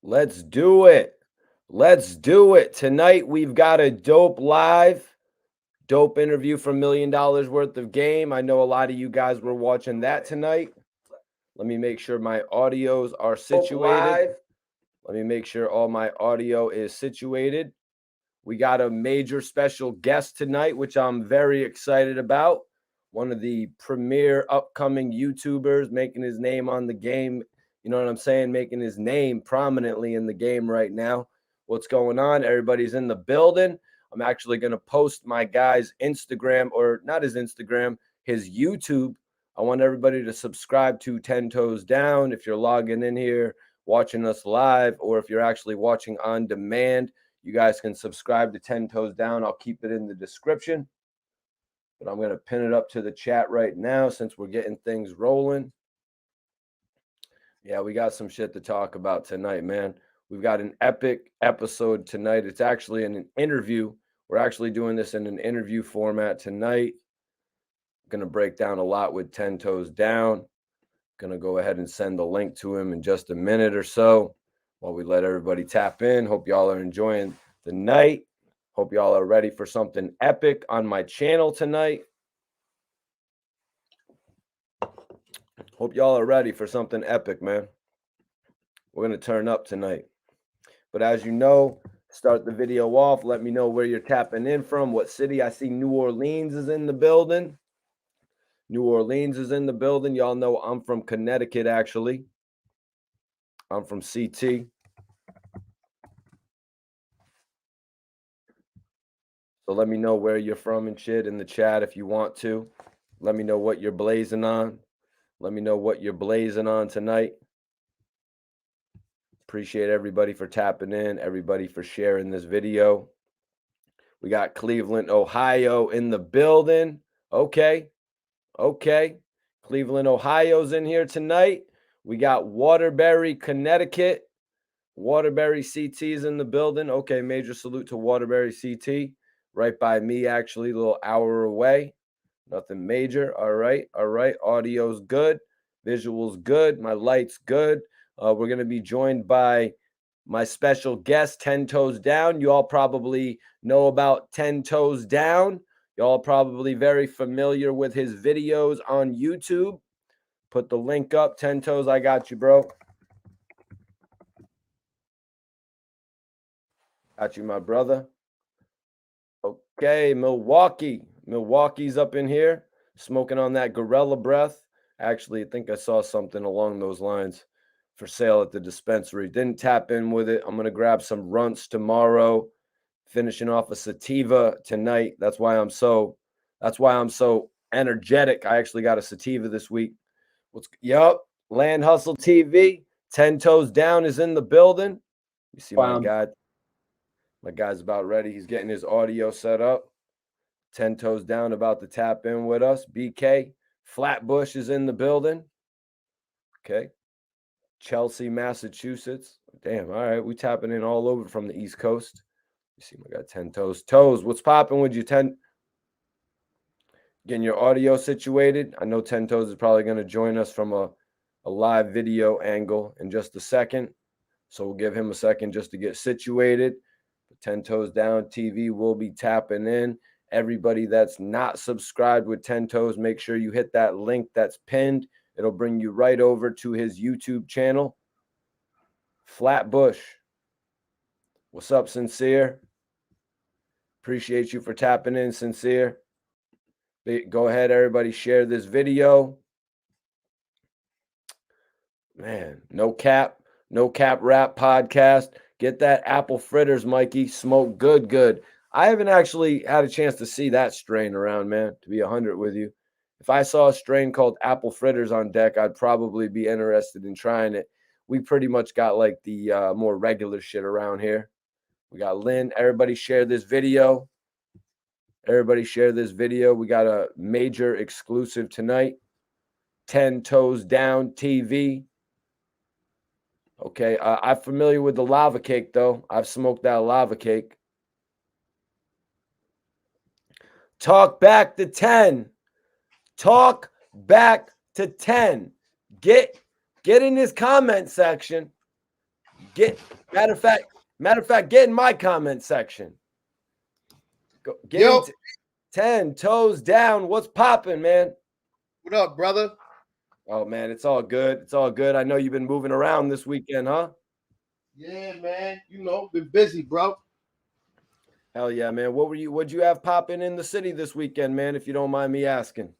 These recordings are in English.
Let's do it. Let's do it. Tonight we've got a dope interview from $1 Million Worth of Game. I know a lot of you guys were watching that tonight. Let me make sure my audios are situated. Let me make sure all my audio is situated. We got a major special guest tonight, which I'm very excited about. One of the premier upcoming YouTubers making his name on the game. You know what I'm saying? Making his name prominently in the game right now. What's going on? Everybody's in the building. I'm actually going to post my guy's Instagram, or not his Instagram, his YouTube. I want everybody to subscribe to 10 Toes Down if you're logging in here, watching us live, or if you're actually watching on demand. You guys can subscribe to 10 Toes Down. I'll keep it in the description. But I'm going to pin it up to the chat right now since we're getting things rolling. Yeah, we got some shit to talk about tonight, man. We've got an epic episode tonight. It's actually in an interview. We're actually doing this in an interview format tonight. Going to break down a lot with 10 Toes Down. Going to go ahead and send the link to him in just a minute or so while we let everybody tap in. Hope y'all are enjoying the night. Hope y'all are ready for something epic on my channel tonight. Hope y'all are ready for something epic, man. We're going to turn up tonight. But as you know, start the video off. Let me know where you're tapping in from, what city. I see New Orleans is in the building. New Orleans is in the building. Y'all know I'm from Connecticut, actually. I'm from CT. So let me know where you're from and shit in the chat if you want to. Let me know what you're blazing on. Let me know what you're blazing on tonight. Appreciate everybody for tapping in, everybody for sharing this video. We got Cleveland, Ohio in the building. Okay. Cleveland, Ohio's in here tonight. We got Waterbury, Connecticut. Waterbury CT's in the building. Okay, major salute to Waterbury CT. Right by me, actually, a little hour away. Nothing major. All right. Audio's good. Visuals good. My light's good. We're going to be joined by my special guest, 10 Toes Down. You all probably know about 10 Toes Down. Y'all probably very familiar with his videos on YouTube. Put the link up. 10 Toes, I got you, bro. Got you, my brother. Okay, Milwaukee. Milwaukee's up in here, smoking on that gorilla breath. Actually, I think I saw something along those lines for sale at the dispensary. Didn't tap in with it. I'm going to grab some runts tomorrow, finishing off a sativa tonight. That's why I'm so energetic. I actually got a sativa this week. Land Hustle TV. 10 Toes Down is in the building. You see my guy. My guy's about ready. He's getting his audio set up. 10 Toes Down about to tap in with us. BK Flatbush is in the building. Okay. Chelsea, Massachusetts. Damn. All right. We tapping in all over from the East Coast. You see my guy 10 Toes. Toes, what's popping with you, 10? Getting your audio situated. I know 10 Toes is probably going to join us from a live video angle in just a second. So we'll give him a second just to get situated. 10 Toes Down TV will be tapping in. Everybody that's not subscribed with 10 Toes, make sure you hit that link that's pinned. It'll bring you right over to his YouTube channel. Flatbush. What's up, Sincere? Appreciate you for tapping in, Sincere. Go ahead, everybody, share this video. Man, no cap rap podcast. Get that apple fritters, Mikey. Smoke good. I haven't actually had a chance to see that strain around, man, to be 100 with you. If I saw a strain called apple fritters on deck, I'd probably be interested in trying it. We pretty much got like the more regular shit around here. We got Lynn. Everybody share this video. We got a major exclusive tonight. 10 Toes Down TV. Okay, I'm familiar with the lava cake, though. I've smoked that lava cake. Talk back to 10. Talk back to 10. Get in this comment section. Matter of fact, get in my comment section. Get 10 toes down. What's popping, man? What up, brother? Oh man, it's all good. It's all good. I know you've been moving around this weekend, huh? Yeah, man. You know, been busy, bro. Hell yeah, man. What'd you have popping in the city this weekend, man, if you don't mind me asking?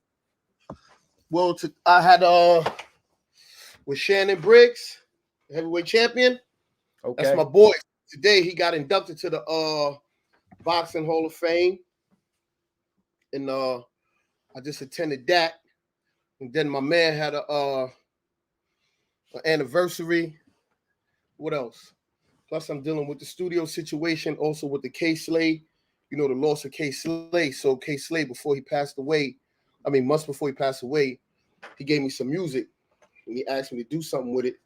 Well, I had with Shannon Briggs, heavyweight champion. Okay. That's my boy. Today he got inducted to the Boxing Hall of Fame. And I just attended that. And then my man had an anniversary. What else? Plus, I'm dealing with the studio situation, also with the K Slade, you know, the loss of K Slade. So K Slade, before he passed away, months before he passed away, he gave me some music and he asked me to do something with it.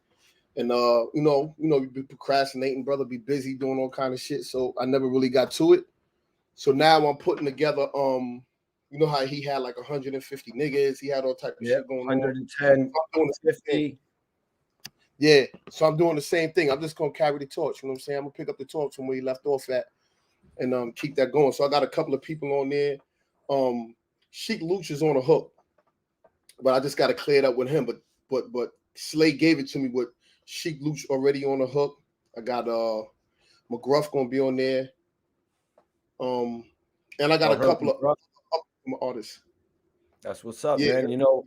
And you know, you be procrastinating, brother, be busy doing all kind of shit. So I never really got to it. So now I'm putting together, you know how he had like 150 niggas, he had all type of shit going 110, on. 50. Yeah, so I'm doing the same thing. I'm just gonna carry the torch. You know what I'm saying? I'm gonna pick up the torch from where he left off at, and keep that going. So I got a couple of people on there. Sheik Luch is on a hook, but I just got to clear it up with him. But Slade gave it to me with Sheik Luch already on the hook. I got McGruff gonna be on there. And I got a couple of artists. That's what's up, man. You know,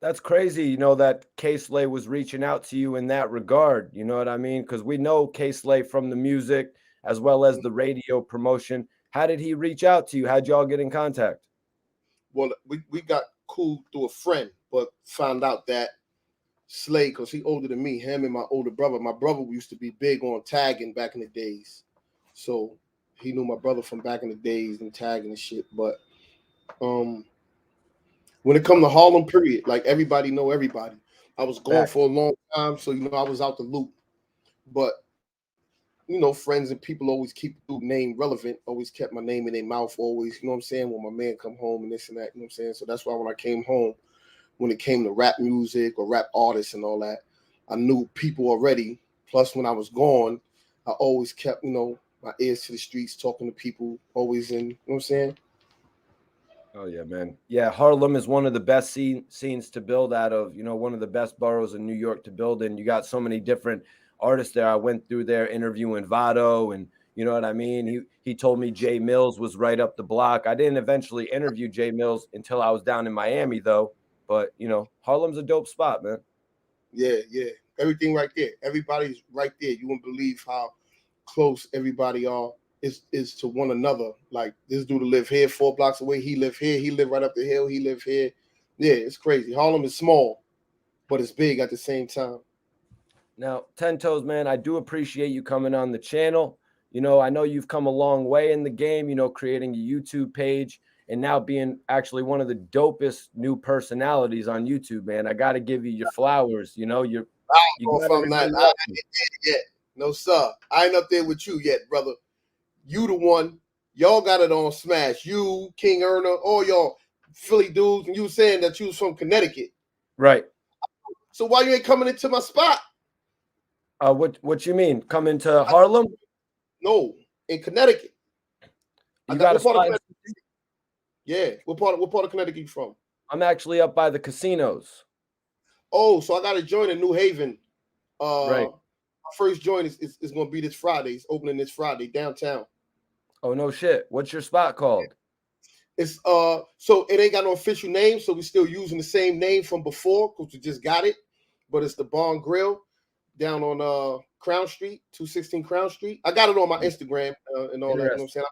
that's crazy, you know, that K-Slay was reaching out to you in that regard. You know what I mean? Because we know K-Slay from the music as well as the radio promotion. How did he reach out to you? How'd y'all get in contact? Well, we got cool through a friend, but found out that Slade, because he older than me, him and my older brother. My brother used to be big on tagging back in the days. So he knew my brother from back in the days and tagging and shit. But when it come to Harlem, period, like everybody know everybody. I was gone for a long time, so you know I was out the loop. But you know, friends and people always keep the name relevant. Always kept my name in their mouth. Always, you know what I'm saying. When my man come home and this and that, you know what I'm saying. So that's why when I came home, when it came to rap music or rap artists and all that, I knew people already. Plus, when I was gone, I always kept, you know, my ears to the streets, talking to people. Always in, you know what I'm saying. Oh yeah, man. Yeah, Harlem is one of the best scenes to build out of, you know, one of the best boroughs in New York to build in. You got so many different artists there. I went through there interviewing Vado, and you know what I mean? He told me Jay Mills was right up the block. I didn't eventually interview Jay Mills until I was down in Miami though. But, you know, Harlem's a dope spot, man. Yeah. Everything right there. Everybody's right there. You won't believe how close everybody is to one another. Like this dude live here 4 blocks away. He live here. He live right up the hill. He live here. Yeah, it's crazy. Harlem is small, but it's big at the same time. Now, 10 Toes, man, I do appreciate you coming on the channel. You know, I know you've come a long way in the game, you know, creating a YouTube page and now being actually one of the dopest new personalities on YouTube, man. I got to give you your flowers. You know, you got everybody I ain't yet. No, sir. I ain't up there with you yet, brother. You the one. Y'all got it on Smash. You, King Erna, all y'all Philly dudes, and you saying that you was from Connecticut. Right. So why you ain't coming into my spot? What you mean? Come into Harlem? No, in Connecticut. You got a spot? Yeah. What part of Connecticut you from? I'm actually up by the casinos. Oh, so I got to join in New Haven. Right. My first join is going to be this Friday. It's opening this Friday downtown. Oh, no shit. What's your spot called? It's so it ain't got no official name, so we're still using the same name from before because we just got it. But it's the Barn Grill down on Crown Street, 216 Crown Street. I got it on my Instagram and all that. You know what I'm saying?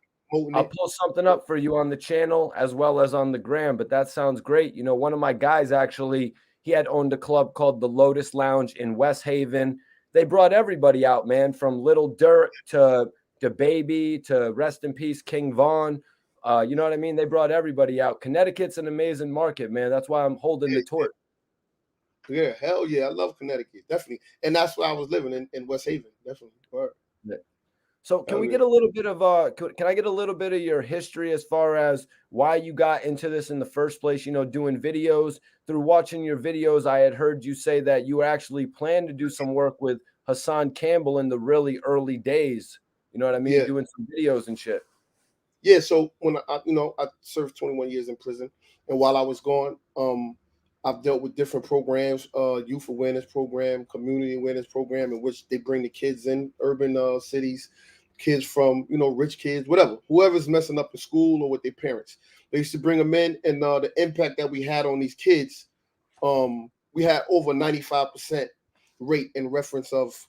I'll pull something up for you on the channel as well as on the gram, but that sounds great. You know, one of my guys actually, he had owned a club called the Lotus Lounge in West Haven. They brought everybody out, man, from Little Dirt to Baby to rest in peace King Von. You know what I mean? They brought everybody out. Connecticut's an amazing market, man. That's why I'm holding the torch. Yeah, hell yeah. I love Connecticut, definitely. And that's where I was living in West Haven, definitely. Yeah. So can we get a little bit of can I get a little bit of your history as far as why you got into this in the first place, you know, doing videos? Through watching your videos, I had heard you say that you actually planned to do some work with Hassan Campbell in the really early days. You know what I mean? Yeah. Doing some videos and shit. Yeah, so when I served 21 years in prison, and while I was gone, I've dealt with different programs, youth awareness program, community awareness program, in which they bring the kids in urban cities, kids from rich kids, whatever, whoever's messing up in school or with their parents. They used to bring them in, and the impact that we had on these kids, we had over 95% rate in reference of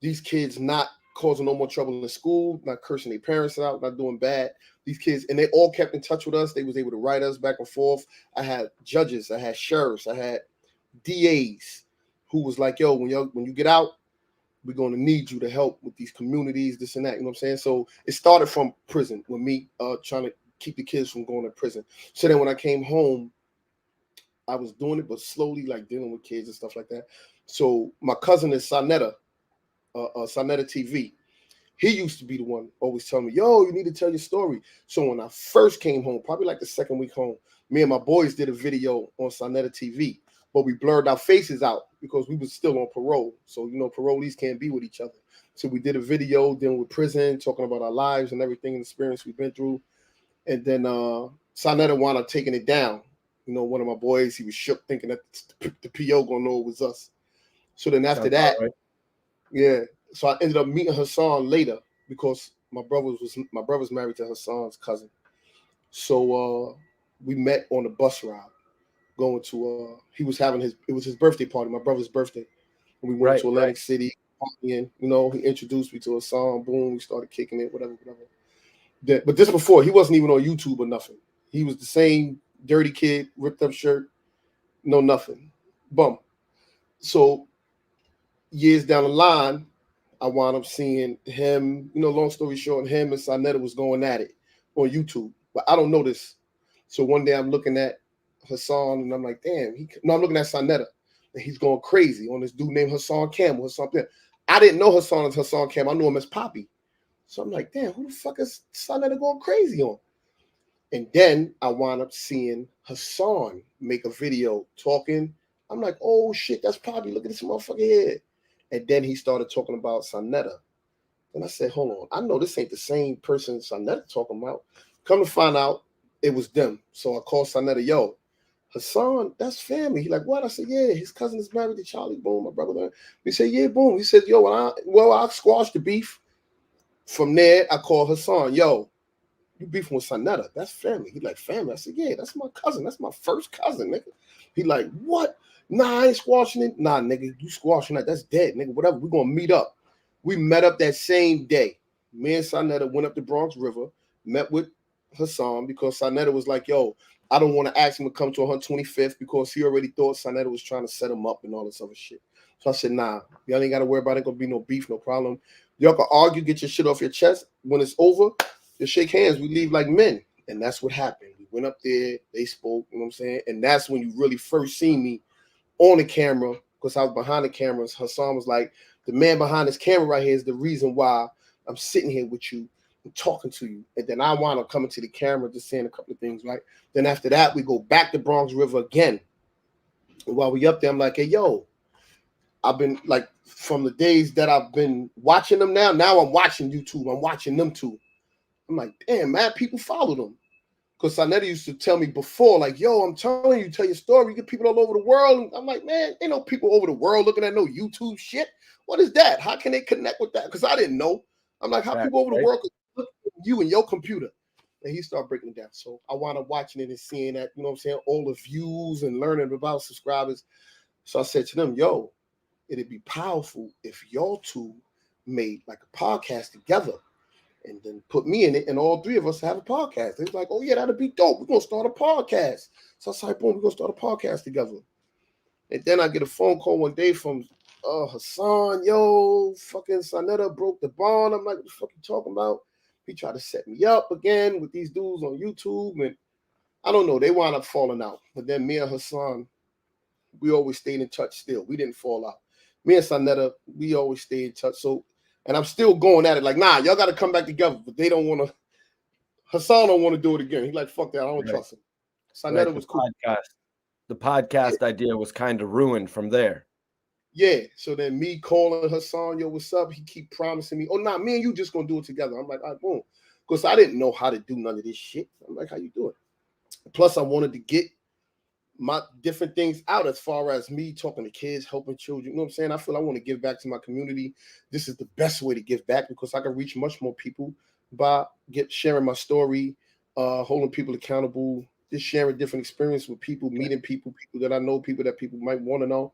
these kids not causing no more trouble in school, not cursing their parents out, not doing bad. These kids, and they all kept in touch with us. They was able to write us back and forth. I had judges, I had sheriffs, I had DAs who was like, yo, when you get out, we're going to need you to help with these communities, this and that. You know what I'm saying? So it started from prison with me trying to keep the kids from going to prison. So then when I came home, I was doing it, but slowly, like dealing with kids and stuff like that. So my cousin is Sonetta TV. He used to be the one always telling me, yo, you need to tell your story. So when I first came home, probably like the second week home, me and my boys did a video on Sonetta TV, but we blurred our faces out because we was still on parole. So, parolees can't be with each other. So we did a video dealing with prison, talking about our lives and everything and experience we've been through. And then Sonetta wound up taking it down. One of my boys, he was shook thinking that the PO gonna know it was us. So then after that, right. Yeah. So I ended up meeting Hassan later because my brother's married to Hassan's cousin. So we met on a bus ride going to it was his birthday party, my brother's birthday. And we went to Atlantic City, and he introduced me to Hassan. Boom, we started kicking it, whatever. But this before, he wasn't even on YouTube or nothing. He was the same dirty kid, ripped up shirt, no nothing. Bum. So years down the line, I wound up seeing him, long story short, him and Sonetta was going at it on YouTube. But I don't know this. So one day I'm looking at Hassan and I'm like, damn, I'm looking at Sonetta and he's going crazy on this dude named Hassan Campbell or something. I didn't know Hassan as Hassan Campbell. I knew him as Poppy. So I'm like, damn, who the fuck is Sonetta going crazy on? And then I wound up seeing Hassan make a video talking. I'm like, oh shit, that's Poppy. Look at this motherfucker here. And then he started talking about Sonetta. And I said, hold on, I know this ain't the same person Sonetta talking about. Come to find out, it was them. So I called Sonetta, yo, Hassan, that's family. He like, what? I said, yeah, his cousin is married to Charlie. Boom, my brother. He said, yeah, boom. He said, yo, I squashed the beef. From there, I called Hassan, yo, you beefing with Sonetta. That's family. He like, family? I said, yeah, that's my cousin. That's my first cousin, nigga. He like, what? Nah, I ain't squashing it. Nah, nigga, you squashing that. That's dead, nigga. Whatever. We're going to meet up. We met up that same day. Me and Sonetta went up the Bronx River, met with Hassan because Sonetta was like, yo, I don't want to ask him to come to 125th because he already thought Sonetta was trying to set him up and all this other shit. So I said, nah, y'all ain't got to worry about it. Ain't going to be no beef, no problem. Y'all can argue, get your shit off your chest. When it's over, just shake hands. We leave like men. And that's what happened. We went up there. They spoke, you know what I'm saying? And that's when you really first seen me on the camera because I was behind the cameras. Hassan was like, the man behind this camera right here is the reason why I'm sitting here with you and talking to you. And then I wound up coming to the camera just saying a couple of things, right? Then after that, we go back to Bronx River again. And while we up there, I'm like, hey, yo, I've been like, from the days that I've been watching them now I'm watching YouTube. I'm watching them too. I'm like, damn, man, people follow them. Because Sonetta used to tell me before, like, yo, I'm telling you, tell your story. You get people all over the world. And I'm like, man, ain't no people over the world looking at no YouTube shit. What is that? How can they connect with that? Because I didn't know. I'm like, how people over the world could look at you and your computer? And he started breaking it down. So I wound up watching it and seeing that, you know what I'm saying, all the views and learning about subscribers. So I said to them, yo, it'd be powerful if y'all two made like a podcast together. And then put me in it, and all three of us have a podcast. They was like, oh, yeah, that'd be dope. We're going to start a podcast. So I was like, boom, we're going to start a podcast together. And then I get a phone call one day from Hassan, yo, fucking Sonetta broke the bond. I'm like, what the fuck you talking about? He tried to set me up again with these dudes on YouTube. And I don't know, they wound up falling out. But then me and Hassan, we always stayed in touch still. We didn't fall out. Me and Sonetta, we always stayed in touch. So, and I'm still going at it like, nah, y'all got to come back together. But they don't want to. Hassan don't want to do it again. He's like, fuck that. I don't trust him. Sonetta was cool. The podcast idea was kind of ruined from there. Yeah. So then me calling Hassan, yo, what's up? He keep promising me, oh, nah, me and you just gonna do it together. I'm like, all right, boom. Because I didn't know how to do none of this shit. I'm like, how you do it? Plus, I wanted to get my different things out as far as me talking to kids, helping children. You know what I'm saying? I feel I want to give back to my community. This is the best way to give back because I can reach much more people by sharing my story, holding people accountable, just sharing different experience with people, meeting people, people that I know, people that people might want to know.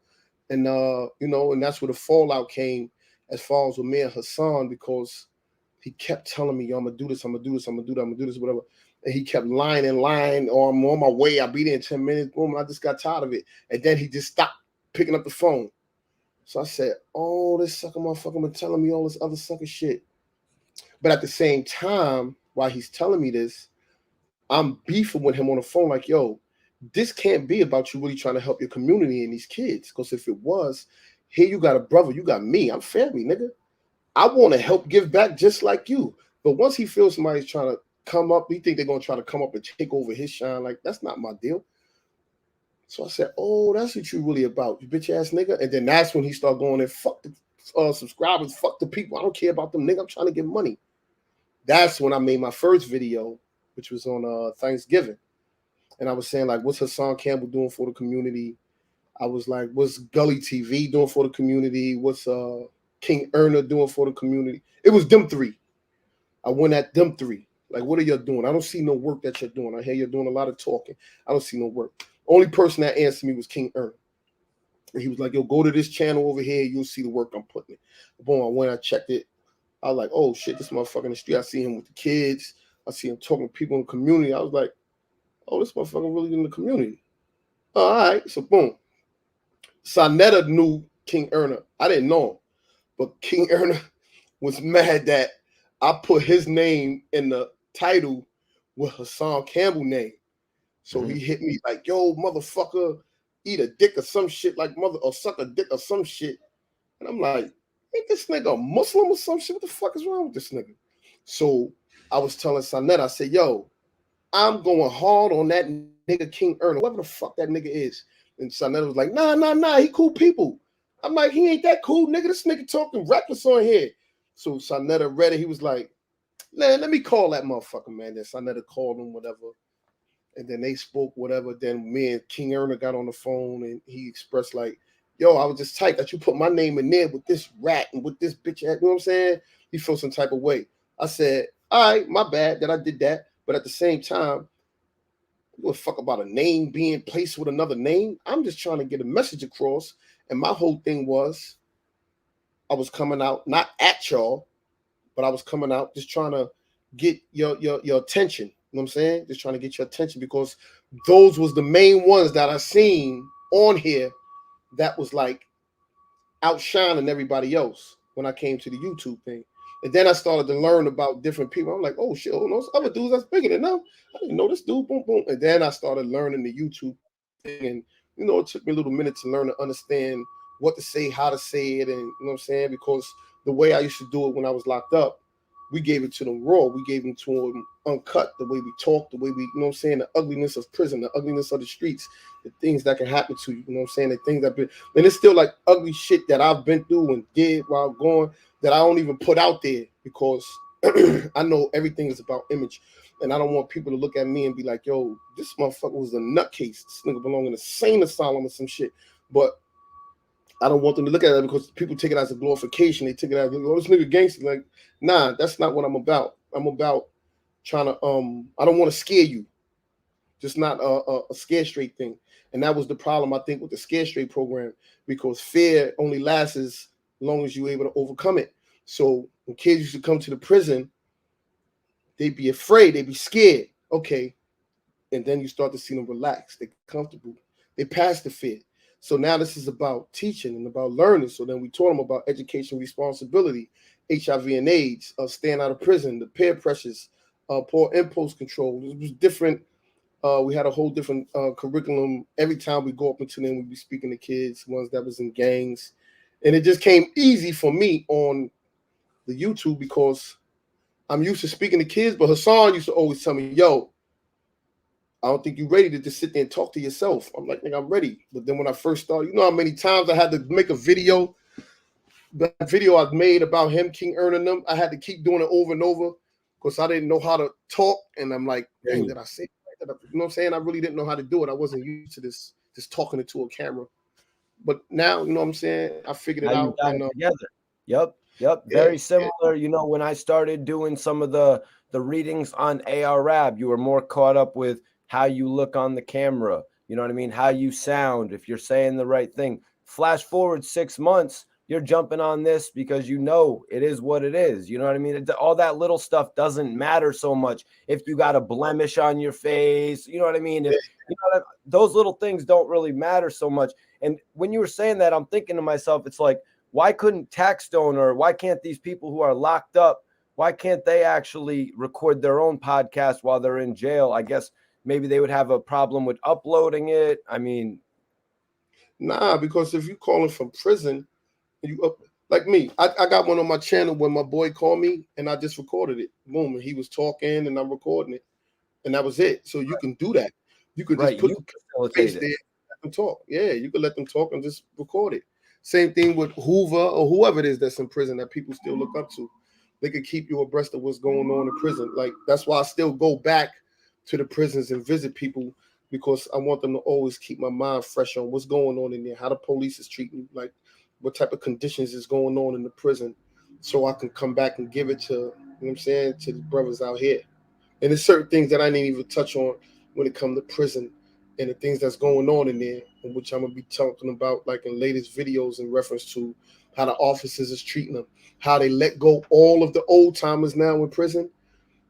And you know, and that's where the fallout came as far as with me and Hassan, because he kept telling me, yo, I'm gonna do this, I'm gonna do this, I'm gonna do that, I'm gonna do this, whatever. And he kept lying and lying, or I'm on my way, I'll be there in 10 minutes. Boom, I just got tired of it. And then he just stopped picking up the phone. So I said, oh, this sucker motherfucker been telling me all this other sucker shit. But at the same time, while he's telling me this, I'm beefing with him on the phone, like, yo, this can't be about you really trying to help your community and these kids. Because if it was, here you got a brother, you got me, I'm family, nigga. I want to help give back just like you. But once he feels somebody's trying to come up, he think they're going to try to come up and take over his shine. Like, that's not my deal. So I said, oh, that's what you really about, you bitch ass nigga. And then that's when he started going and fuck the subscribers, fuck the people. I don't care about them, nigga. I'm trying to get money. That's when I made my first video, which was on Thanksgiving. And I was saying, like, what's Hassan Campbell doing for the community? I was like, what's Gully TV doing for the community? What's King Erna doing for the community? It was them three. I went at them three. Like, what are y'all doing? I don't see no work that you're doing. I hear you're doing a lot of talking. I don't see no work. Only person that answered me was King Erna. And he was like, yo, go to this channel over here. You'll see the work I'm putting in. Boom, I went, I checked it. I was like, oh, shit, this motherfucker in the street. I see him with the kids. I see him talking to people in the community. I was like, oh, this motherfucker really in the community. All right, so boom. Sonetta knew King Erna. I didn't know him. But King Erna was mad that I put his name in the title with Hassan Campbell name. So he hit me like, yo, motherfucker, eat a dick or some shit, like mother, or suck a dick or some shit. And I'm like, ain't this nigga a Muslim or some shit? What the fuck is wrong with this nigga? So I was telling Sonetta, I said, yo, I'm going hard on that nigga King Erna, whatever the fuck that nigga is. And Sonetta was like, nah, he cool people. I'm like, he ain't that cool, nigga. This nigga talking reckless on here. So Sonetta read it. He was like, man, let me call that motherfucker, man. Then Sonetta called him, whatever. And then they spoke, whatever. Then me and King Erna got on the phone and he expressed like, yo, I was just tight that you put my name in there with this rat and with this bitch. You know what I'm saying? He felt some type of way. I said, all right, my bad that I did that. But at the same time, you give a fuck about a name being placed with another name. I'm just trying to get a message across. And my whole thing was, I was coming out not at y'all, but I was coming out just trying to get your attention. You know what I'm saying? Just trying to get your attention because those was the main ones that I seen on here that was like outshining everybody else when I came to the YouTube thing. And then I started to learn about different people. I'm like, oh shit, oh, those other dudes that's bigger than them. I didn't know this dude, boom, boom. And then I started learning the YouTube thing. And, you know, it took me a little minute to learn to understand what to say, how to say it. And, you know what I'm saying? Because the way I used to do it when I was locked up, we gave it to them raw. We gave them to them uncut, the way we talk, the way we, you know what I'm saying, the ugliness of prison, the ugliness of the streets, the things that can happen to you, you know what I'm saying, the things that been, and it's still like ugly shit that I've been through and did while going that I don't even put out there because I know everything is about image. And I don't want people to look at me and be like, yo, this motherfucker was a nutcase. This nigga belong in a insane asylum or some shit. But I don't want them to look at it because people take it as a glorification. They take it as, oh, this nigga gangster. Like, nah, that's not what I'm about. I'm about trying to, I don't want to scare you. Just not a scare straight thing. And that was the problem, I think, with the scare straight program, because fear only lasts as long as you're able to overcome it. So when kids used to come to the prison, they'd be afraid, they'd be scared. Okay. And then you start to see them relax. They're comfortable. They pass the fear. So now this is about teaching and about learning. So then we taught them about education responsibility, HIV and AIDS, staying out of prison, the peer pressures, poor impulse control. It was different. We had a whole different curriculum. Every time we go up into them, we'd be speaking to kids, ones that was in gangs. And it just came easy for me on the YouTube because I'm used to speaking to kids. But Hassan used to always tell me, yo, I don't think you're ready to just sit there and talk to yourself. I'm like, nigga, I'm ready. But then when I first started, you know how many times I had to make a video. The video I've made about him, King earning them, I had to keep doing it over and over because I didn't know how to talk. And I'm like, dang, did I say that? You know what I'm saying? I really didn't know how to do it. I wasn't used to this, just talking into a camera. But now, you know what I'm saying? I figured it out. And together. Yep. Very similar. You know, when I started doing some of the readings on ARAB, you were more caught up with how you look on the camera. You know what I mean? How you sound, if you're saying the right thing. Flash forward 6 months, you're jumping on this because you know it is what it is. You know what I mean? All that little stuff doesn't matter so much if you got a blemish on your face. You know what I mean? If you know, those little things don't really matter so much. And when you were saying that, I'm thinking to myself, it's like, why couldn't Taxstone, or why can't these people who are locked up, why can't they actually record their own podcast while they're in jail? I guess maybe they would have a problem with uploading it. I mean, nah, because if you calling from prison, you up like me, I got one on my channel when my boy called me and I just recorded it. Boom, and he was talking and I'm recording it, and that was it. So you can do that. You could just put the face there, let them talk. Yeah, you could let them talk and just record it. Same thing with Hoover or whoever it is that's in prison that people still look up to. They could keep you abreast of what's going on in prison. Like that's why I still go back to the prisons and visit people, because I want them to always keep my mind fresh on what's going on in there, how the police is treating you, like what type of conditions is going on in the prison, so I can come back and give it to, you know what I'm saying, to the brothers out here. And there's certain things that I didn't even touch on when it comes to prison and the things that's going on in there, in which I'm gonna be talking about like in latest videos in reference to how the officers is treating them, how they let go all of the old timers now in prison.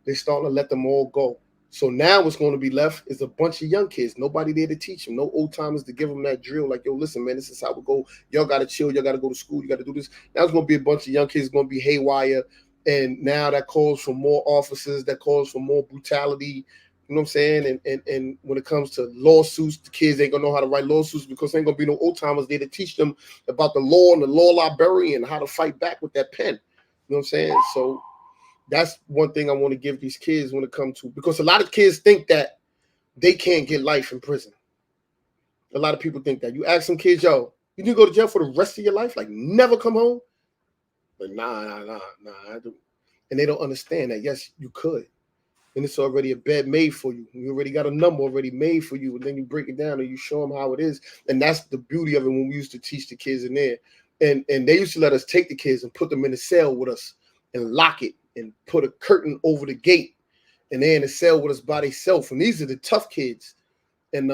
They starting to let them all go. So now what's going to be left is a bunch of young kids. Nobody there to teach them. No old timers to give them that drill. Like, yo, listen, man, this is how we go. Y'all got to chill. Y'all got to go to school. You got to do this. Now it's going to be a bunch of young kids going to be haywire. And now that calls for more officers. That calls for more brutality. You know what I'm saying? And when it comes to lawsuits, the kids ain't going to know how to write lawsuits because there ain't going to be no old timers there to teach them about the law and the law librarian and how to fight back with that pen. You know what I'm saying? So that's one thing I want to give these kids when it comes to, because a lot of kids think that they can't get life in prison. A lot of people think that. You ask some kids, yo, you need to go to jail for the rest of your life, like never come home? Like, nah. I do. And they don't understand that, yes, you could. And it's already a bed made for you. You already got a number already made for you. And then you break it down and you show them how it is. And that's the beauty of it when we used to teach the kids in there. And they used to let us take the kids and put them in a cell with us and lock it and put a curtain over the gate, and they're in the cell with us by themselves. And these are the tough kids. And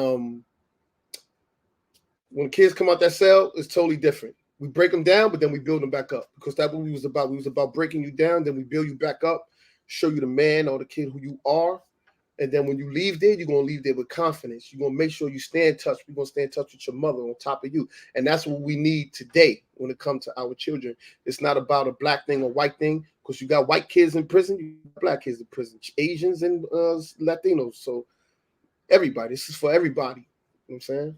when kids come out that cell, it's totally different. We break them down, but then we build them back up, because that's what we was about. We was about breaking you down, then we build you back up, show you the man or the kid who you are. And then when you leave there, you're going to leave there with confidence. You're going to make sure you stay in touch. We're going to stay in touch with your mother on top of you. And that's what we need today when it comes to our children. It's not about a black thing or white thing, because you got white kids in prison, you got black kids in prison, Asians and Latinos. So everybody, this is for everybody. You know what I'm saying?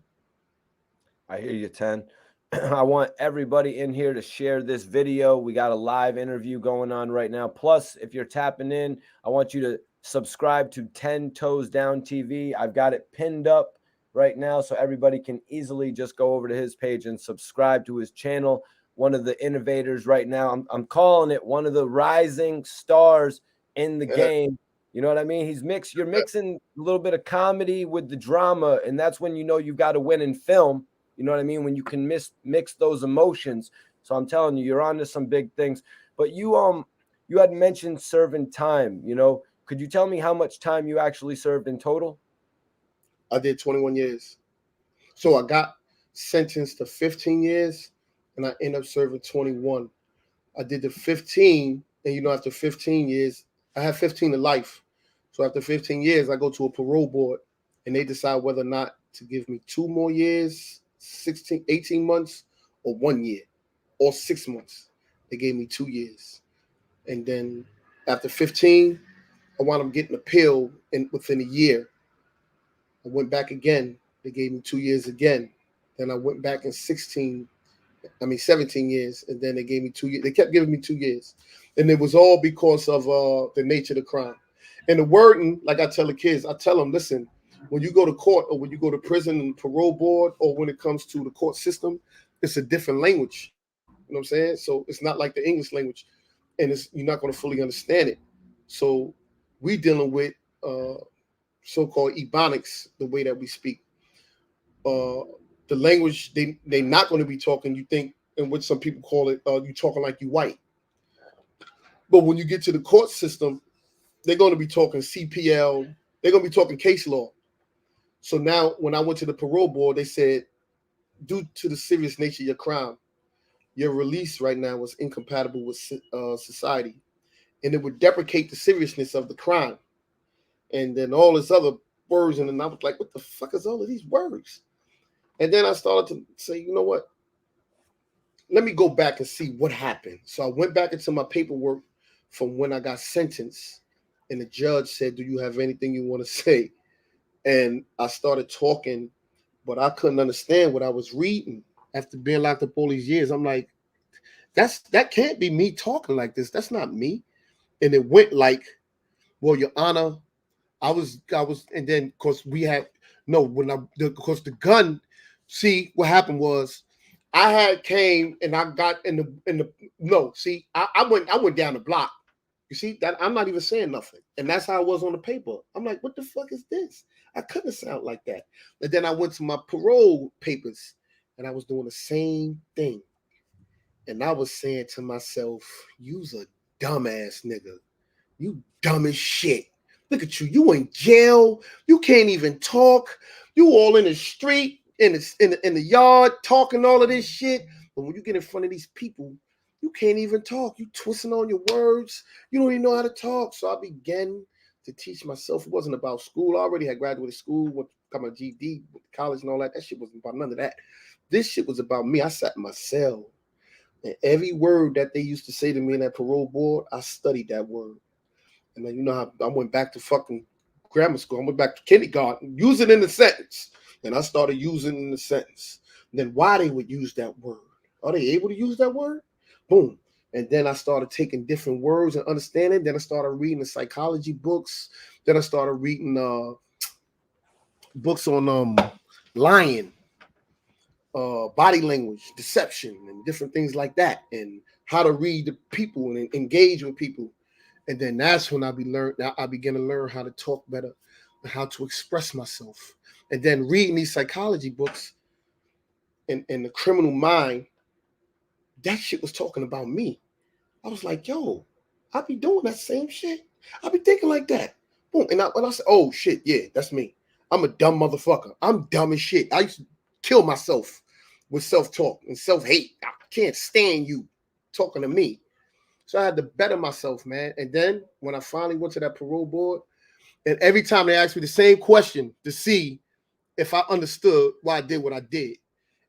I hear you, 10. I want everybody in here to share this video. We got a live interview going on right now. Plus, if you're tapping in, I want you to subscribe to 10 Toes Down TV. I've got it pinned up right now so everybody can easily just go over to his page and subscribe to his channel. One of the innovators right now. I'm calling it one of the rising stars in the game. You know what I mean? You're mixing a little bit of comedy with the drama, and that's when you know you've got to win in film. You know what I mean? When you can mix those emotions. So I'm telling you, you're on to some big things. But you had mentioned serving time, you know. Could you tell me how much time you actually served in total? I did 21 years. So I got sentenced to 15 years, and I ended up serving 21. I did the 15, and you know, after 15 years, I had 15 to life. So after 15 years, I go to a parole board, and they decide whether or not to give me 2 more years, 18 months, or 1 year, or 6 months. They gave me 2 years. And then after 15, I wound up getting appeal within a year. I went back again. They gave me 2 years again. Then I went back in 17 years. And then they gave me 2 years. They kept giving me 2 years. And it was all because of the nature of the crime. And the wording, like I tell the kids, I tell them, listen, When you go to court or when you go to prison and parole board, or when it comes to the court system, it's a different language. You know what I'm saying? So it's not like the English language, and you're not going to fully understand it. So we dealing with so-called ebonics, the way that we speak. The language they're not going to be talking, you think, and what some people call it, you talking like you white. But when you get to the court system, they're going to be talking CPL. They're going to be talking case law. So now when I went to the parole board, they said, due to the serious nature of your crime, your release right now was incompatible with society. And it would deprecate the seriousness of the crime. And then all this other words. And then I was like, what the fuck is all of these words? And then I started to say, you know what? Let me go back and see what happened. So I went back into my paperwork from when I got sentenced. And the judge said, do you have anything you want to say? And I started talking, but I couldn't understand what I was reading. After being locked up all these years, I'm like, that can't be me talking like this. That's not me. And it went like, well, Your Honor, I was, and then because because the gun, see, what happened was I had came and I got I went down the block. You see that I'm not even saying nothing. And that's how I was on the paper. I'm like, what the fuck is this? I couldn't sound like that. And then I went to my parole papers and I was doing the same thing. And I was saying to myself, you's a dumbass nigga. You dumb as shit. Look at you. You in jail. You can't even talk. You all in the street, in the yard, talking all of this shit. But when you get in front of these people, you can't even talk. You twisting on your words. You don't even know how to talk. So I began to teach myself. It wasn't about school. I already had graduated school, got my GD, college and all that. That shit wasn't about none of that. This shit was about me. I sat in my cell. And every word that they used to say to me in that parole board, I studied that word. And then you know how I went back to fucking grammar school. I went back to kindergarten, use it in the sentence. And I started using it in the sentence. And then why they would use that word. Are they able to use that word? Boom. And then I started taking different words and understanding. Then I started reading the psychology books. Then I started reading books on lying, body language, deception, and different things like that. And how to read the people and engage with people. And then that's when I began to learn how to talk better and how to express myself. And then reading these psychology books in the criminal mind, that shit was talking about me. I was like, yo, I be doing that same shit. I be thinking like that. Boom. And I said, oh shit, yeah, that's me. I'm a dumb motherfucker. I'm dumb as shit. I used to kill myself with self-talk and self-hate. I can't stand you talking to me. So I had to better myself, man. And then when I finally went to that parole board, and every time they asked me the same question to see if I understood why I did what I did.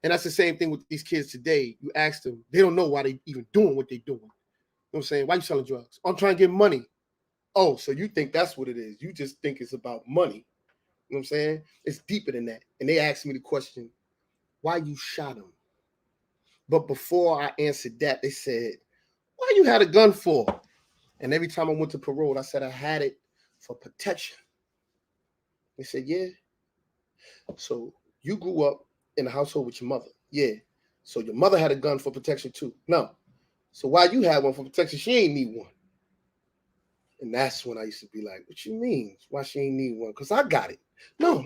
And that's the same thing with these kids today. You ask them, they don't know why they even doing what they doing. You know what I'm saying? Why you selling drugs? I'm trying to get money. Oh, so you think that's what it is. You just think it's about money. You know what I'm saying? It's deeper than that. And they asked me the question, why you shot him? But before I answered that, they said, why you had a gun for? And every time I went to parole, I said I had it for protection. They said, yeah. So you grew up in a household with your mother. Yeah. So your mother had a gun for protection too. No. So why you had one for protection? She ain't need one. And that's when I used to be like, what you mean? Why she ain't need one? Because I got it. No.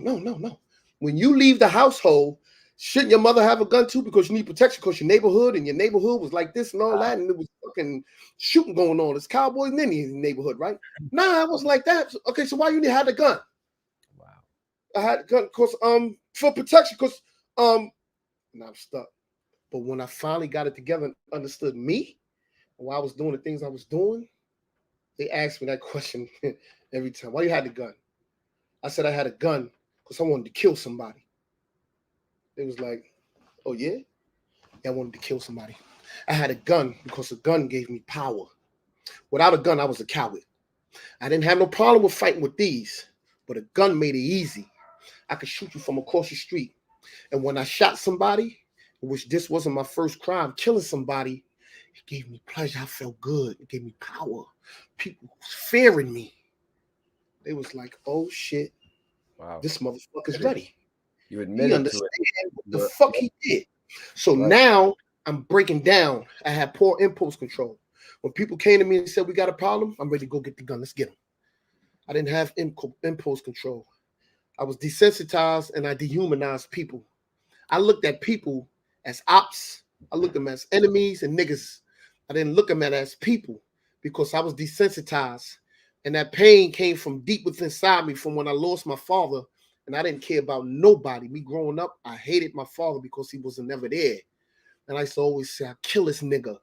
When you leave the household, shouldn't your mother have a gun too? Because you need protection because your neighborhood was like this and all that. And it was fucking shooting going on. It's cowboys and Indians in the neighborhood, right? Nah, it wasn't like that. Okay, so why you had a gun? Wow. I had a gun because for protection, because and I'm stuck. But when I finally got it together and understood me, while I was doing the things I was doing, they asked me that question every time. Why you had the gun? I said I had a gun because I wanted to kill somebody. It was like, oh yeah? Yeah, I wanted to kill somebody. I had a gun because a gun gave me power. Without a gun, I was a coward. I didn't have no problem with fighting with these, but a gun made it easy. I could shoot you from across the street. And when I shot somebody, which this wasn't my first crime, killing somebody, it gave me pleasure. I felt good. It gave me power. People was fearing me. They was like, oh shit, Wow. This motherfucker's ready. You He admitted to understand it. what the fuck he did. So Right. now I'm breaking down. I had poor impulse control. When people came to me and said, we got a problem, I'm ready to go get the gun. Let's get him. I didn't have impulse control. I was desensitized and I dehumanized people. I looked at people as ops. I looked at them as enemies and niggas. I didn't look at them as people because I was desensitized. And that pain came from deep within inside me from when I lost my father. And I didn't care about nobody. Me growing up, I hated my father because he wasn't never there. And I used to always say, I'll kill this nigga.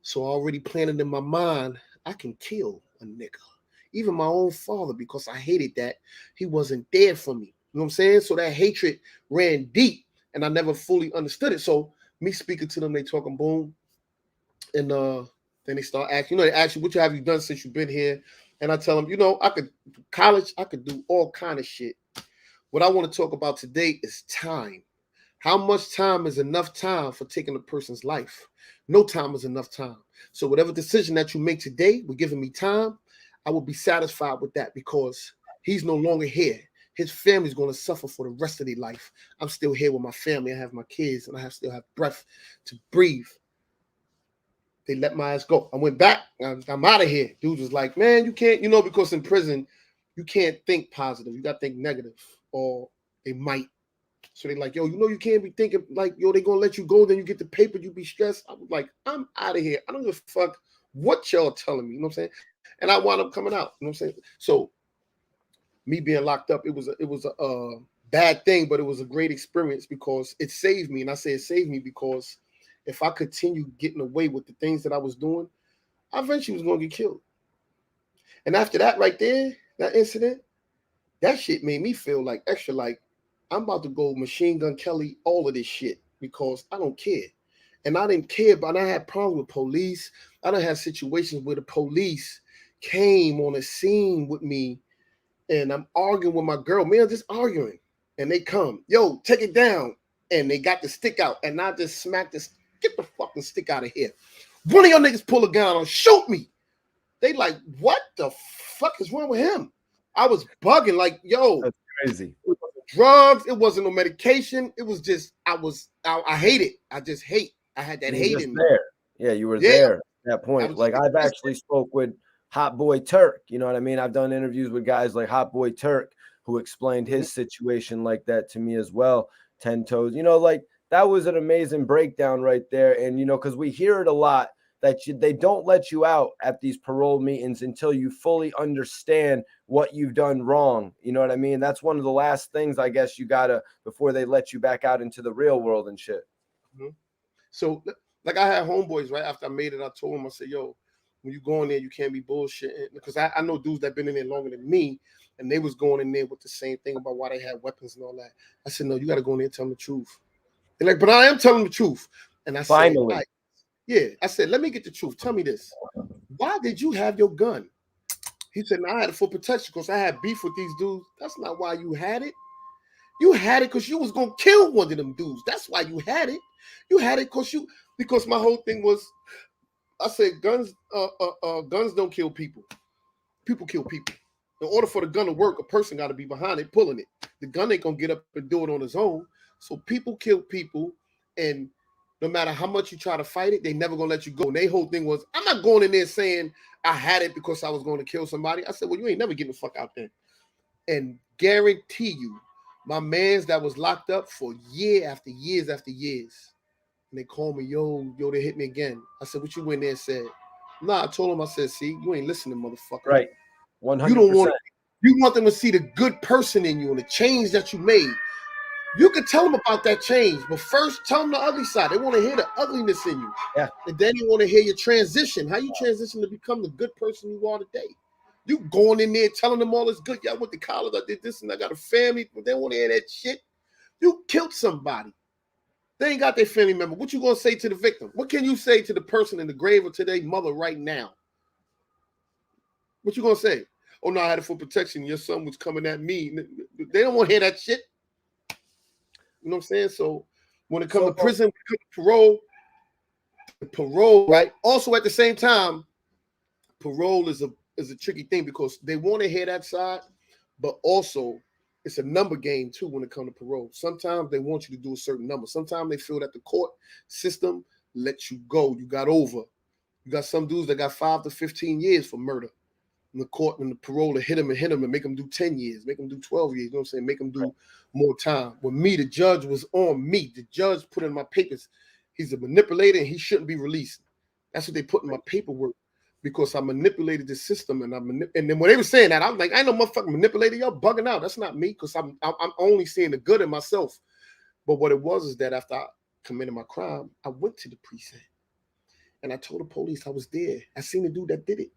So I already planted in my mind, I can kill a nigga. Even my own father, because I hated that he wasn't there for me. You know what I'm saying? So that hatred ran deep and I never fully understood it. So me speaking to them, they talking boom. And then they start asking, they ask you, what have you done since you've been here? And I tell them, I could college, I could do all kind of shit. What I want to talk about today is time. How much time is enough time for taking a person's life? No time is enough time. So whatever decision that you make today, we're giving me time, I will be satisfied with that because he's no longer here. His family's going to suffer for the rest of their life. I'm still here with my family. I have my kids and I still have breath to breathe. They let my ass go. I went back. I'm out of here. Dude was like, man, you can't, because in prison, you can't think positive. You got to think negative or they might. So they like, yo, you can't be thinking like, yo, they going to let you go. Then you get the paper. You be stressed. I was like, I'm out of here. I don't give a fuck what y'all telling me. You know what I'm saying? And I wound up coming out. You know what I'm saying? So me being locked up, it was a bad thing, but it was a great experience because it saved me. And I say it saved me because if I continue getting away with the things that I was doing, I eventually was going to get killed. And after that right there, that incident, that shit made me feel like extra like I'm about to go Machine Gun Kelly, all of this shit because I don't care. And I didn't care, but I had problems with police. I done had situations where the police came on a scene with me and I'm arguing with my girl. Man, I'm just arguing. And they come, yo, take it down. And they got the stick out. And I just smacked this, get the fucking stick out of here. One of y'all niggas pull a gun on, shoot me. They like, what the fuck is wrong with him? I was bugging like, yo. That's crazy. It wasn't drugs. It wasn't no medication. It was just, I hate it. I just hate. I had that hate in me. There. Yeah, you were there at that point. Like I've actually spoke with Hot Boy Turk. You know what I mean? I've done interviews with guys like Hot Boy Turk who explained his situation like that to me as well. 10 toes. Like that was an amazing breakdown right there. And, because we hear it a lot that they don't let you out at these parole meetings until you fully understand what you've done wrong. You know what I mean? That's one of the last things I guess you gotta before they let you back out into the real world and shit. Mm-hmm. So like I had homeboys right after I made it. I told them, I said, yo, when you go in there, you can't be bullshitting because I know dudes that been in there longer than me, and they was going in there with the same thing about why they had weapons and all that. I said, no, you got to go in there and tell them the truth. They're like, but I am telling the truth. And I said, yeah. I said, let me get the truth. Tell me this. Why did you have your gun? He said, no, I had it for protection because I had beef with these dudes. That's not why you had it. You had it because you was going to kill one of them dudes. That's why you had it. You had it because my whole thing was, I said, guns don't kill people. People kill people. In order for the gun to work, a person got to be behind it, pulling it. The gun ain't going to get up and do it on its own. So people kill people, and no matter how much you try to fight it, they never going to let you go. And their whole thing was, I'm not going in there saying I had it because I was going to kill somebody. I said, well, you ain't never getting the fuck out there. And guarantee you, my mans that was locked up for year after years after years, and they called me, yo, they hit me again. I said, what you went there and said? Nah, I told him, I said, see, you ain't listening, motherfucker. Right. 100%. You want them to see the good person in you and the change that you made. You can tell them about that change, but first tell them the ugly side. They want to hear the ugliness in you. Yeah. And then they want to hear your transition, how you transition to become the good person you are today. You going in there telling them all is good. Yeah, I went to college, I did this, and I got a family, but they want to hear that shit. You killed somebody. They ain't got their family member. What you gonna say to the victim? What can you say to the person in the grave or to their mother right now? What you gonna say? Oh no, I had it for protection. Your son was coming at me. They don't want to hear that shit. You know what I'm saying? So when it comes to prison, when it comes to parole, right? Also at the same time, parole is a tricky thing because they want to hear that side, but also it's a number game too when it comes to parole. Sometimes they want you to do a certain number. Sometimes they feel that the court system lets you go. You got over. You got some dudes that got 5 to 15 years for murder. And the court and the parole to hit them and make them do 10 years, make them do 12 years. You know what I'm saying? Make them do more time. With me, the judge was on me. The judge put in my papers, he's a manipulator and he shouldn't be released. That's what they put in my paperwork because I manipulated the system. And and then when they were saying that, I'm like, I ain't no motherfucking manipulator. Y'all bugging out. That's not me because I'm only seeing the good in myself. But what it was is that after I committed my crime, I went to the precinct and I told the police I was there. I seen the dude that did it.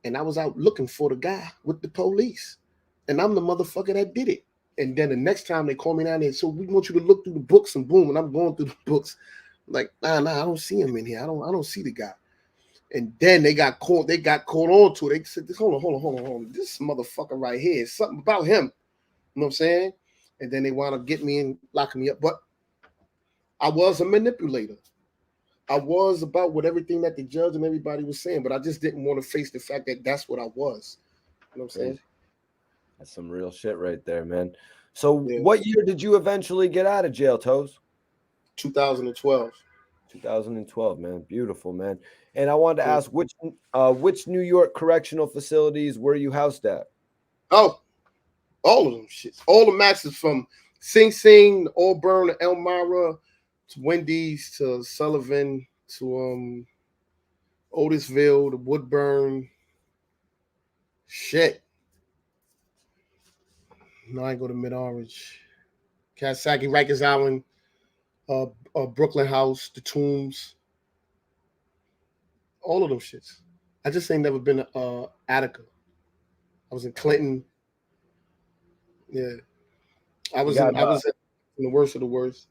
And I was out looking for the guy with the police. And I'm the motherfucker that did it. And then the next time they call me down there, so we want you to look through the books and boom. And I'm going through the books. Like, nah, I don't see him in here. I don't see the guy. And then they got caught on to it. They said, hold on. This motherfucker right here is something about him. You know what I'm saying? And then they wound up getting me and locking me up. But I was a manipulator. I was about what everything that the judge and everybody was saying, but I just didn't want to face the fact that that's what I was. You know what I'm saying? That's some real shit right there, man. So what year did you eventually get out of jail, Toes? 2012. 2012, man. Beautiful, man. And I wanted to ask which New York correctional facilities were you housed at? Oh, all of them shits. All the matches from Sing Sing, Auburn, to Elmira, to Wendy's, to Sullivan, to Otisville, to Woodburn. Shit. No, I ain't go to Mid-Orange. Coxsackie, Rikers Island, Brooklyn House, the Tombs. All of them shits. I just ain't never been to Attica. I was in Clinton. Yeah. I was in the worst of the worst.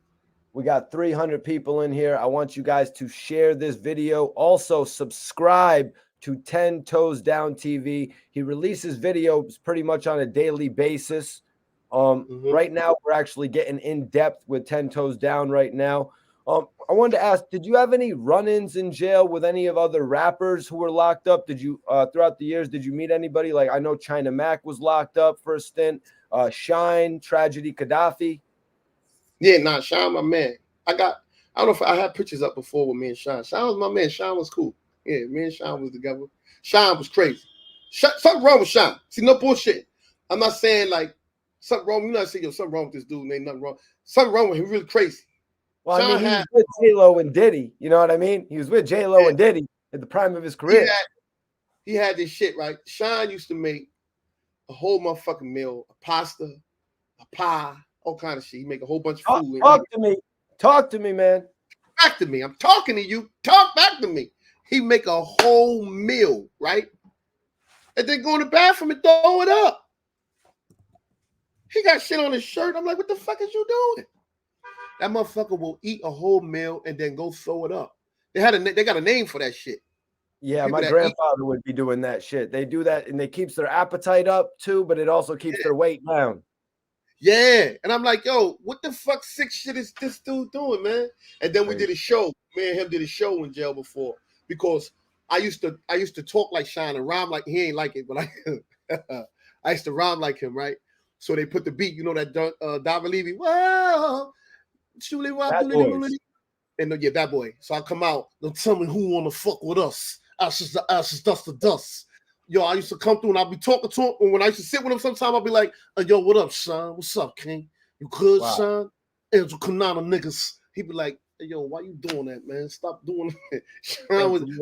We got 300 people in here. I want you guys to share this video. Also, subscribe to 10 Toes Down TV. He releases videos pretty much on a daily basis. Right now, we're actually getting in depth with 10 Toes Down right now. I wanted to ask, did you have any run-ins in jail with any of other rappers who were locked up? Did you, throughout the years, did you meet anybody? Like, I know China Mac was locked up for a stint. Shine, Tragedy Gaddafi. Yeah, nah, Shine, my man. I don't know if I had pictures up before with me and Shine. Shine was my man. Shine was cool. Yeah, me and Shine was together. Shine was crazy. Something wrong with Shine. See, no bullshit. I'm not saying like something wrong. You're not saying, yo, something wrong with this dude. Ain't nothing wrong. Something wrong with him. Really crazy. Well, Shine he was with J-Lo and Diddy. You know what I mean? He was with J-Lo and Diddy at the prime of his career. He had this shit, right? Shine used to make a whole motherfucking meal, a pasta, a pie, all kind of shit. He make a whole bunch of food. Talk to me, man. Back to me. I'm talking to you. Talk back to me. He make a whole meal, right? And then go in the bathroom and throw it up. He got shit on his shirt. I'm like, what the fuck is you doing? That motherfucker will eat a whole meal and then go throw it up. They got a name for that shit. Yeah, my grandfather would be doing that shit. They do that and it keeps their appetite up too, but it also keeps their weight down. Yeah. And I'm like, yo, what the fuck sick shit is this dude doing, man? And then we did a show. Me and him did a show in jail before because I used to talk like Shine and rhyme like he ain't like it, but I used to rhyme like him, right? So they put the beat, you know that Dava Levy, whoa, and yeah, that boy. So I come out, don't tell me who wanna fuck with us. Ashes to ashes, dust to dust. Yo, I used to come through and I'd be talking to him. And when I used to sit with him sometime, I'd be like, yo, what up, Sean? What's up, King? You good, Sean? Angel Kanana niggas. He'd be like, hey, yo, why you doing that, man? Stop doing that.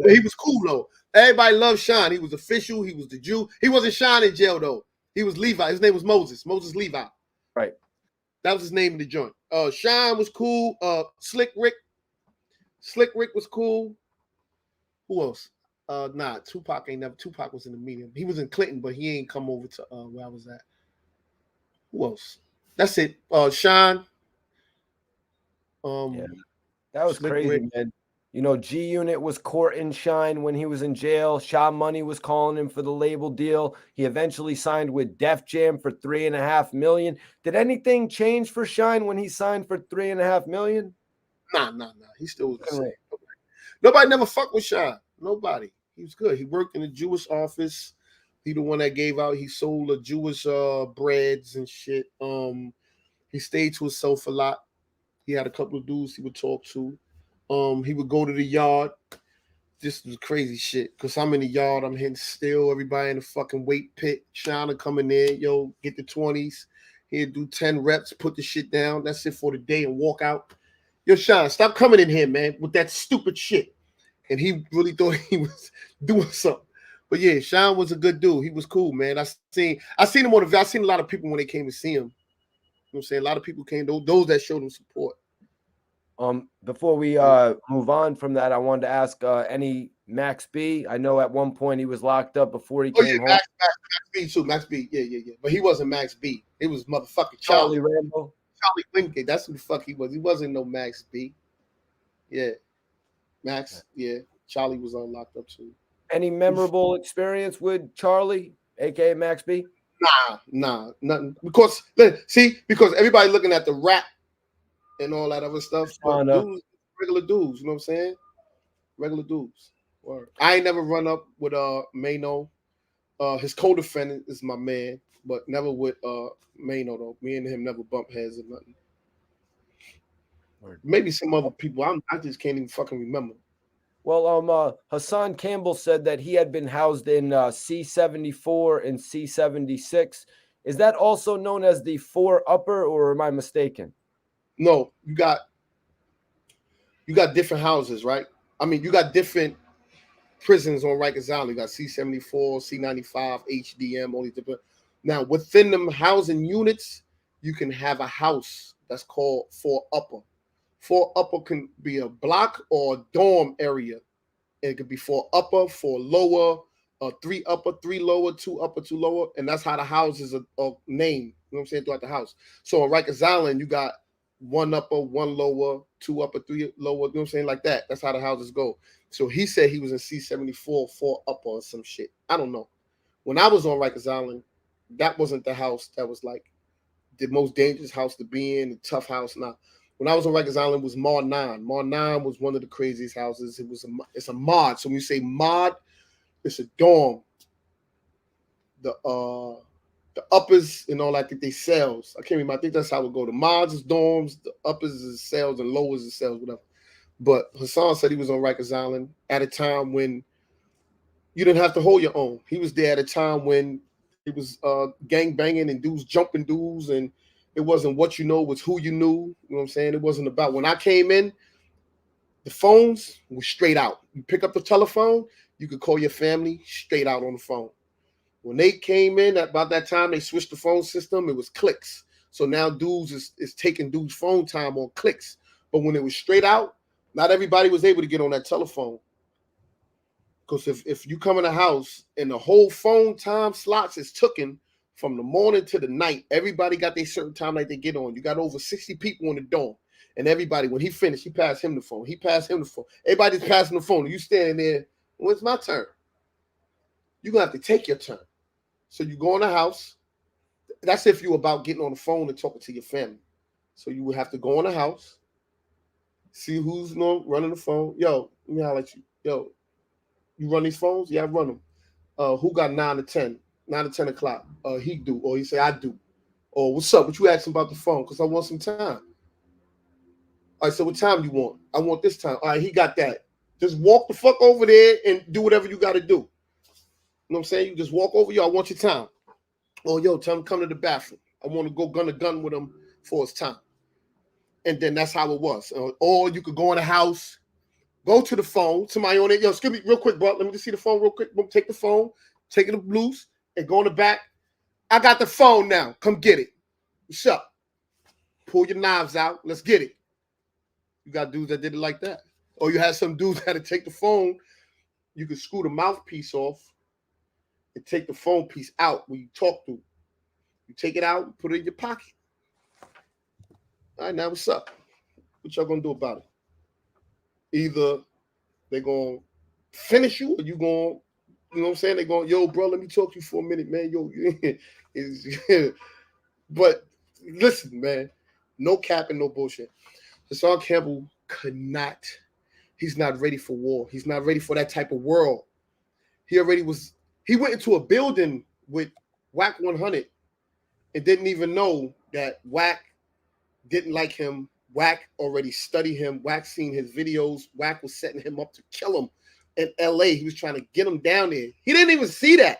He was cool, though. Everybody loved Sean. He was official. He was the Jew. He wasn't Sean in jail, though. He was Levi. His name was Moses. Moses Levi. Right. That was his name in the joint. Sean was cool. Slick Rick was cool. Who else? Nah, Tupac was in the medium. He was in Clinton, but he ain't come over to where I was at. Who else? That's it. Sean. Yeah, that was Slick crazy, Rick. man. You know, G Unit was courting Shine when he was in jail. Shaw Money was calling him for the label deal. He eventually signed with Def Jam for $3.5 million. Did anything change for Shine when he signed for $3.5 million? Nah. He still was the same. Nobody never fucked with Shine. Nobody. He was good. He worked in the Jewish office. He the one that gave out. He sold the Jewish breads and shit. He stayed to himself a lot. He had a couple of dudes he would talk to. He would go to the yard. This was crazy shit. Cause I'm in the yard, I'm hitting still. Everybody in the fucking weight pit. Shana coming in, yo, get the 20s. He'd do 10 reps, put the shit down. That's it for the day and walk out. Yo, Sean, stop coming in here, man, with that stupid shit. And he really thought he was doing something. But yeah, Sean was a good dude. He was cool, man. I seen him on the. I seen a lot of people when they came to see him. You know what I'm saying? A lot of people came, those that showed him support. Before we move on from that, I wanted to ask any Max B. I know at one point he was locked up before he came home. Max B too. Max B. Yeah. But he wasn't Max B. It was motherfucking Charlie Rambo. Charlie Wingate. That's who the fuck he was. He wasn't no Max B. Yeah. Max, yeah. Charlie was locked up too. Any memorable experience with Charlie, aka Max B? Nah, nothing. Because everybody looking at the rap and all that other stuff. But dudes, regular dudes, you know what I'm saying? Regular dudes. Word. I ain't never run up with Mano. His co-defendant is my man, but never with Mano though. Me and him never bump heads or nothing. Word. Maybe some other people. I just can't even fucking remember. Well, Hassan Campbell said that he had been housed in C-74 and C-76. Is that also known as the 4 upper, or am I mistaken? No, you got different houses, right? I mean, you got different prisons on Rikers Island. You got C-74, C-95, HDM, all these different. Now, within them housing units, you can have a house that's called 4 upper. 4 upper can be a block or a dorm area. It could be 4 upper, 4 lower, 3 upper, 3 lower, 2 upper, 2 lower. And that's how the houses are named, you know what I'm saying, throughout the house. So on Rikers Island, you got 1 upper, 1 lower, 2 upper, 3 lower, you know what I'm saying, like that. That's how the houses go. So he said he was in C-74, 4 upper or some shit. I don't know. When I was on Rikers Island, that wasn't the house that was like the most dangerous house to be in, the tough house. Now, when I was on Rikers Island, was Mar 9. Mar 9 was one of the craziest houses. It's a mod. So when you say mod, it's a dorm. The uppers and all that, I think they cells. I can't remember. I think that's how it go. The mods is dorms, the uppers is cells, and lowers is cells, whatever. But Hassan said he was on Rikers Island at a time when you didn't have to hold your own. He was there at a time when it was gang banging and dudes jumping dudes, and it wasn't what you know, it was who you knew. You know what I'm saying? It wasn't about when I came in, the phones were straight out. You pick up the telephone, you could call your family straight out on the phone. When they came in, about that time, they switched the phone system, it was clicks. So now dudes is taking dudes' phone time on clicks. But when it was straight out, not everybody was able to get on that telephone. Because if you come in a house and the whole phone time slots is taken from the morning to the night, everybody got their certain time like they get on. You got over 60 people in the dorm. And everybody, when he finished, he passed him the phone. He passed him the phone. Everybody's passing the phone. You standing there, well, it's my turn. You're going to have to take your turn. So you go in the house. That's if you're about getting on the phone and talking to your family. So you would have to go in the house, see who's running the phone. Yo, let me holler at you. Yo, you run these phones? Yeah, I run them. Who got 9 to 10? 9 to 10 o'clock. He do. Or he say, I do. Or what's up? What you asking about the phone? Because I want some time. All right, so what time you want? I want this time. All right, he got that. Just walk the fuck over there and do whatever you got to do. You know what I'm saying? You just walk over, yo, I want your time. Oh, yo, tell him come to the bathroom. I want to go gun to gun with him for his time. And then that's how it was. Or you could go in the house, go to the phone, somebody on it. Yo, excuse me, real quick, bro. Let me just see the phone real quick. Take the phone, take it loose, and go in the back. I got the phone now. Come get it. What's up? Pull your knives out. Let's get it. You got dudes that did it like that. Or you had some dudes that had to take the phone. You could screw the mouthpiece off and take the phone piece out when you talk to. You take it out, put it in your pocket. All right, now what's up? What y'all gonna do about it? Either they're gonna finish you or you gonna, you know what I'm saying? They're going, yo, bro, let me talk to you for a minute, man. Yo, but listen, man, no cap and no bullshit. Hassan Campbell could not, he's not ready for war. He's not ready for that type of world. He already was He went into a building with Wack 100 and didn't even know that Wack didn't like him. Wack already studied him. Wack seen his videos. Wack was setting him up to kill him in LA. He was trying to get him down there. He didn't even see that.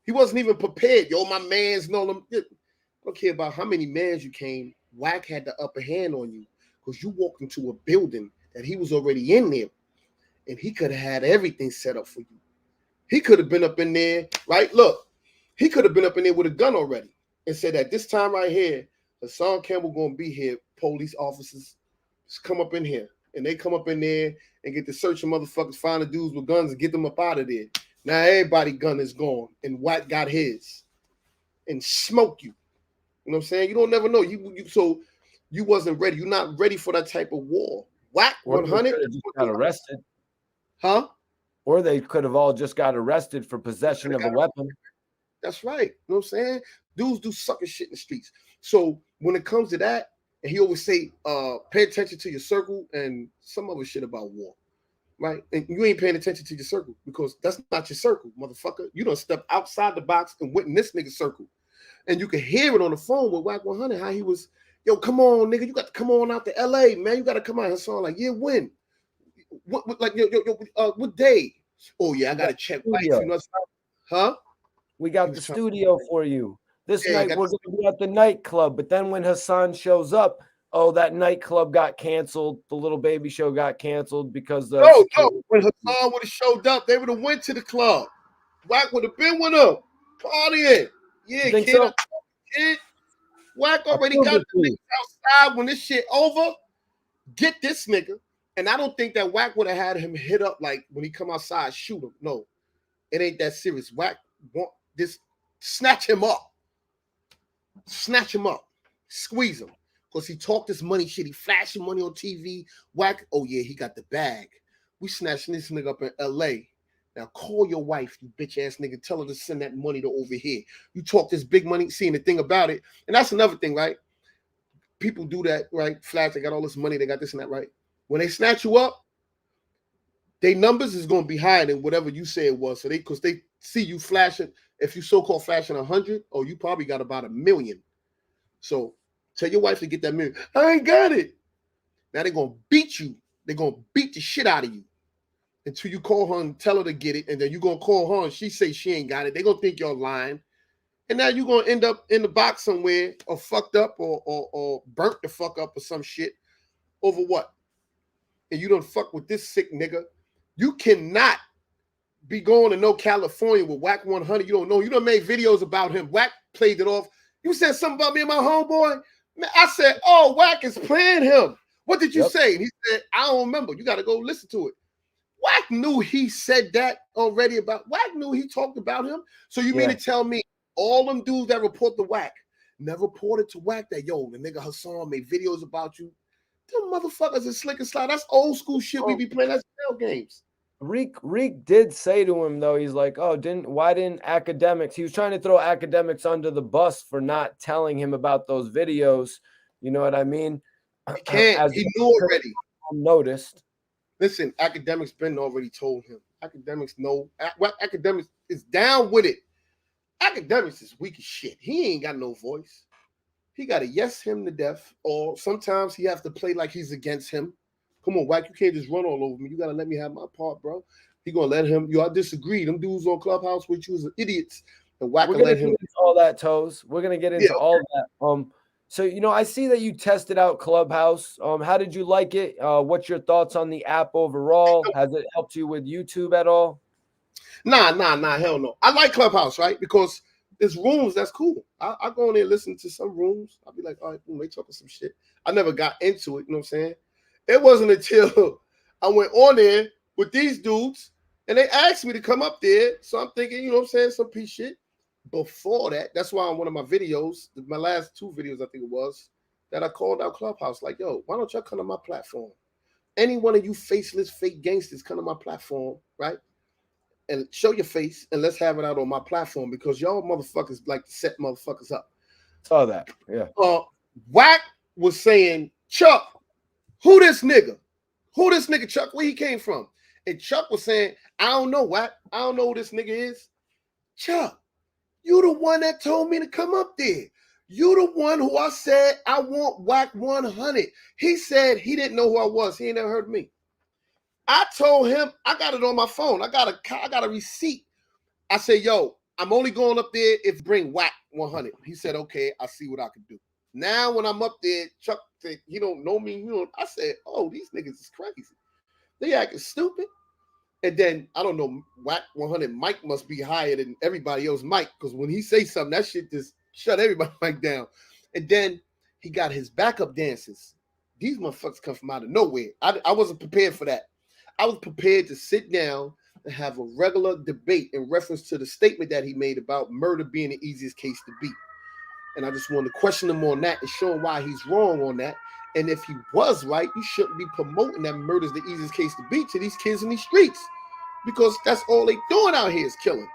He wasn't even prepared. Yo, my mans know them. I don't care about how many mans you came. Wack had the upper hand on you because you walked into a building that he was already in there, and he could have had everything set up for you. He could have been up in there, right? Look, he could have been up in there with a gun already and said that this time right here, Hassan Campbell gonna be here. Police officers just come up in here, and they come up in there and get to searching motherfuckers, find the dudes with guns and get them up out of there. Now everybody's gun is gone, and Wack got his, and smoke you. You know what I'm saying? You don't never know. So you wasn't ready. You're not ready for that type of war. Wack 100 just got arrested, huh? Or they could have all just got arrested for possession of a weapon. That's right. You know what I'm saying? Dudes do sucker shit in the streets. So when it comes to that, and he always say, pay attention to your circle and some other shit about war, right? And you ain't paying attention to your circle because that's not your circle, motherfucker. You done stepped outside the box and went in this nigga's circle. And you could hear it on the phone with Wack 100, how he was, yo, come on, nigga, you got to come on out to LA, man. You got to come out. Hassan like, yeah, when? What like, what day? Oh, yeah, I got to check. Lights, you know, huh? We got the studio for you. This night we're going to be at the nightclub. But then when Hassan shows up, oh, that nightclub got canceled. The Little Baby show got canceled because the no. When Hassan would have showed up, they would have went to the club. Wack would have been with them, partying. Yeah, kid. So? Kid. Wack already got the niggas outside when this shit over. Get this nigga. And I don't think that Wack would have had him hit up like when he come outside, shoot him. No, it ain't that serious. Wack want this, snatch him up. Snatch him up. Squeeze him. Because he talked this money shit. He flashing money on TV. Wack, oh yeah, he got the bag. We snatching this nigga up in LA. Now call your wife, you bitch ass nigga. Tell her to send that money to over here. You talk this big money, seeing the thing about it. And that's another thing, right? People do that, right? Flash, they got all this money, they got this and that, right? When they snatch you up, their numbers is going to be higher than whatever you say it was. So because they see you flashing, if you so-called flashing 100, oh, you probably got about 1 million. So tell your wife to get that million. I ain't got it. Now they're going to beat you. They're going to beat the shit out of you until you call her and tell her to get it. And then you're going to call her and she say she ain't got it. They're going to think you're lying. And now you're going to end up in the box somewhere or fucked up or burnt the fuck up or some shit over what? And you don't fuck with this sick nigga. You cannot be going to no California with Wack 100. You don't know. You done made videos about him. Wack played it off. You said something about me and my homeboy. Man, I said, oh, Wack is playing him. What did you say? And he said, I don't remember. You got to go listen to it. Wack knew he said that already about. Wack knew he talked about him. So you mean to tell me all them dudes that report the Wack never reported to Wack that, yo, the nigga Hassan made videos about you? Them motherfuckers is slick and slide. That's old school shit we be playing. That's cell games. Reek did say to him, though, he's like, oh, why didn't academics? He was trying to throw academics under the bus for not telling him about those videos. You know what I mean? He can't. He knew already. Noticed. Listen, academics been already told him. Academics know. Academics is down with it. Academics is weak as shit. He ain't got no voice. He got to yes him to death, or sometimes he have to play like he's against him. Come on, Wack, you can't just run all over me. You got to let me have my part, bro. He going to let him. I disagree. Them dudes on Clubhouse with you is idiots. And Wack will let him. All that, Toes. We're going to get into all that. So, I see that you tested out Clubhouse. How did you like it? What's your thoughts on the app overall? Has it helped you with YouTube at all? Nah, hell no. I like Clubhouse, right? Because there's rooms that's cool. I go in there and listen to some rooms. I'll be like, all right, boom, they talking some shit. I never got into it, you know what I'm saying? It wasn't until I went on there with these dudes and they asked me to come up there. So I'm thinking, you know what I'm saying, some piece shit. Before that, that's why on one of my videos, my last 2 videos, I think it was, that I called out Clubhouse, like, yo, why don't y'all come to my platform? Any one of you faceless, fake gangsters come to my platform, right? And show your face and let's have it out on my platform because y'all motherfuckers like to set motherfuckers up. Saw that, yeah. Wack was saying, Chuck, who this nigga? Who this nigga, Chuck? Where he came from? And Chuck was saying, I don't know, Wack. I don't know who this nigga is. Chuck, you the one that told me to come up there. You the one who I said I want Wack 100. He said he didn't know who I was. He ain't never heard of me. I told him, I got it on my phone. I got a receipt. I said, yo, I'm only going up there if bring Wack 100. He said, okay, I see what I can do. Now when I'm up there, Chuck said, he don't know me. I said, oh, these niggas is crazy. They acting stupid. And then, I don't know, Wack 100 Mike must be higher than everybody else Mike, because when he say something, that shit just shut everybody Mike down. And then he got his backup dancers. These motherfuckers come from out of nowhere. I wasn't prepared for that. I was prepared to sit down and have a regular debate in reference to the statement that he made about murder being the easiest case to beat. And I just wanted to question him on that and show him why he's wrong on that. And if he was right, you shouldn't be promoting that murder is the easiest case to beat to these kids in these streets, because that's all they doing out here is killing.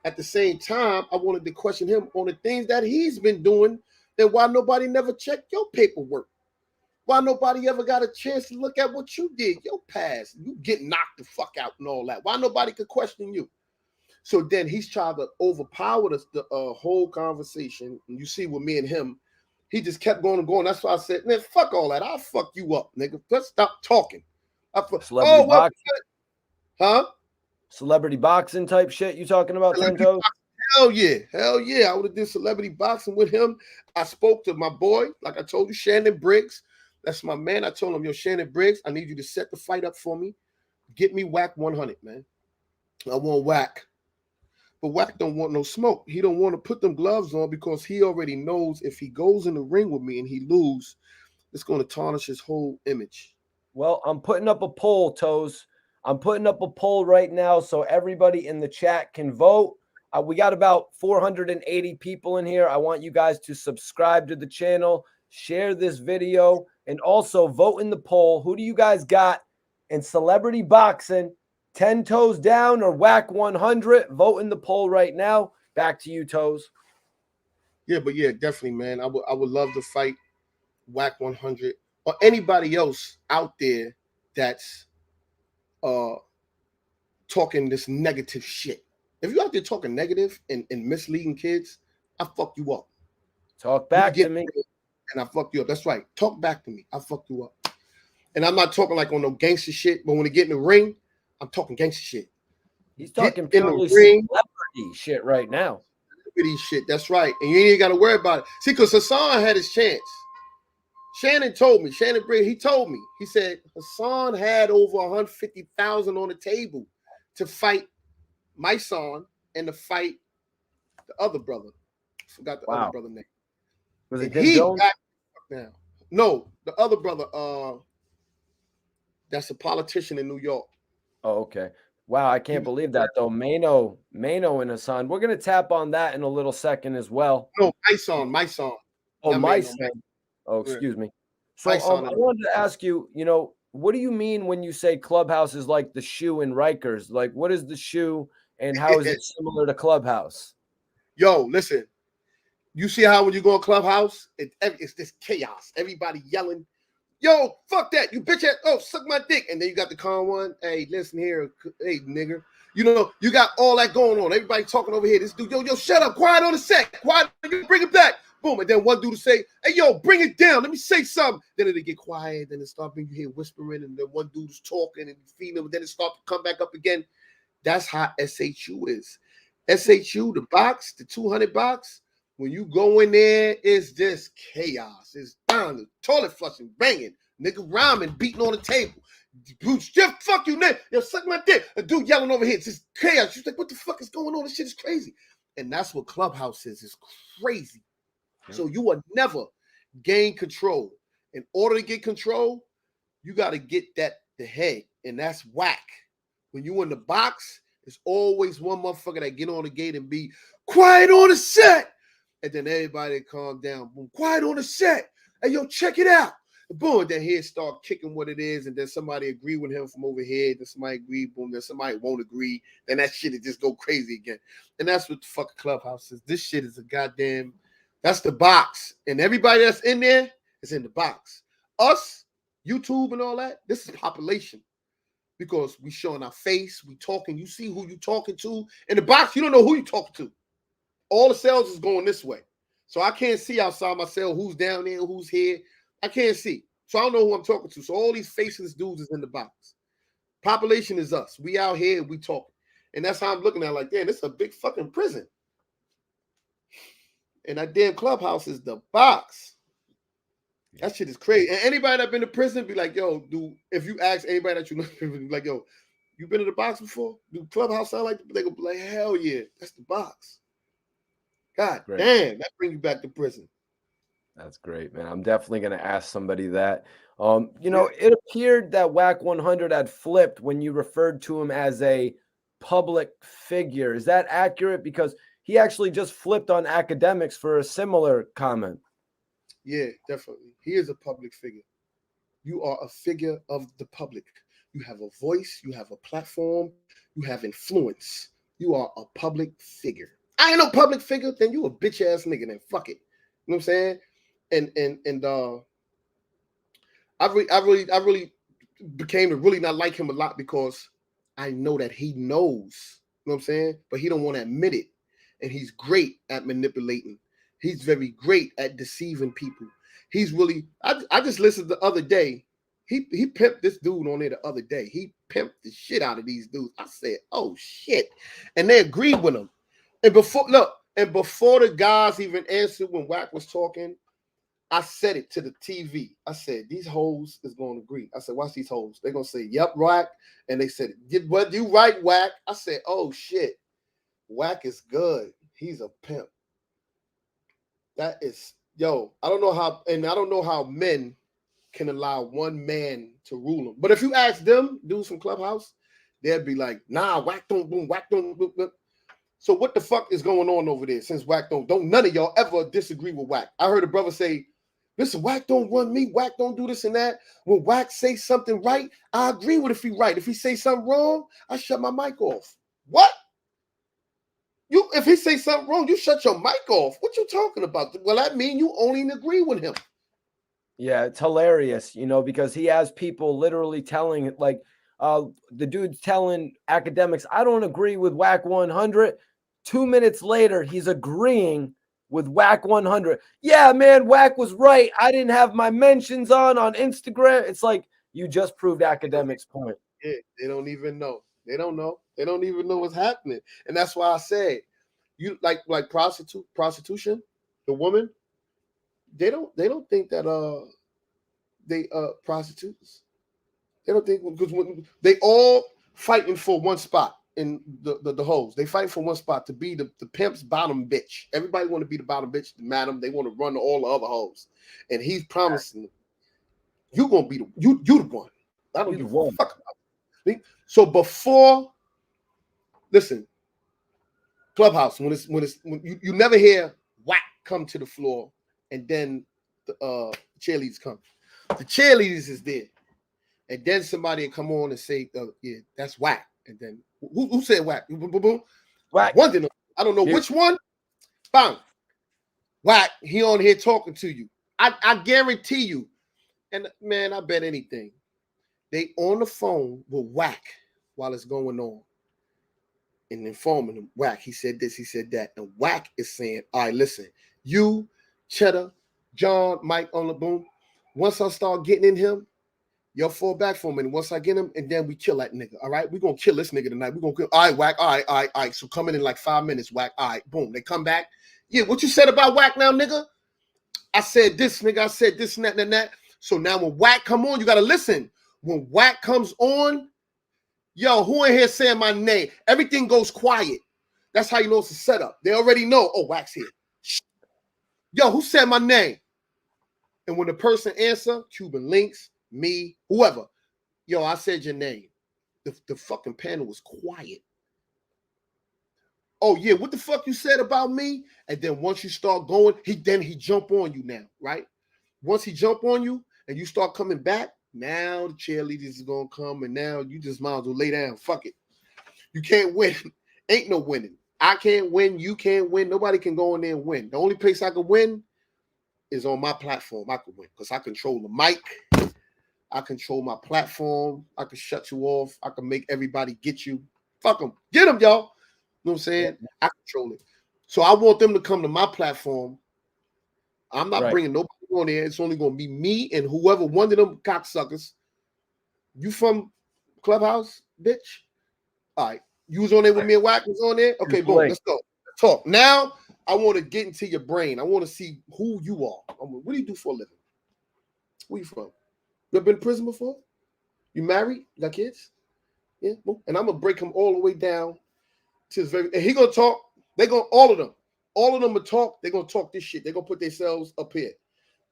At the same time, I wanted to question him on the things that he's been doing and why nobody never checked your paperwork. Why nobody ever got a chance to look at what you did, your past, you get knocked the fuck out and all that. Why nobody could question you? So then he's trying to overpower the whole conversation. And you see with me and him, he just kept going and going. That's why I said, man, fuck all that. I'll fuck you up, nigga. Let's stop talking. Celebrity boxing? Huh? Celebrity boxing type shit you talking about, 10 Toes? Hell yeah. Hell yeah. I would have did celebrity boxing with him. I spoke to my boy, like I told you, Shannon Briggs. That's my man. I told him, yo, Shannon Briggs, I need you to set the fight up for me. Get me Wack 100, man. I want Wack. But Wack don't want no smoke. He don't want to put them gloves on because he already knows if he goes in the ring with me and he lose, it's going to tarnish his whole image. Well, I'm putting up a poll, Toes. I'm putting up a poll right now so everybody in the chat can vote. We got about 480 people in here. I want you guys to subscribe to the channel, share this video, and also vote in the poll. Who do you guys got in celebrity boxing? 10 Toes down or Wack 100? Vote in the poll right now. Back to you, Toes. Yeah, but yeah, definitely, man. I would love to fight Wack 100 or anybody else out there that's talking this negative shit. If you're out there talking negative and misleading kids, I fuck you up. Talk back to me. And I fuck you up. That's right. Talk back to me. I fuck you up. And I'm not talking like on no gangster shit, but when they get in the ring, I'm talking gangster shit. He's talking purely celebrity shit right now. Celebrity shit. That's right. And you ain't got to worry about it. See, because Hassan had his chance. Shannon told me. Shannon Briggs, he told me. He said Hassan had over 150,000 on the table to fight my son and to fight the other brother. I forgot the other brother name. Was it he back now? No, the other brother. That's a politician in New York. Oh, okay. Wow, I can't believe that though. Mano and Hassan. We're gonna tap on that in a little second as well. No, my son. Oh, my son. Oh, excuse me. So I wanted to ask you, what do you mean when you say Clubhouse is like the shoe in Rikers? Like, what is the shoe and how is it similar to Clubhouse? Yo, listen. You see how when you go to Clubhouse, it's this chaos. Everybody yelling, yo, fuck that. You bitch ass. Oh, suck my dick. And then you got the calm one. Hey, listen here. Hey, nigga. You got all that going on. Everybody talking over here. This dude, yo, shut up. Quiet on the set. Quiet. You bring it back. Boom. And then one dude will say, hey, yo, bring it down. Let me say something. Then it'll get quiet. Then it start being you hear whispering. And then one dude's talking and feeding him. Then it start to come back up again. That's how SHU is. SHU, the box, the 200 box. When you go in there, it's just chaos. It's down, the toilet flushing, banging, nigga rhyming, beating on the table. Just fuck you, nigga. Yo, suck my dick. A dude yelling over here. It's just chaos. She's like, what the fuck is going on? This shit is crazy. And that's what Clubhouse is. It's crazy. Yeah. So you will never gain control. In order to get control, you got to get the head. And that's Wack. When you in the box, there's always one motherfucker that get on the gate and be quiet on the set. And then everybody calm down. Boom, quiet on the set. Hey, yo, check it out. And boom, and then he'll start kicking what it is. And then somebody agree with him from over here. Then somebody agree. Boom, then somebody won't agree. Then that shit will just go crazy again. And that's what the fucking Clubhouse is. This shit is a goddamn, that's the box. And everybody that's in there is in the box. Us, YouTube and all that, this is population. because we showing our face, we talking. You see who you talking to. In the box, you don't know who you talking to. All the cells is going this way. So I can't see outside my cell who's down there, who's here. I can't see. So I don't know who I'm talking to. So all these faceless dudes is in the box. Population is us. We out here, we talking. And that's how I'm looking at it, like, damn, this is a big fucking prison. And that damn Clubhouse is the box. That shit is crazy. And anybody that been to prison be like, yo, if you ask anybody that you know, like, yo, you been in the box before? Do Clubhouse sound like? They go be like, hell yeah, that's the box. God damn, that brings you back to prison. That's great, man. I'm definitely going to ask somebody that. You know, it appeared that Wack 100 had flipped when you referred to him as a public figure. Is that accurate? Because he actually just flipped on academics for a similar comment. Yeah, definitely. He is a public figure. You are a figure of the public. You have a voice, you have a platform, you have influence. You are a public figure. I ain't no public figure, then you a bitch ass nigga, then fuck it. You know what I'm saying? And I really became to really not like him a lot because I know that he knows. You know what I'm saying? But he don't want to admit it. And he's great at manipulating. He's very great at deceiving people. He's really, I just listened the other day. He pimped this dude on there the other day. He pimped the shit out of these dudes. I said, oh shit. And they agreed with him. And before the guys even answered when Wack was talking, I said it to the TV. I said, these hoes is going to agree. I said, watch these hoes. They're going to say, yep, Wack. And they said, what you right, Wack? I said, oh shit. Wack is good. He's a pimp. That is, yo, I don't know how men can allow one man to rule them. But if you ask them, dudes from Clubhouse, they'd be like, nah, Wack don't boom, Wack don't boom. So what the fuck is going on over there since Wack don't none of y'all ever disagree with Wack? I heard a brother say, listen, Wack don't run me, Wack don't do this and that. When Wack say something right, I agree with if he right. If he say something wrong, I shut my mic off. What? If he say something wrong, you shut your mic off. What you talking about? Well, that mean you only agree with him. Yeah, it's hilarious, you know, because he has people literally telling, like, the dude's telling academics, I don't agree with Wack 100. 2 minutes later, he's agreeing with Wack 100. Yeah, man, Wack was right. I didn't have my mentions on Instagram. It's like you just proved academics' point. Yeah, they don't even know. They don't know. They don't even know what's happening. And that's why I said, you like prostitution, the woman, they don't think that they prostitutes. They don't think, because when they all fighting for one spot in the hoes. They fight for one spot to be the pimp's bottom bitch. Everybody want to be the bottom bitch, the madam. They want to run all the other hoes. And he's promising you gonna be you the one. I don't give a fuck about it. So before, listen, Clubhouse, when you never hear Wack come to the floor and then the cheerleaders come. The cheerleaders is there. And then somebody will come on and say, yeah, that's Wack. And then who said Wack? Boom, boom, boom. Wack. One, I don't know which one. Bang. Wack, he on here talking to you. I guarantee you. And man, I bet anything. They on the phone with Wack while it's going on. And informing him, Wack, he said this, he said that. And Wack is saying, all right, listen, you, Cheddar, John, Mike on the boom. Once I start getting in him, y'all fall back for a minute. Once I get him, and then we kill that nigga. All right, we're gonna kill this nigga tonight. We're gonna kill. All right, Wack. All right. So come in like 5 minutes, Wack. All right, boom. They come back. Yeah, what you said about Wack now, nigga? I said this, nigga. I said this and that and that. So now when Wack come on, you gotta listen. When Wack comes on, yo, who in here saying my name? Everything goes quiet. That's how you know it's a setup. They already know. Oh, Wack's here. Yo, who said my name? And when the person answer, Cuban Links, me, whoever, yo, I said your name. The fucking panel was quiet. Oh yeah, what the fuck you said about me? And then once you start going, he jump on you now, right? Once he jump on you and you start coming back, now the cheerleaders is gonna come, and now you just might as well lay down. Fuck it. You can't win. Ain't no winning. I can't win. You can't win. Nobody can go in there and win. The only place I can win is on my platform. I can win because I control the mic. I control my platform. I can shut you off. I can make everybody get you. Fuck them. Get them, y'all. You know what I'm saying? Yeah. I control it. So I want them to come to my platform. I'm not bringing nobody on there. It's only going to be me and whoever, one of them cocksuckers. You from Clubhouse, bitch? All right. You was on there with me and Wack was on there? Okay, boom. Let's go. Talk. Now, I want to get into your brain. I want to see who you are. What do you do for a living? Where you from? You ever been in prison before? You married? You got kids? Yeah. Boom. And I'm going to break him all the way down to his very... And he going to talk. They're going to... All of them will talk. They're going to talk this shit. They're going to put themselves up here.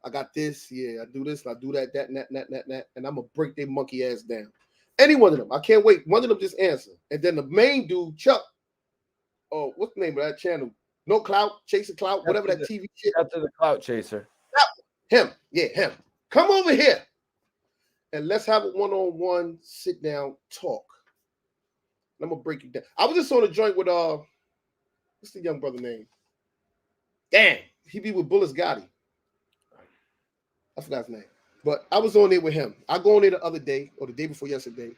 I got this. Yeah, I do this. I do that, and that. And I'm going to break their monkey ass down. Any one of them. I can't wait. One of them just answer. And then the main dude, Chuck. Oh, what's the name of that channel? No Clout, Chasing Clout, whatever that TV shit. After the Clout Chaser. Him. Yeah, him. Come over here. And let's have a one-on-one sit down talk. I'm going to break it down. I was just on a joint with, what's the young brother name? Damn. He be with Bullis Gotti. I forgot his name. But I was on there with him. I go on there the other day, or the day before yesterday.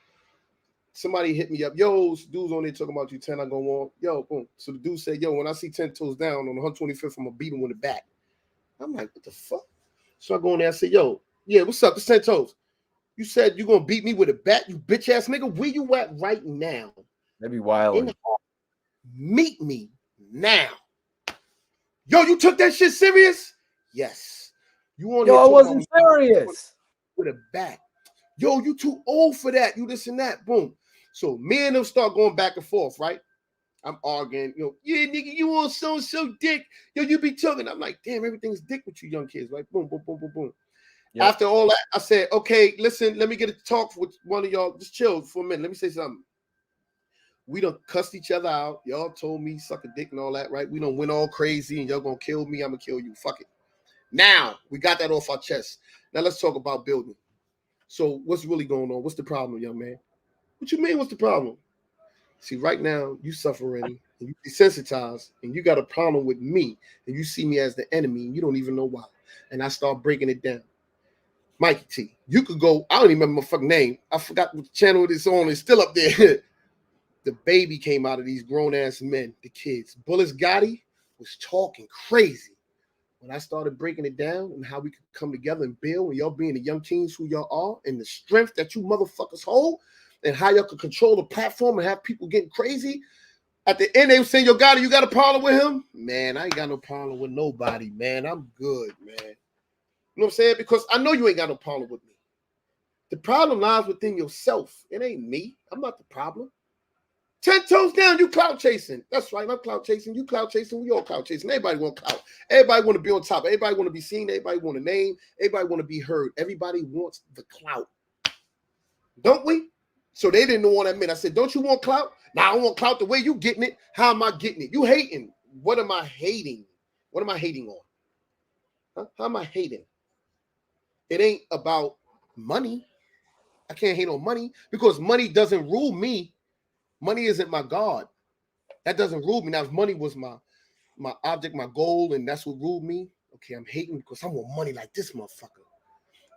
Somebody hit me up. Yo, dude's on there talking about you 10. I go on. Yo, boom. So the dude said, yo, when I see 10 toes down on the 125th, I'm going to beat him with the bat. I'm like, what the fuck? So I go on there. I say, yo, yeah, what's up? It's 10 toes. You said you're going to beat me with a bat, you bitch ass nigga. Where you at right now? That'd be wild. Meet me now. Yo, you took that shit serious? Yes. You on Yo, I wasn't serious. With a bat. Yo, you too old for that. You this and that. Boom. So me and them start going back and forth, right? I'm arguing. Yeah, nigga, you on so dick. Yo, you be talking. I'm like, damn, everything's dick with you young kids. Like, boom, boom, boom, boom, boom. Yep. After all that, I said, okay, listen, let me get a talk with one of y'all. Just chill for a minute. Let me say something. We done cussed each other out. Y'all told me suck a dick and all that, right? We done went all crazy and y'all gonna kill me. I'm gonna kill you. Fuck it. Now, we got that off our chest. Now let's talk about building. So what's really going on? What's the problem, young man? What you mean, what's the problem? See, right now, you suffering and you desensitized and you got a problem with me and you see me as the enemy and you don't even know why. And I start breaking it down. Mikey T, you could go, I don't even remember my fucking name. I forgot what channel it is on. It's still up there. The baby came out of these grown-ass men, the kids. Bullis Gotti was talking crazy. When I started breaking it down and how we could come together and build, and y'all being the young teens who y'all are, and the strength that you motherfuckers hold, and how y'all could control the platform and have people getting crazy. At the end, they were saying, yo, Gotti, you got a problem with him? Man, I ain't got no problem with nobody, man. I'm good, man. You know what I'm saying? Because I know you ain't got no problem with me. The problem lies within yourself. It ain't me. I'm not the problem. 10 toes down, you clout chasing. That's right. I'm clout chasing. You clout chasing. We all clout chasing. Everybody want clout. Everybody want to be on top. Everybody want to be seen. Everybody want a name. Everybody want to be heard. Everybody wants the clout. Don't we? So they didn't want to admit. I said, don't you want clout? Now I want clout the way you getting it. How am I getting it? You hating. What am I hating? What am I hating on? Huh? How am I hating? It ain't about money. I can't hate on money because money doesn't rule me. Money isn't my God. That doesn't rule me. Now, if money was my object, my goal, and that's what ruled me, okay, I'm hating because I want money like this motherfucker.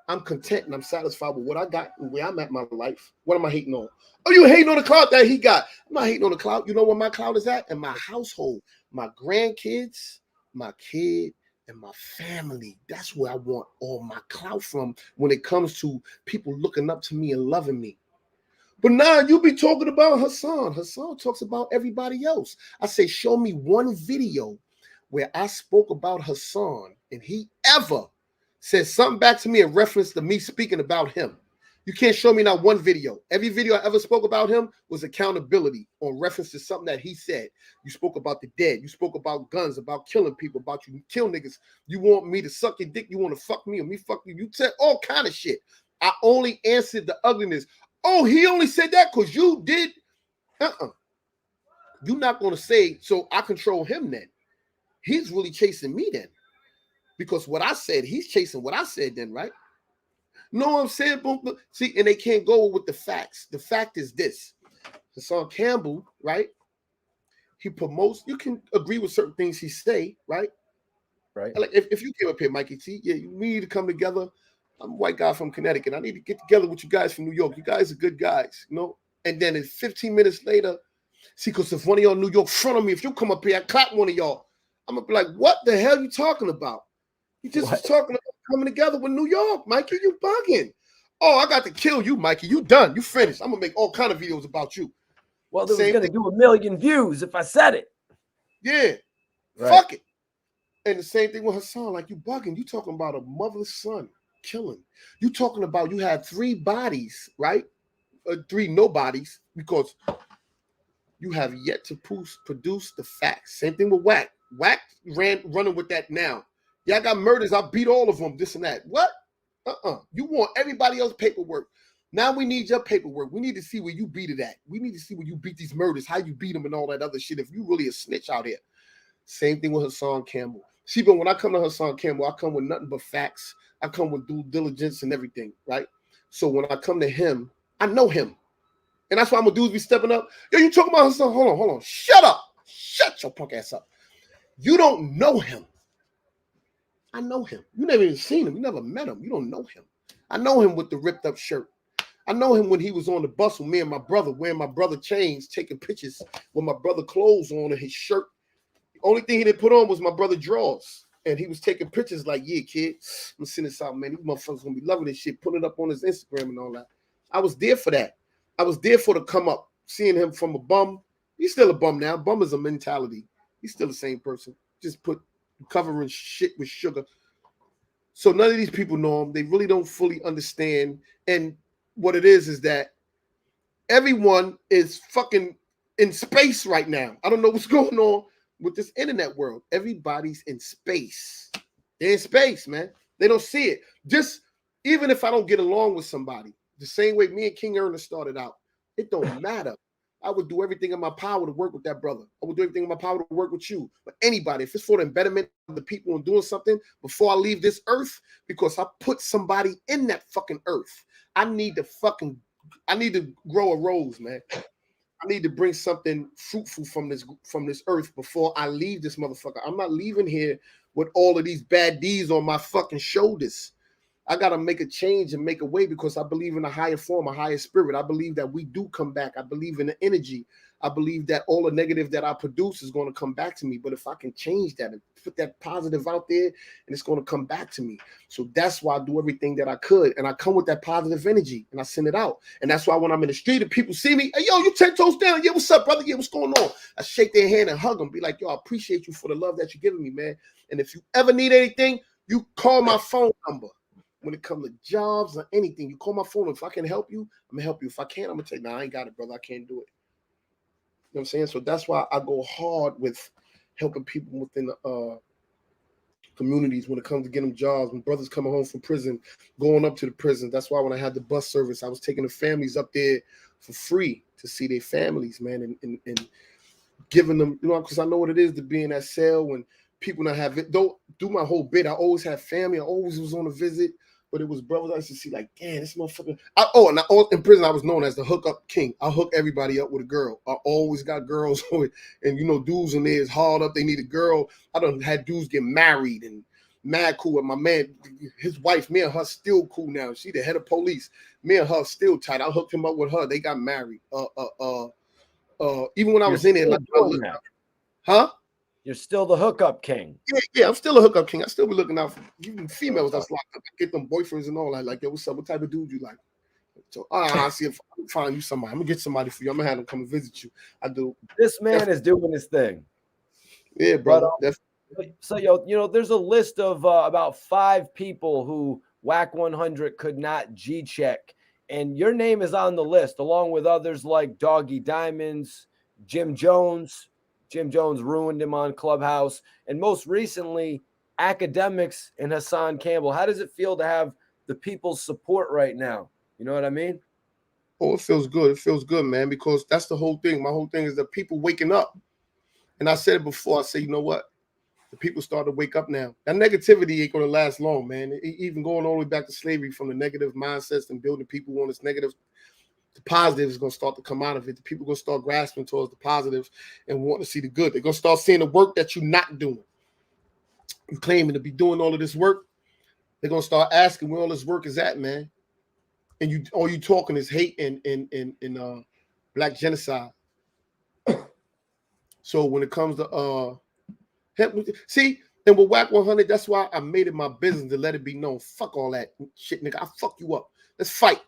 I'm content and I'm satisfied with what I got and where I'm at in my life. What am I hating on? Oh, you hating on the clout that he got. I'm not hating on the clout. You know where my clout is at? In my household, my grandkids, my kid, and my family. That's where I want all my clout from when it comes to people looking up to me and loving me. But now you be talking about Hassan. Hassan talks about everybody else. I say, show me one video where I spoke about Hassan and he ever said something back to me in reference to me speaking about him. You can't show me not one video. Every video I ever spoke about him was accountability on reference to something that he said. You spoke about the dead. You spoke about guns, about killing people, about you kill niggas. You want me to suck your dick. You want to fuck me or me fuck you. You said all kind of shit. I only answered the ugliness. Oh, he only said that because you did. You're not going to say, so I control him then. He's really chasing me then. Because what I said, he's chasing what I said then, right? Know what I'm saying? Boom, boom. See, and they can't go with the facts. The fact is this. Hassan Campbell, right? He promotes, you can agree with certain things he say, right? Right. Like if you came up here, Mikey T, yeah, we need to come together. I'm a white guy from Connecticut. I need to get together with you guys from New York. You guys are good guys, you know? And then in 15 minutes later, see, because if one of y'all New York front of me, if you come up here, I clap one of y'all. I'm going to be like, what the hell you talking about? You just was talking about coming together with New York, Mikey. You bugging. Oh, I got to kill you, Mikey. You done. You finished. I'm going to make all kind of videos about you. Well, they was going to do 1 million views if I said it. Yeah. Right. Fuck it. And the same thing with Hassan. Like, you bugging. You talking about a motherless son killing. You talking about you had 3 bodies, right? 3 nobodies, because you have yet to produce the facts. Same thing with Wack. Wack running with that now. Yeah, I got murders. I beat all of them, this and that. What? You want everybody else's paperwork. Now we need your paperwork. We need to see where you beat it at. We need to see where you beat these murders, how you beat them and all that other shit, if you really a snitch out here. Same thing with Hassan Campbell. See, but when I come to Hassan Campbell, I come with nothing but facts. I come with due diligence and everything, right? So when I come to him, I know him. And that's why I'm gonna do is be stepping up. Yo, you talking about Hassan? Hold on. Shut up. Shut your punk ass up. You don't know him. I know him. You never even seen him. You never met him. You don't know him. I know him with the ripped up shirt. I know him when he was on the bus with me and my brother, wearing my brother chains, taking pictures with my brother clothes on and his shirt. The only thing he didn't put on was my brother drawers. And he was taking pictures like, yeah, kid, I'm sending this out, man. These motherfuckers gonna be loving this shit, putting it up on his Instagram and all that. I was there for that. I was there for the come up, seeing him from a bum. He's still a bum now. Bum is a mentality. He's still the same person. Just covering shit with sugar. So none of these people know him. They really don't fully understand. And what it is that everyone is fucking in space right now. I don't know what's going on with this internet world. Everybody's in space. They're in space, man. They don't see it. Just even if I don't get along with somebody, the same way me and King Ernest started out, it don't matter. I would do everything in my power to work with that brother. I would do everything in my power to work with you. But anybody, if it's for the betterment of the people and doing something before I leave this earth, because I put somebody in that fucking earth. I need to grow a rose, man. I need to bring something fruitful from this earth before I leave this motherfucker. I'm not leaving here with all of these bad deeds on my fucking shoulders. I got to make a change and make a way, because I believe in a higher form, a higher spirit. I believe that we do come back. I believe in the energy. I believe that all the negative that I produce is going to come back to me. But if I can change that and put that positive out there, and it's going to come back to me. So that's why I do everything that I could. And I come with that positive energy and I send it out. And that's why when I'm in the street and people see me, hey, yo, you 10 toes down. Yeah, what's up, brother? Yeah, what's going on? I shake their hand and hug them. Be like, yo, I appreciate you for the love that you're giving me, man. And if you ever need anything, you call my phone number. When it comes to jobs or anything, you call my phone. If I can help you, I'm going to help you. If I can't, I'm going to tell you, I ain't got it, brother. I can't do it. You know what I'm saying? So that's why I go hard with helping people within the communities when it comes to getting them jobs. When brothers coming home from prison, going up to the prison. That's why when I had the bus service, I was taking the families up there for free to see their families, man, and giving them, you know, because I know what it is to be in that cell when people not have it. Don't do my whole bit. I always had family. I always was on a visit. But it was brothers I used to see like, damn, this motherfucker. In prison, I was known as the hookup king. I hook everybody up with a girl. I always got girls. And, you know, dudes in there is hard up. They need a girl. I done had dudes get married and mad cool with my man. His wife, me and her still cool now. She the head of police. Me and her still tight. I hooked him up with her. They got married. Even when I was in there, like, huh? You're still the hookup king. Yeah, I'm still a hookup king. I still be looking out for even females that's locked up. I get them boyfriends and all that. Like, yo, what's up? What type of dude you like? So I see if I can find you somebody. I'm gonna get somebody for you. I'm gonna have them come and visit you. I do. This man is doing his thing. Yeah, brother. So, you know, there's a list of about 5 people who Wack 100 could not G-check. And your name is on the list, along with others like Doggy Diamonds, Jim Jones. Jim Jones ruined him on Clubhouse. And most recently, Academics and Hassan Campbell. How does it feel to have the people's support right now? You know what I mean? Oh, it feels good. It feels good, man, because that's the whole thing. My whole thing is that people waking up. And I said it before. I say, you know what? The people start to wake up now. That negativity ain't going to last long, man. Even going all the way back to slavery, from the negative mindsets and building people on this negative, the positive is going to start to come out of it. The people are going to start grasping towards the positive and want to see the good. They're going to start seeing the work that you're not doing. You're claiming to be doing all of this work. They're gonna start asking where all this work is at, man. And all you talking is hate and black genocide. So when it comes to see, and with Wack 100, that's why I made it my business to let it be known. Fuck all that shit, nigga. I'll fuck you up. Let's fight.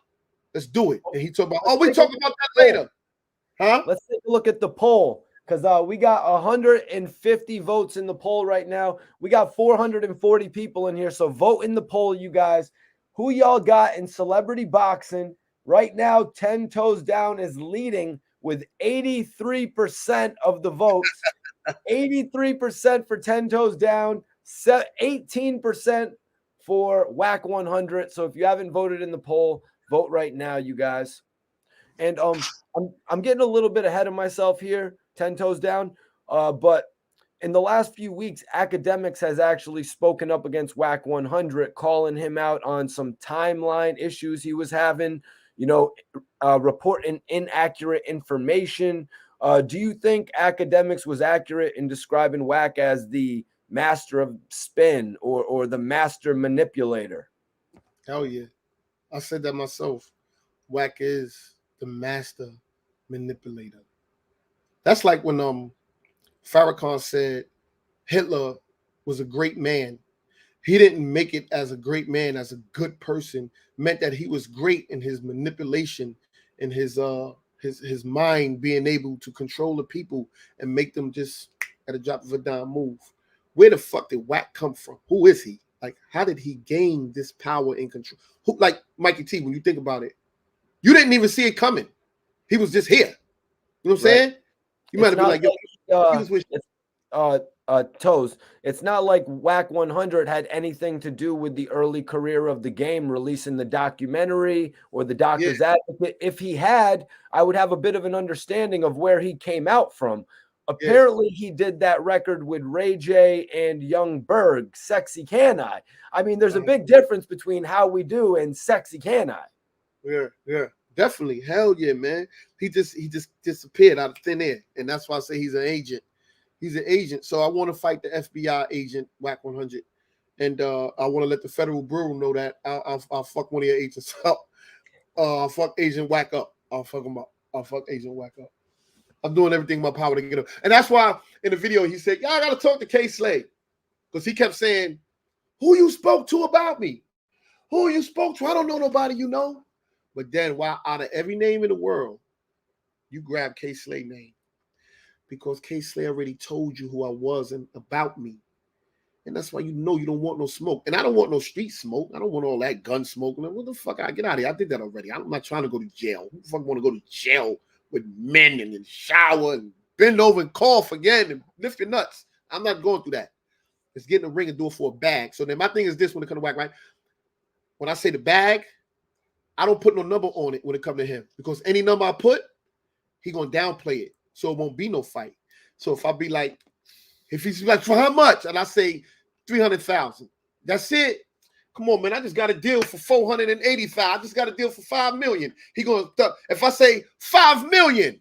Let's do it. And he talk about, we talk about that later. Huh? Let's take a look at the poll, because we got 150 votes in the poll right now. We got 440 people in here. So vote in the poll, you guys. Who y'all got in celebrity boxing? Right now, 10 Toes Down is leading with 83% of the votes. 83% for 10 Toes Down, 18% for Wack 100. So if you haven't voted in the poll, vote right now, you guys. And I'm getting a little bit ahead of myself here, 10 Toes Down. But in the last few weeks, Academics has actually spoken up against Wack 100, calling him out on some timeline issues he was having, reporting inaccurate information. Do you think Academics was accurate in describing Wack as the master of spin or the master manipulator? Hell yeah. I said that myself. Wack is the master manipulator. That's like when Farrakhan said Hitler was a great man. He didn't make it as a great man, as a good person. Meant that he was great in his manipulation, in his mind being able to control the people and make them just at a drop of a dime move. Where the fuck did Wack come from? Who is he? Like, how did he gain this power and control? Who, like Mikey T, when you think about it, you didn't even see it coming. He was just here. You know what I'm saying? You might have been like, Toes. It's not like Wack 100 had anything to do with the early career of the game, releasing the documentary or the Doctor's Advocate. If he had, I would have a bit of an understanding of where he came out from. Apparently, he did that record with Ray J and Young Berg, Sexy Can I? I mean, there's a big difference between How We Do and Sexy Can I? Yeah. Definitely. Hell yeah, man. He just disappeared out of thin air. And that's why I say he's an agent. He's an agent. So I want to fight the FBI agent, Wack 100. And I want to let the Federal Bureau know that I'll fuck one of your agents up. I'll fuck Agent Wack up. I'll fuck him up. I'll fuck Agent Wack up. I'm doing everything in my power to get him. And that's why in the video he said, y'all got to talk to K Slade. Because he kept saying, who you spoke to about me? Who you spoke to? I don't know nobody you know. But then, why out of every name in the world, you grab K Slade name? Because K Slade already told you who I was and about me. And that's why you know you don't want no smoke. And I don't want no street smoke. I don't want all that gun smoke. What the fuck? I get out of here. I did that already. I'm not trying to go to jail. Who the fuck want to go to jail with men and then shower and bend over and cough again and lift your nuts? I'm not going through that. Let's get in the ring and do it for a bag. So then my thing is this when it comes to Wack, right? When I say the bag, I don't put no number on it when it comes to him, because any number I put, he gonna downplay it, so it won't be no fight. So if I be like, if he's like, for how much, and I say 300,000, that's it. Come on, man, I just got a deal for 485. I just got a deal for 5 million. He gonna if I say 5 million,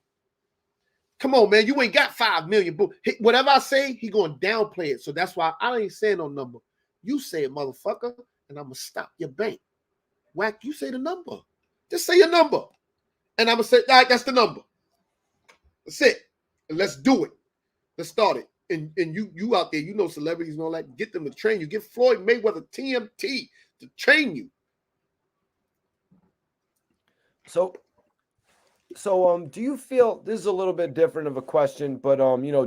come on, man, you ain't got 5 million. But whatever I say, he gonna downplay it. So that's why I ain't saying no number. You say it, motherfucker, and I'm gonna stop your bank. Wack, you say the number. Just say your number. And I'm going to say, all right, that's the number. That's it. And let's do it. Let's start it. And you out there, you know celebrities and all that. Get them to train you. Get Floyd Mayweather TMT to train you. So do you feel, this is a little bit different of a question, but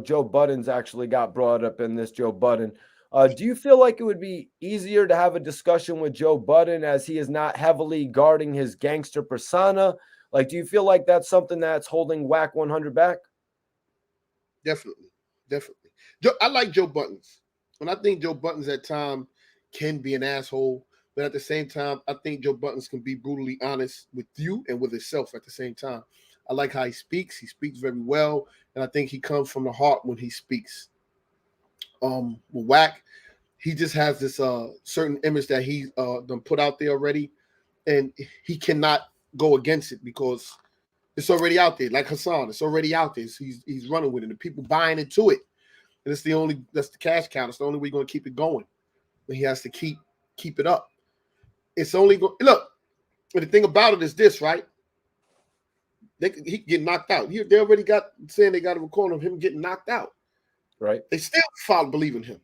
Joe Budden's actually got brought up in this, Joe Budden. Do you feel like it would be easier to have a discussion with Joe Budden as he is not heavily guarding his gangster persona? Like, do you feel like that's something that's holding Wack 100 back? Definitely. I like Joe Buttons. And I think Joe Buttons at times can be an asshole. But at the same time, I think Joe Buttons can be brutally honest with you and with himself at the same time. I like how he speaks. He speaks very well. And I think he comes from the heart when he speaks. With Wack, he just has this certain image that he's done put out there already, and he cannot go against it because it's already out there. Like Hassan, it's already out there. So he's running with it, and people buying into it, and that's the cash cow. It's the only way you're going to keep it going. But he has to keep it up. It's only look. And the thing about it is this, right? He can get knocked out. They already got saying they got a recording of him getting knocked out. Right. They still believe in him.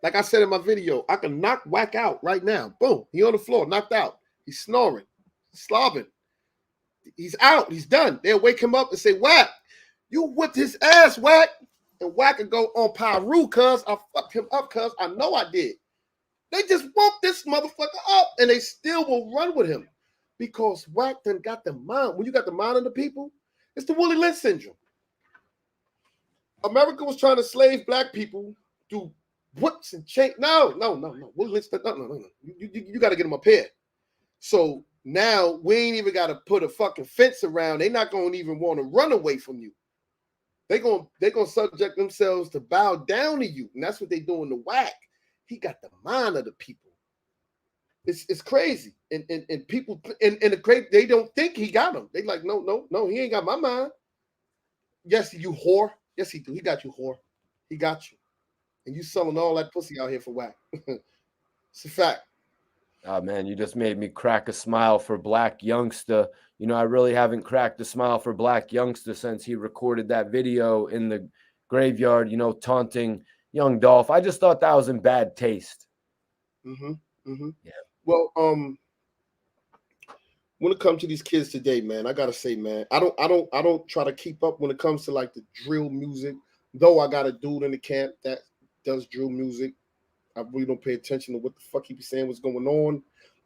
Like I said in my video, I can knock Wack out right now. Boom. He on the floor, knocked out. He's snoring, slobbing. He's out. He's done. They'll wake him up and say, Wack, you whipped his ass, Wack. And Wack would go on Pyru, cuz I fucked him up, cuz I know I did. They just woke this motherfucker up and they still will run with him because Wack done got the mind. When you got the mind of the people, it's the Willie Lynch syndrome. America was trying to slave black people through whips and chains. No. Willie Lynch, no. You got to get them up here. So now we ain't even got to put a fucking fence around. They're not going to even want to run away from you. They're gonna subject themselves to bow down to you. And that's what they doing to Wack. He got the mind of the people. It's crazy. And people and the great they don't think he got them. They like, no, he ain't got my mind. Yes, you whore. Yes, he do. He got you, whore. He got you. And you selling all that pussy out here for Wack. It's a fact. Oh man, you just made me crack a smile for Black Youngster. You know, I really haven't cracked a smile for Black Youngster since he recorded that video in the graveyard, you know, taunting Young Dolph. I just thought that was in bad taste. Yeah. Well, when it comes to these kids today, man, I gotta say, man, I don't try to keep up when it comes to like the drill music. Though I got a dude in the camp that does drill music. I really don't pay attention to what the fuck he be saying, what's going on.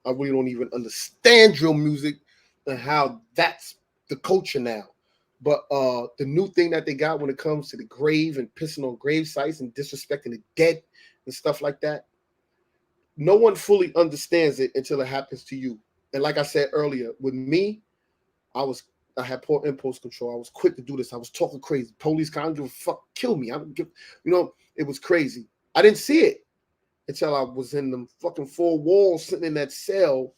I really don't even understand drill music and how that's the culture now. But the new thing that they got when it comes to the grave and pissing on grave sites and disrespecting the dead and stuff like that, no one fully understands it until it happens to you. And like I said earlier, with me, I had poor impulse control. I was quick to do this. I was talking crazy. Police can't give a fuck, kill me. I don't give, it was crazy. I didn't see it until I was in them fucking four walls sitting in that cell.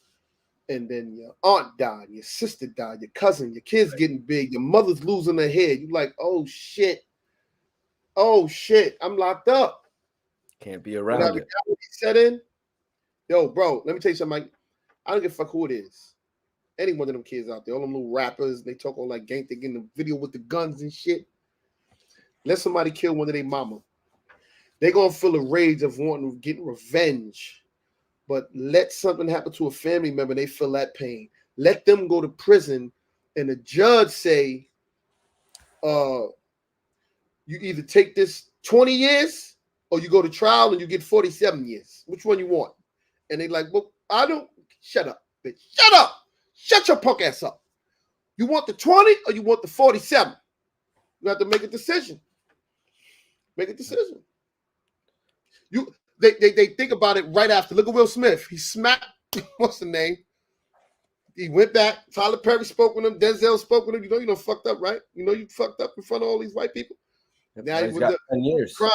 And then your aunt died, your sister died, your cousin, your kids getting big, your mother's losing her head. You're like, oh shit, I'm locked up. Can't be around it. Set in. Yo, bro, let me tell you something, Mike. I don't give a fuck who it is. Any one of them kids out there, all them little rappers, they talk all like gang, they get in the video with the guns and shit. Let somebody kill one of their mama. They gonna feel a rage of wanting to get revenge. But let something happen to a family member, they feel that pain. Let them go to prison, and the judge say, you either take this 20 years or you go to trial and you get 47 years. Which one you want? And they like, well, I don't. Shut up, bitch. Shut up. Shut your punk ass up. You want the 20 or you want the 47? You have to make a decision. Make a decision. They think about it right after. Look at Will Smith. He smacked, what's the name? He went back. Tyler Perry spoke with him. Denzel spoke with him. You know fucked up, right? You know you fucked up in front of all these white people. Now he's got 10 years. Crying.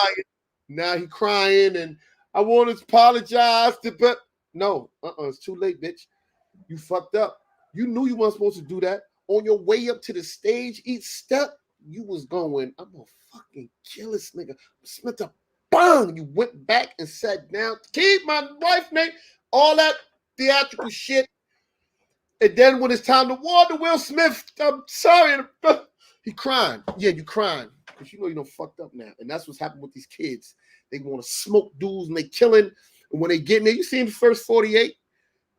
Now he crying and I want to apologize to, but no, it's too late, bitch. You fucked up. You knew you weren't supposed to do that. On your way up to the stage, each step, you was going, I'm gonna fucking kill this nigga. Smith up. Bang! You went back and sat down. Keep my wife name, all that theatrical shit. And then when it's time to war to Will Smith, I'm sorry. He crying. Yeah, you crying. Because you know you done fucked up now. And that's what's happened with these kids. They want to smoke dudes and they killing. And when they get in there, you see the first 48.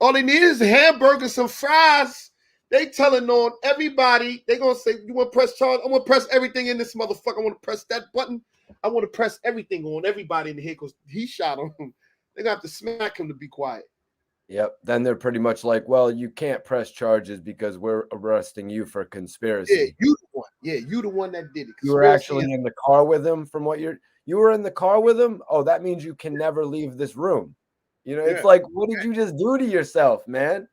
All they need is a hamburger, some fries. They telling on everybody. They going to say, you want to press charge? I want to press everything in this motherfucker. I want to press that button. I want to press everything on everybody in the head because he shot him. They're going to have to smack him to be quiet. Yep. Then they're pretty much like, well, you can't press charges because we're arresting you for conspiracy. Yeah, you the one. Yeah, you the one that did it. You were actually in the car with him from what you were in the car with him? Oh, that means you can never leave this room. You know, it's like, what did you just do to yourself, man?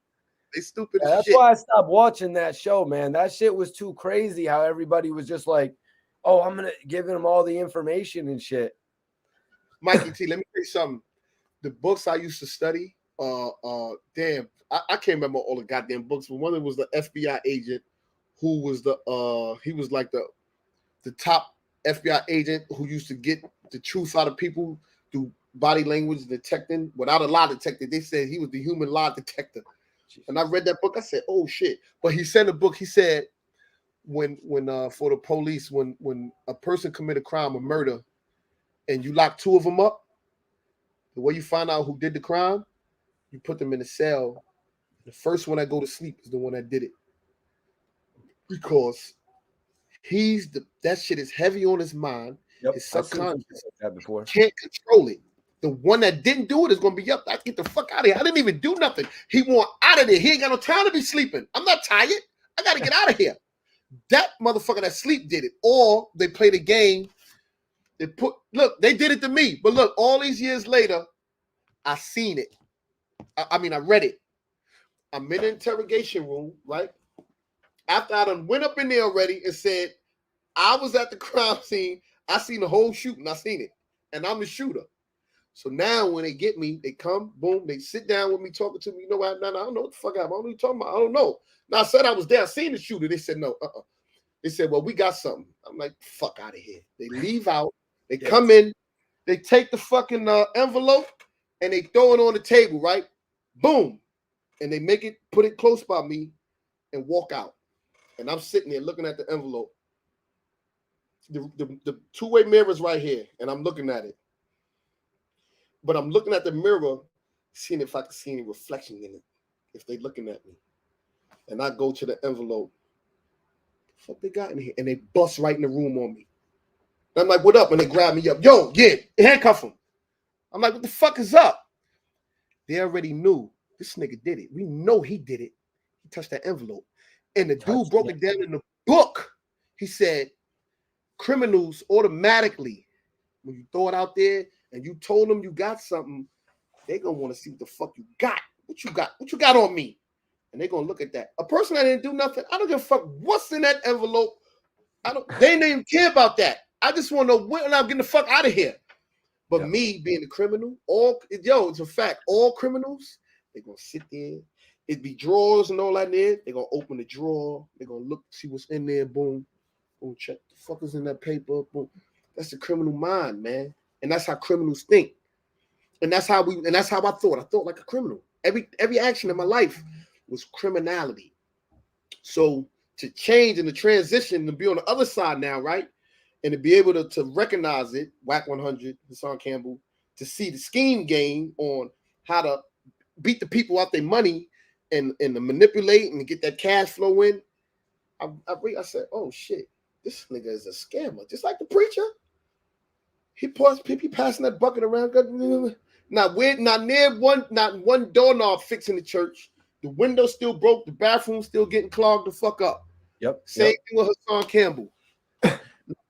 They stupid as that's shit. why I stopped watching that show, man. That shit was too crazy how everybody was just like, oh, I'm going to give him all the information and shit. Mikey T, let me tell you something. The books I used to study, damn, I can't remember all the goddamn books, but one of them was the FBI agent who was he was like the top FBI agent who used to get the truth out of people through body language detecting without a lie detector. They said he was the human lie detector. And I read that book. I said, oh shit. But he said in the book, he said when for the police, when a person commit a crime or murder and you lock two of them up, the way you find out who did the crime, you put them in a cell. The first one that go to sleep is the one that did it. Because that shit is heavy on his mind. Yep, his subconscious that before. Can't control it. The one that didn't do it is gonna be up. I get the fuck out of here. I didn't even do nothing. He want out of there. He ain't got no time to be sleeping. I'm not tired. I gotta get out of here. That motherfucker that sleep did it. Or they played a game. They did it to me. But look, all these years later, I seen it. I read it. I'm in the interrogation room, right? After I done went up in there already and said, I was at the crime scene. I seen the whole shooting. I seen it. And I'm the shooter. So now when they get me, they come, boom, they sit down with me, talking to me. You know what? No, I don't know what the fuck happened. I don't know what you're talking about. I don't know. Now I said I was there. I seen the shooter. They said, no, They said, well, we got something. I'm like, fuck out of here. They leave out. They come in. They take the fucking envelope and they throw it on the table, right? Boom. And they put it close by me and walk out. And I'm sitting there looking at the envelope. The two-way mirror is right here, and I'm looking at it. But I'm looking at the mirror, seeing if I can see any reflection in it, if they're looking at me. And I go to the envelope. What they got in here? And they bust right in the room on me. And I'm like, what up? And they grab me up. Yo, handcuff him. I'm like, what the fuck is up? They already knew this nigga did it. We know he did it. He touched that envelope. And the dude broke it down in the book. He said, criminals automatically, when you throw it out there and you told them you got something, they're going to want to see what the fuck you got. What you got? What you got on me? And they're going to look at that. A person that didn't do nothing, I don't give a fuck what's in that envelope. They didn't even care about that. I just want to know when I'm getting the fuck out of here. But me being a criminal, it's a fact. All criminals, they're going to sit there. It'd be drawers and all that there. They're going to open the drawer. They're going to look, see what's in there. Boom. Boom, check the fuck is in that paper. Boom. That's the criminal mind, man. And that's how criminals think. And that's how I thought. I thought like a criminal. Every action in my life was criminality. So to change and to transition to be on the other side now, right? And to be able to recognize it, Wack 100, Hassan Campbell, to see the scheme game on how to beat the people out their money and to manipulate and get that cash flow in. I said, oh shit, this nigga is a scammer, just like the preacher. He passing that bucket around. Not one doorknob fixing the church. The window still broke. The bathroom still getting clogged the fuck up. Same thing with Hassan Campbell.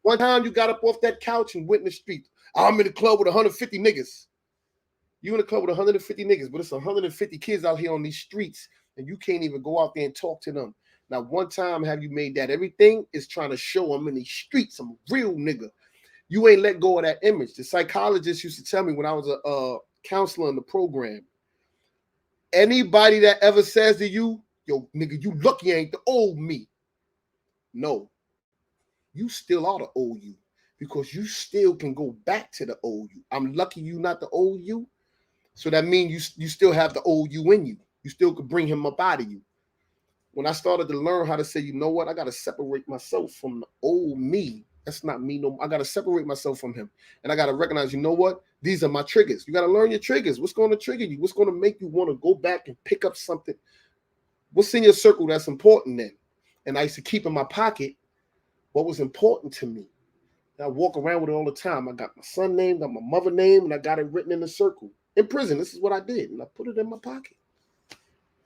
One time you got up off that couch and went in the street. I'm in the club with 150 niggas. You in the club with 150 niggas, but it's 150 kids out here on these streets, and you can't even go out there and talk to them. Now, one time have you made that? Everything is trying to show I'm in these streets. I'm a real nigga. You ain't let go of that image. The psychologist used to tell me when I was a counselor in the program, anybody that ever says to you, yo, nigga, you lucky ain't the old me. No, you still are the old you because you still can go back to the old you. I'm lucky you not the old you. So that means you still have the old you in you. You still could bring him up out of you. When I started to learn how to say, you know what, I got to separate myself from the old me. That's not me no more. I got to separate myself from him. And I got to recognize, you know what? These are my triggers. You got to learn your triggers. What's going to trigger you? What's going to make you want to go back and pick up something? What's in your circle that's important then? And I used to keep in my pocket what was important to me. And I walk around with it all the time. I got my son's name, got my mother's name, and I got it written in the circle. In prison, this is what I did. And I put it in my pocket.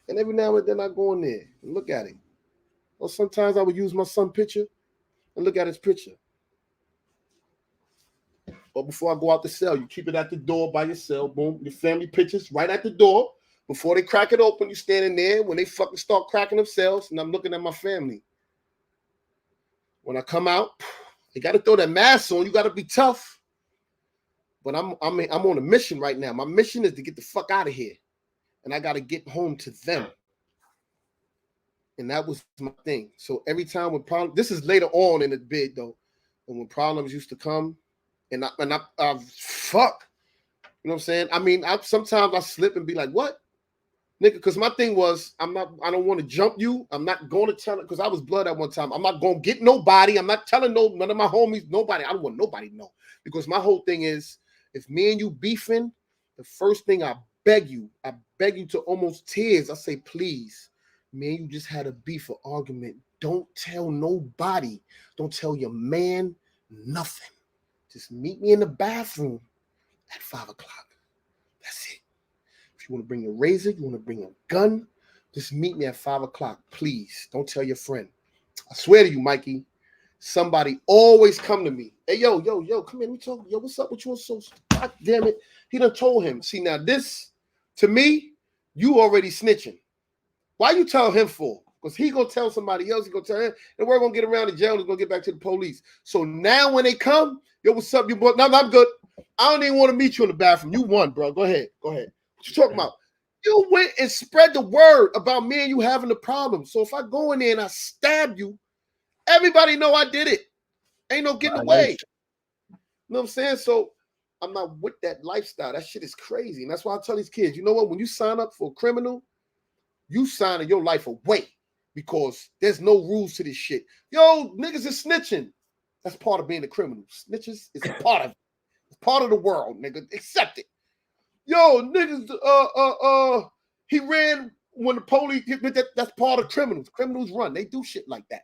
And every now and then I go in there and look at it. Or sometimes I would use my son's picture and look at his picture. Or before I go out the cell, you keep it at the door by yourself. Boom, your family pictures right at the door. Before they crack it open, you standing there. When they fucking start cracking themselves, and I'm looking at my family. When I come out, you got to throw that mask on. You got to be tough. But I'm on a mission right now. My mission is to get the fuck out of here. And I got to get home to them. And that was my thing. So every time when problems, this is later on in the bid though, and when problems used to come, and I fuck, You know what I'm saying? I mean, sometimes I slip and be like, what? Nigga, because my thing was, I don't want to jump you. I'm not going to tell it, because I was blood at one time. I'm not going to get nobody. I'm not telling none of my homies, nobody. I don't want nobody to know. Because my whole thing is, if me and you beefing, the first thing I beg you to almost tears, I say, please, me and you just had a beef or argument. Don't tell nobody. Don't tell your man nothing. Just meet me in the bathroom at 5 o'clock. That's it. If you want to bring a razor, you want to bring a gun, just meet me at 5 o'clock. Please don't tell your friend. I swear to you, Mikey, somebody always come to me. Hey, yo, come in. We talk. Yo, what's up with you? So, God damn it. He done told him. See, now this, to me, you already snitching. Why you tell him for? Because he going to tell somebody else. He going to tell him. And we're going to get around the jail. He's going to get back to the police. So now when they come, yo, what's up? You boy? No, I'm good. I don't even want to meet you in the bathroom. You won, bro. Go ahead. What you talking about? You went and spread the word about me and you having the problem. So if I go in there and I stab you, everybody know I did it. Ain't no getting away. You know what I'm saying? So I'm not with that lifestyle. That shit is crazy. And that's why I tell these kids, you know what? When you sign up for a criminal, you signing your life away, because there's no rules to this shit. Yo, niggas is snitching. That's part of being a criminal. Snitches is a part of it. It's part of the world, nigga. Accept it. Yo, niggas, he ran when the police, that's part of criminals. Criminals run. They do shit like that.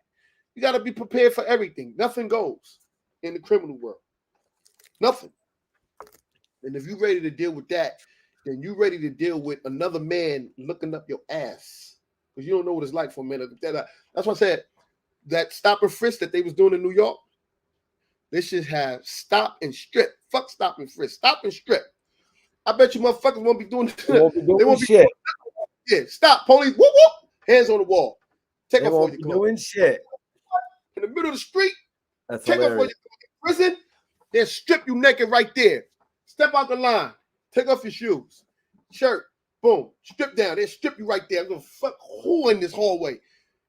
You got to be prepared for everything. Nothing goes in the criminal world. Nothing. And if you're ready to deal with that, then you're ready to deal with another man looking up your ass. Because you don't know what it's like for a minute. That's why I said that stop and frisk that they was doing in New York, they should have stop and strip. Fuck stop and frisk. Stop and strip. I bet you motherfuckers won't be doing They won't be shit. Yeah, stop, police. Whoop, whoop. Hands on the wall. Take off all your clothes. Doing shit. In the middle of the street. That's take hilarious. off all your prison. They'll strip you naked right there. Step out the line. Take off your shoes. Shirt. Boom. Strip down. They'll strip you right there. I'm going to fuck who in this hallway.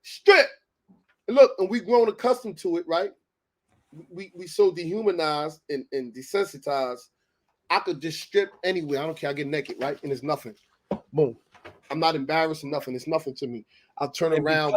Strip. And look, and we grown accustomed to it, right? We so dehumanized and desensitized. I could just strip anywhere. I don't care. I get naked, right? And it's nothing. Boom. I'm not embarrassed or nothing. It's nothing to me. I'll turn around.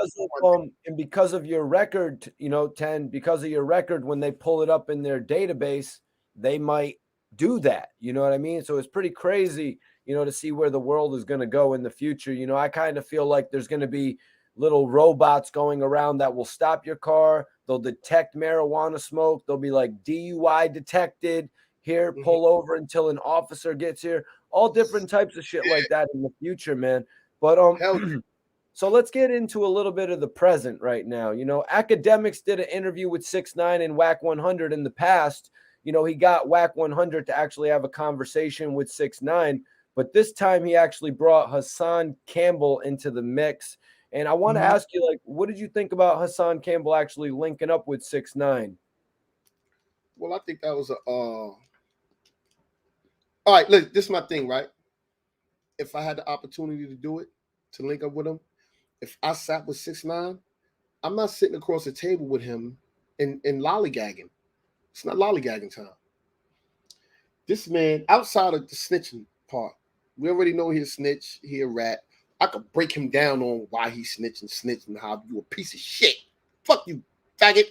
And because of your record, 10, because of your record, when they pull it up in their database, they might do that. You know what I mean? So it's pretty crazy, to see where the world is going to go in the future. I kind of feel like there's going to be little robots going around that will stop your car. They'll detect marijuana smoke. They'll be like DUI detected. Here, pull over until an officer gets here. All different types of shit like that in the future, man. But so let's get into a little bit of the present right now. Academics did an interview with 6ix9ine and Wack 100 in the past. He got Wack 100 to actually have a conversation with 6ix9ine, but this time he actually brought Hassan Campbell into the mix. And I want to ask you, what did you think about Hassan Campbell actually linking up with 6ix9ine? Well, I think that was all right, look, this is my thing, right? If I had the opportunity to do it, to link up with him, if I sat with 6ix9ine, I'm not sitting across the table with him and lollygagging. It's not lollygagging time. This man, outside of the snitching part, we already know he's a snitch, he a rat. I could break him down on why he's snitching, how you a piece of shit. Fuck you, faggot.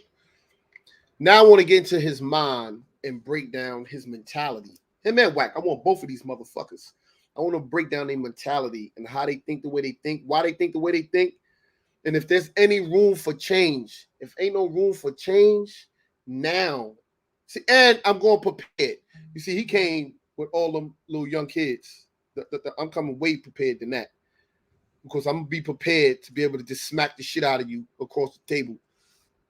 Now I want to get into his mind and break down his mentality. Him and Wack, I want both of these motherfuckers. I want to break down their mentality and how they think the way they think, why they think the way they think, and if there's any room for change. If ain't no room for change, now. See, and I'm going prepared. You see, he came with all them little young kids. I'm coming way prepared than that, because I'm going to be prepared to be able to just smack the shit out of you across the table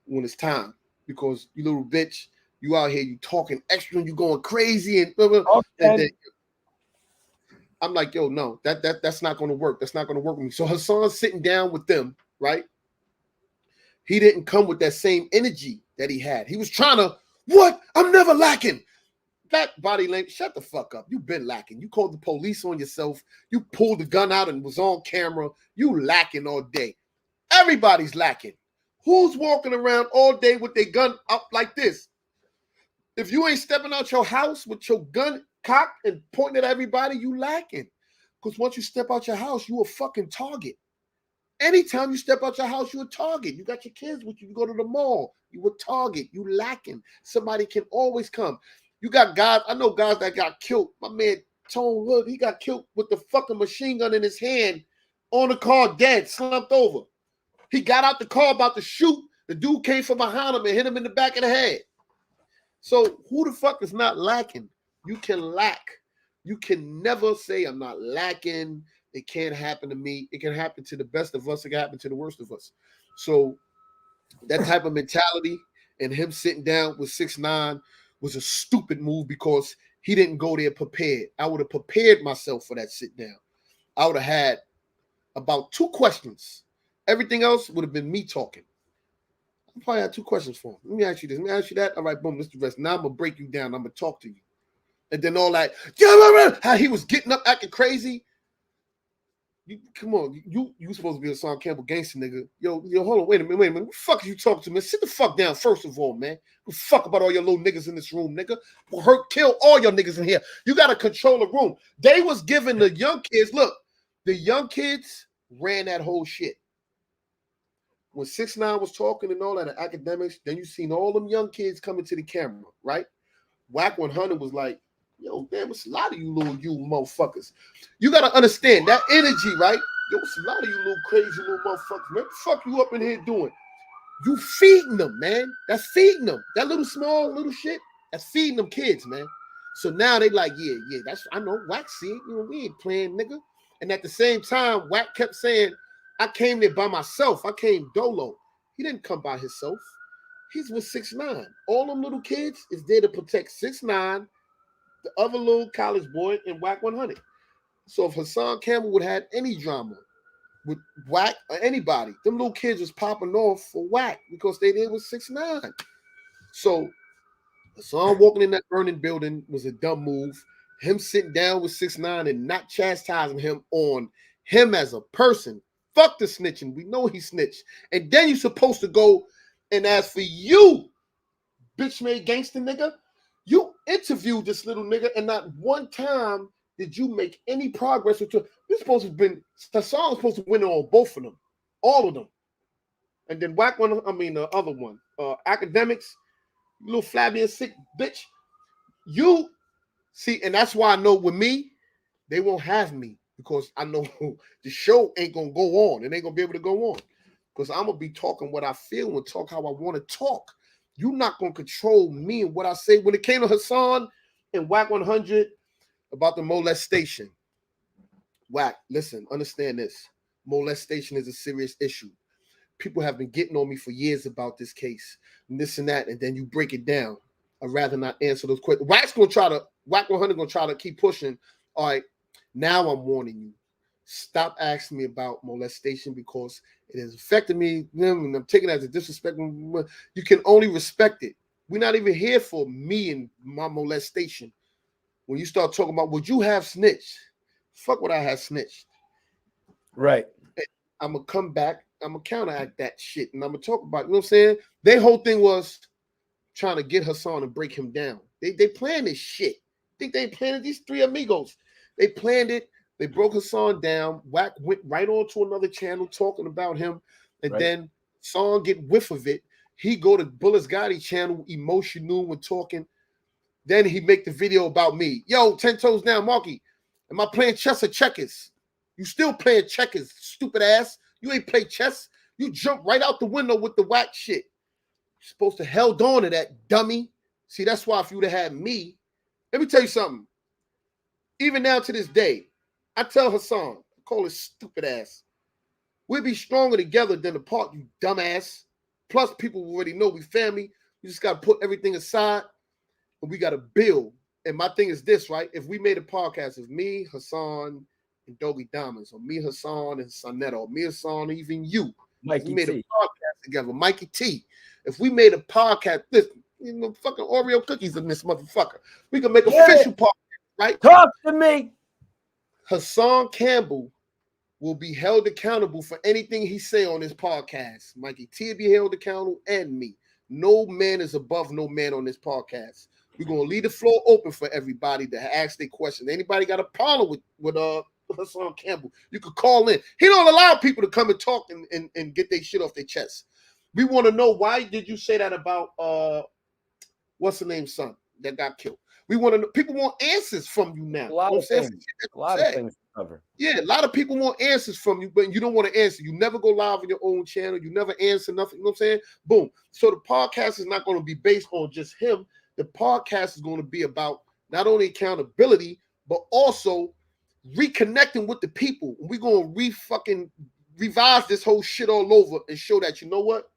when it's time. Because you little bitch, you out here, you talking extra, and you going crazy, and blah, blah, okay. And then I'm like, yo, no, that's not going to work. That's not going to work with me. So Hassan's sitting down with them, right? He didn't come with that same energy that he had. He was trying to, what? I'm never lacking. That body language, shut the fuck up. You've been lacking. You called the police on yourself. You pulled the gun out and was on camera. You lacking all day. Everybody's lacking. Who's walking around all day with their gun up like this? If you ain't stepping out your house with your gun cocked and pointing at everybody, you lacking. Because once you step out your house, you a fucking target. Anytime you step out your house, you a target. You got your kids with you. You go to the mall, you a target. You lacking. Somebody can always come. You got guys, I know guys that got killed. My man Tone Wood, he got killed with the fucking machine gun in his hand on the car, dead, slumped over. He got out the car about to shoot. The dude came from behind him and hit him in the back of the head. So who the fuck is not lacking? You can lack. You can never say I'm not lacking. It can't happen to me. It can happen to the best of us. It can happen to the worst of us. So that type of mentality and him sitting down with 6ix9ine was a stupid move because he didn't go there prepared. I would have prepared myself for that sit down. I would have had about 2 questions. Everything else would have been me talking. I probably had 2 questions for him. Let me ask you this. Let me ask you that. All right, boom, this is the rest. Now I'm going to break you down. I'm going to talk to you. And then all that, how he was getting up, acting crazy. Come on, you supposed to be a Hassan Campbell gangster nigga. Yo, hold on, wait a minute. What the fuck are you talking to, man? Sit the fuck down, first of all, man. What the fuck about all your little niggas in this room, nigga? We'll kill all your niggas in here. You got to control the room. They was giving the young kids, look, the young kids ran that whole shit. When 6ix9ine was talking and all that, the academics, then you seen all them young kids coming to the camera, right? Wack 100 was like, yo, damn, it's a lot of you little motherfuckers. You got to understand that energy, right? Yo, it's a lot of you little crazy little motherfuckers. Man, what the fuck you up in here doing? You feeding them, man. That's feeding them. That little small little shit, that's feeding them kids, man. So now they like, yeah, that's, I know, Wack see it. You know, we ain't playing, nigga. And at the same time, Wack kept saying, I came there by myself. I came dolo. He didn't come by himself. He's with 6ix9ine. All them little kids is there to protect 6ix9ine, the other little college boy, and Wack 100. So if Hassan Campbell would have had any drama with Wack or anybody, them little kids was popping off for Wack because they did with 6ix9ine. So Hassan walking in that burning building was a dumb move. Him sitting down with 6ix9ine and not chastising him on him as a person. Fuck the snitching. We know he snitched. And then you're supposed to go and ask for you, bitch made gangster nigga. You interviewed this little nigga, and not one time did you make any progress with you. You're supposed to have been, Hassan was supposed to win on both of them, all of them. And then Wack one, the other one, academics, little flabby and sick bitch. You see, and that's why I know with me, they won't have me because I know the show ain't gonna go on. It ain't gonna be able to go on because I'm gonna be talking what I feel and talk how I want to talk. You're not going to control me and what I say. When it came to Hassan and Wack 100 about the molestation, Wack, listen, understand this. Molestation is a serious issue. People have been getting on me for years about this case and this and that, and then you break it down. I'd rather not answer those questions. Wack 100 going to try to keep pushing. All right, now I'm warning you. Stop asking me about molestation because it has affected me, and I'm taking it as a disrespect. You can only respect it. We're not even here for me and my molestation. When you start talking about, would you have snitched? Fuck what I have snitched. Right. I'm going to come back. I'm going to counteract that shit. And I'm going to talk about, you know what I'm saying? Their whole thing was trying to get Hassan and break him down. They planned this shit. I think they planned it, these 3 amigos. They planned it. They broke Hassan down. Wack went right on to another channel talking about him. And then Hassan get whiff of it. He go to Bullis Gotti channel, emotional and talking. Then he make the video about me. Yo, 10 toes down, Marky. Am I playing chess or checkers? You still playing checkers, stupid ass. You ain't play chess. You jump right out the window with the Wack shit. You're supposed to held on to that, dummy. See, that's why if you would have had me, let me tell you something. Even now to this day, I tell Hassan, I call his stupid ass, we'll be stronger together than apart, you dumbass. Plus, people already know we family. We just got to put everything aside and we got to build. And my thing is this, right? If we made a podcast of me, Hassan, and Doggy Diamonds, or me, Hassan, and Sonetta, or me, Hassan, even you. Mikey we made T. a podcast together, Mikey T. If we made a podcast, listen, you know, fucking Oreo cookies in this motherfucker. We can make an official podcast, right? Talk to me. Hassan Campbell will be held accountable for anything he say on this podcast. Mikey T will be held accountable and me. No man is above no man on this podcast. We're gonna leave the floor open for everybody to ask their questions. Anybody got a problem with Hassan Campbell? You could call in. He don't allow people to come and talk and get their shit off their chest. We want to know, why did you say that about what's the name, son that got killed? We want to know. People want answers from you now. A lot of things to cover. Yeah, a lot of people want answers from you, but you don't want to answer. You never go live on your own channel. You never answer nothing. You know what I'm saying? Boom. So the podcast is not going to be based on just him. The podcast is going to be about not only accountability, but also reconnecting with the people. We're going to revise this whole shit all over and show that, you know what?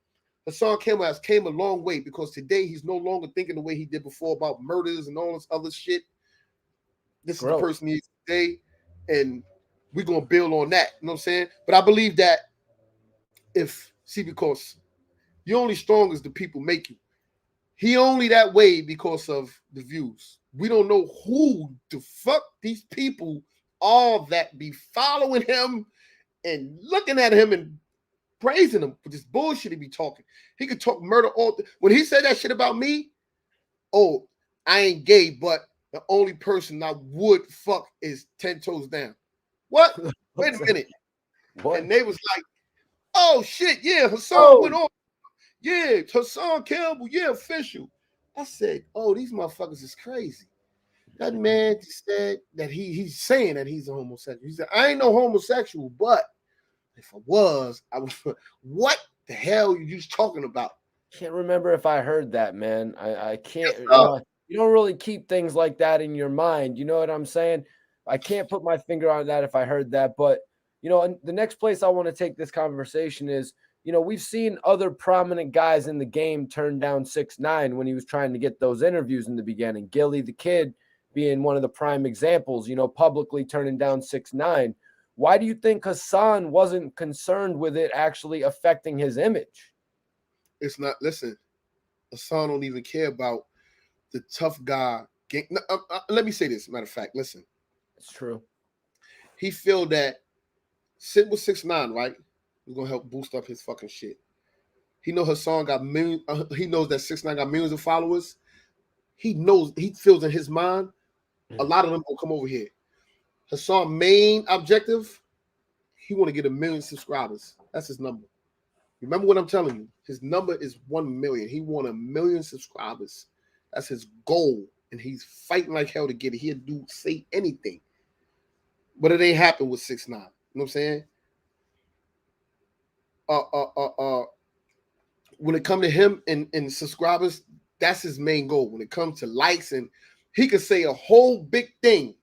Hassan Campbell has came a long way, because today he's no longer thinking the way he did before about murders and all this other shit. This is the person he is today, and we're going to build on that. You know what I'm saying? But I believe that because you're only strong as the people make you. He only that way because of the views. We don't know who the fuck these people are that be following him and looking at him and praising him for this bullshit he be talking. He could talk murder all when he said that shit about me. Oh, I ain't gay, but the only person I would fuck is 10 toes down. What? Wait a minute. What? And they was like, oh shit, yeah, Hassan went on. Yeah, Hassan Campbell, yeah, official. I said, oh, these motherfuckers is crazy. That man said that he's saying that he's a homosexual. He said, I ain't no homosexual, but if I was, I would. What the hell are you talking about? Can't remember if I heard that, man. I can't. You don't really keep things like that in your mind. You know what I'm saying? I can't put my finger on that if I heard that. But, the next place I want to take this conversation is, we've seen other prominent guys in the game turn down 6ix9ine when he was trying to get those interviews in the beginning. Gillie Da Kid being one of the prime examples, publicly turning down 6ix9ine. Why do you think Hassan wasn't concerned with it actually affecting his image? It's not. Listen, Hassan don't even care about the tough guy. Let me say this. Matter of fact, listen. It's true. He feel that sit with 6ix9ine, right? We're gonna help boost up his fucking shit. He know Hassan got millions. He knows that 6ix9ine got millions of followers. He feels in his mind, a lot of them will come over here. Hassan's main objective, he want to get 1 million subscribers. That's his number. Remember what I'm telling you. His number is 1 million. He want 1 million subscribers. That's his goal, and he's fighting like hell to get it. He'll say anything, but it ain't happen with 6ix9ine. You know what I'm saying? When it comes to him and subscribers, that's his main goal. When it comes to likes, and he could say a whole big thing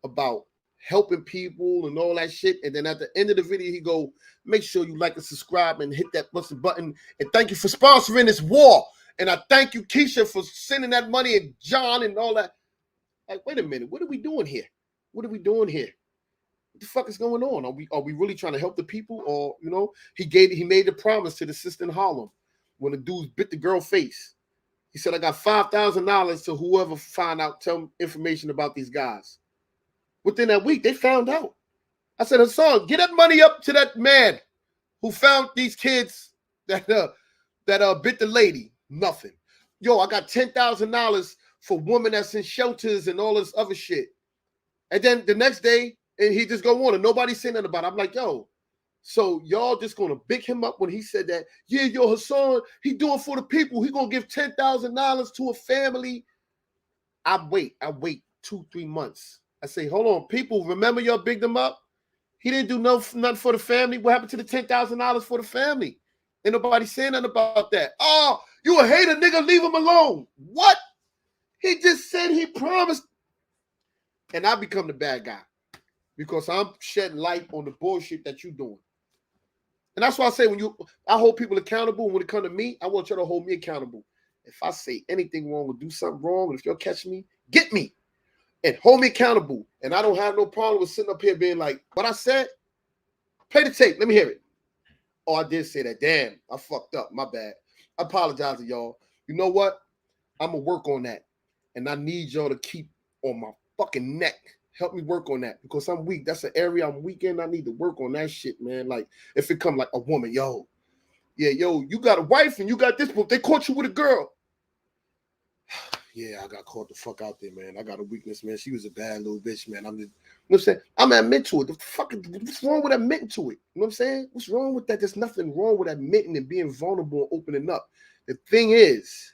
about helping people and all that shit, and then at the end of the video, he go, make sure you like and subscribe and hit that button, and thank you for sponsoring this war, and I thank you, Keisha, for sending that money, and John and all that. Like, wait a minute, what are we doing here? What the fuck is going on? Are we really trying to help the people? Or, he made the promise to the sister in Harlem when the dudes bit the girl face. He said, I got $5,000 to whoever tell them information about these guys. Within that week, they found out. I said, Hassan, get that money up to that man who found these kids that bit the lady. Nothing. Yo, I got $10,000 for women that's in shelters and all this other shit. And then the next day, and he just go on, and nobody saying nothing about it. I'm like, yo, so y'all just gonna big him up when he said that? Yeah, yo, Hassan, he doing for the people. He gonna give $10,000 to a family. I wait 2-3 months. I say, hold on, people, remember y'all bigged him up? He didn't do nothing for the family. What happened to the $10,000 for the family? Ain't nobody saying nothing about that. Oh, you a hater, nigga, leave him alone. What? He just said he promised. And I become the bad guy because I'm shedding light on the bullshit that you're doing. And that's why I say I hold people accountable. And when it comes to me, I want you to hold me accountable. If I say anything wrong or do something wrong, and if you'll catch me, get me and hold me accountable. And I don't have no problem with sitting up here being like, what I said, play the tape. Let me hear it. Oh, I did say that. Damn, I fucked up. My bad. I apologize to y'all. You know what? I'm going to work on that. And I need y'all to keep on my fucking neck. Help me work on that because I'm weak. That's an area I'm weak in. I need to work on that shit, man. Like, if it come like a woman, yo, you got a wife and you got this book. They caught you with a girl. yeah, I got caught the fuck out there, man. I got a weakness, man. She was a bad little bitch, man. I'm just, you know what I'm saying? I'm admit to it. What's wrong with admitting to it? You know what I'm saying? What's wrong with that? There's nothing wrong with admitting and being vulnerable and opening up. The thing is,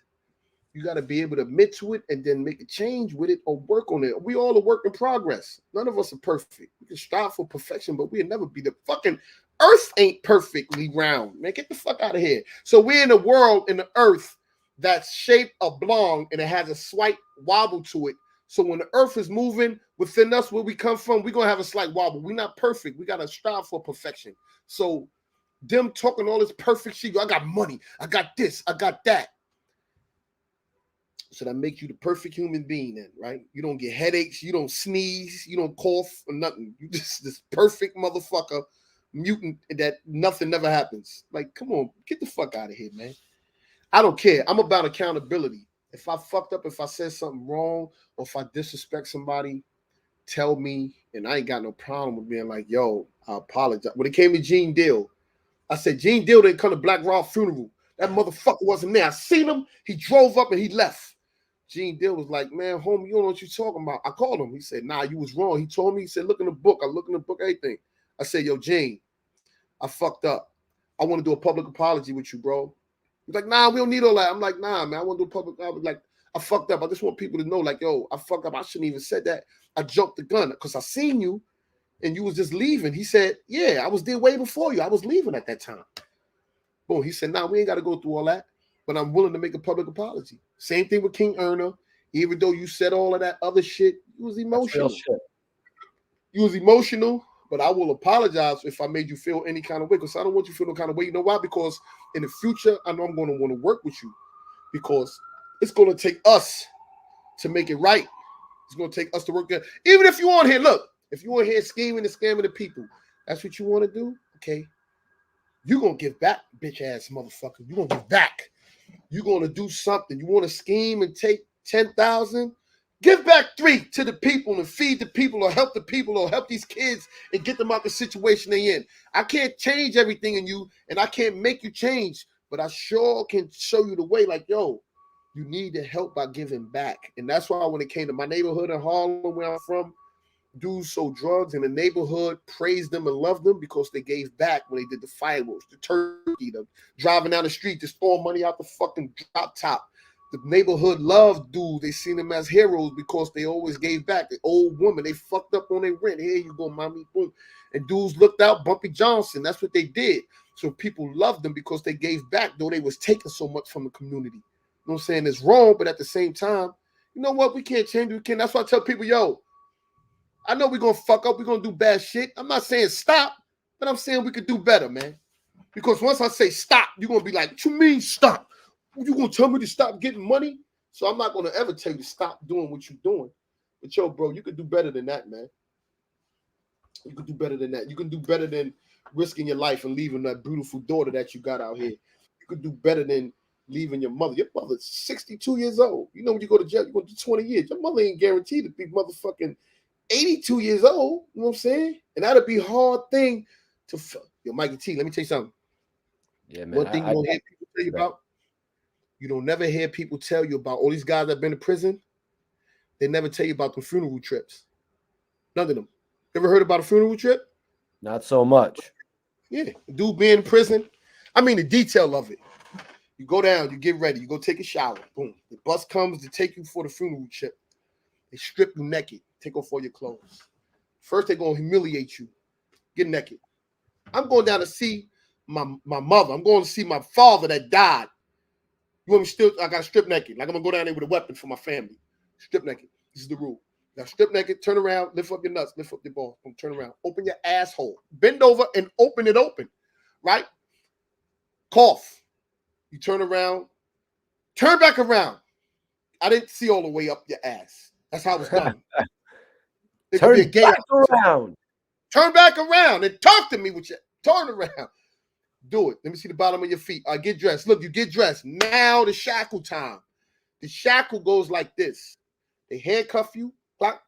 you got to be able to admit to it and then make a change with it or work on it. We all a work in progress. None of us are perfect. We can strive for perfection, but we'll never be. The fucking earth ain't perfectly round, man. Get the fuck out of here. So we're in a world, in the earth, that's shaped oblong and it has a slight wobble to it. So when the earth is moving within us, where we come from, we're going to have a slight wobble. We're not perfect. We got to strive for perfection. So them talking all this perfect shit, I got money, I got this, I got that. So that makes you the perfect human being then, right? You don't get headaches, you don't sneeze, you don't cough or nothing. You just this perfect motherfucker, mutant, that nothing never happens. Like, come on, get the fuck out of here, man. I don't care. I'm about accountability. If I fucked up, if I said something wrong, or if I disrespect somebody, tell me, and I ain't got no problem with being like, yo, I apologize. When it came to Gene Deal, I said, Gene Deal didn't come to Black Rock funeral. That motherfucker wasn't there. I seen him. He drove up and he left. Gene Deal was like, man, homie, you don't know what you're talking about. I called him. He said, nah, you was wrong. He told me, he said, look in the book. I look in the book, everything. I said, yo, Gene, I fucked up. I want to do a public apology with you, bro. He's like, nah, we don't need all that. I'm like, nah, man, I want to do a public. I was like, I fucked up. I just want people to know, like, yo, I fucked up. I shouldn't even said that. I jumped the gun because I seen you and you was just leaving. He said, yeah, I was there way before you. I was leaving at that time. Boom. He said, nah, we ain't got to go through all that, but I'm willing to make a public apology. Same thing with King Erna. Even though you said all of that other shit, you was emotional. You was emotional, but I will apologize if I made you feel any kind of way, because I don't want you to feel no kind of way. You know why? Because in the future, I know I'm going to want to work with you, because it's going to take us to make it right. It's going to take us to work there. Even if you on here, look, if you on here scheming and scamming the people, that's what you want to do, okay? You're going to give back, bitch ass motherfucker. You're going to give back. You're going to do something. You want to scheme and take 10,000? Give back 3 to the people and feed the people, or help the people, or help these kids and get them out the situation they in. I can't change everything in you, and I can't make you change, but I sure can show you the way. Like, yo, you need to help by giving back. And that's why when it came to my neighborhood in Harlem, where I'm from, dudes sold drugs in the neighborhood, praised them and loved them because they gave back when they did the fireworks, the turkey, the driving down the street, just throwing money out the fucking drop top. The neighborhood loved dudes. They seen them as heroes because they always gave back. The old woman, they fucked up on their rent. Here you go, mommy. Boom. And dudes looked out, Bumpy Johnson. That's what they did. So people loved them because they gave back, though they was taking so much from the community. You know what I'm saying? It's wrong, but at the same time, you know what? We can't change. We can't. That's why I tell people, yo, I know we're going to fuck up. We're going to do bad shit. I'm not saying stop, but I'm saying we could do better, man. Because once I say stop, you're going to be like, what you mean stop? You going to tell me to stop getting money? So I'm not going to ever tell you to stop doing what you're doing. But yo, bro, you could do better than that, man. You could do better than that. You can do better than risking your life and leaving that beautiful daughter that you got out here. You could do better than leaving your mother. Your mother's 62 years old. You know, when you go to jail, you're going to do 20 years. Your mother ain't guaranteed to be motherfucking 82 years old. You know what I'm saying? And that'd be a hard thing to... Yo, Mikey T, let me tell you something. Yeah, man. One thing you don't hear people tell you about, you don't never hear people tell you about all these guys that have been in prison. They never tell you about the funeral trips. None of them. Ever heard about a funeral trip? Not so much. Yeah. Dude being in prison. I mean, the detail of it. You go down, you get ready, you go take a shower. Boom. The bus comes to take you for the funeral trip. They strip you naked, take off all your clothes. First, they're going to humiliate you. Get naked. I'm going down to see my mother. I'm going to see my father that died. You want me still? I got to strip naked. Like I'm going to go down there with a weapon for my family. Strip naked. This is the rule. Now strip naked, turn around, lift up your nuts, lift up your balls. Turn around. Open your asshole. Bend over and open it open. Right? Cough. You turn around. Turn back around. I didn't see all the way up your ass. That's how it's done. It could be a gay back around. Turn back around and talk to me with your turn around. Do it. Let me see the bottom of your feet. I get dressed. Look, you get dressed. Now the shackle time. The shackle goes like this. They handcuff you. Clunk,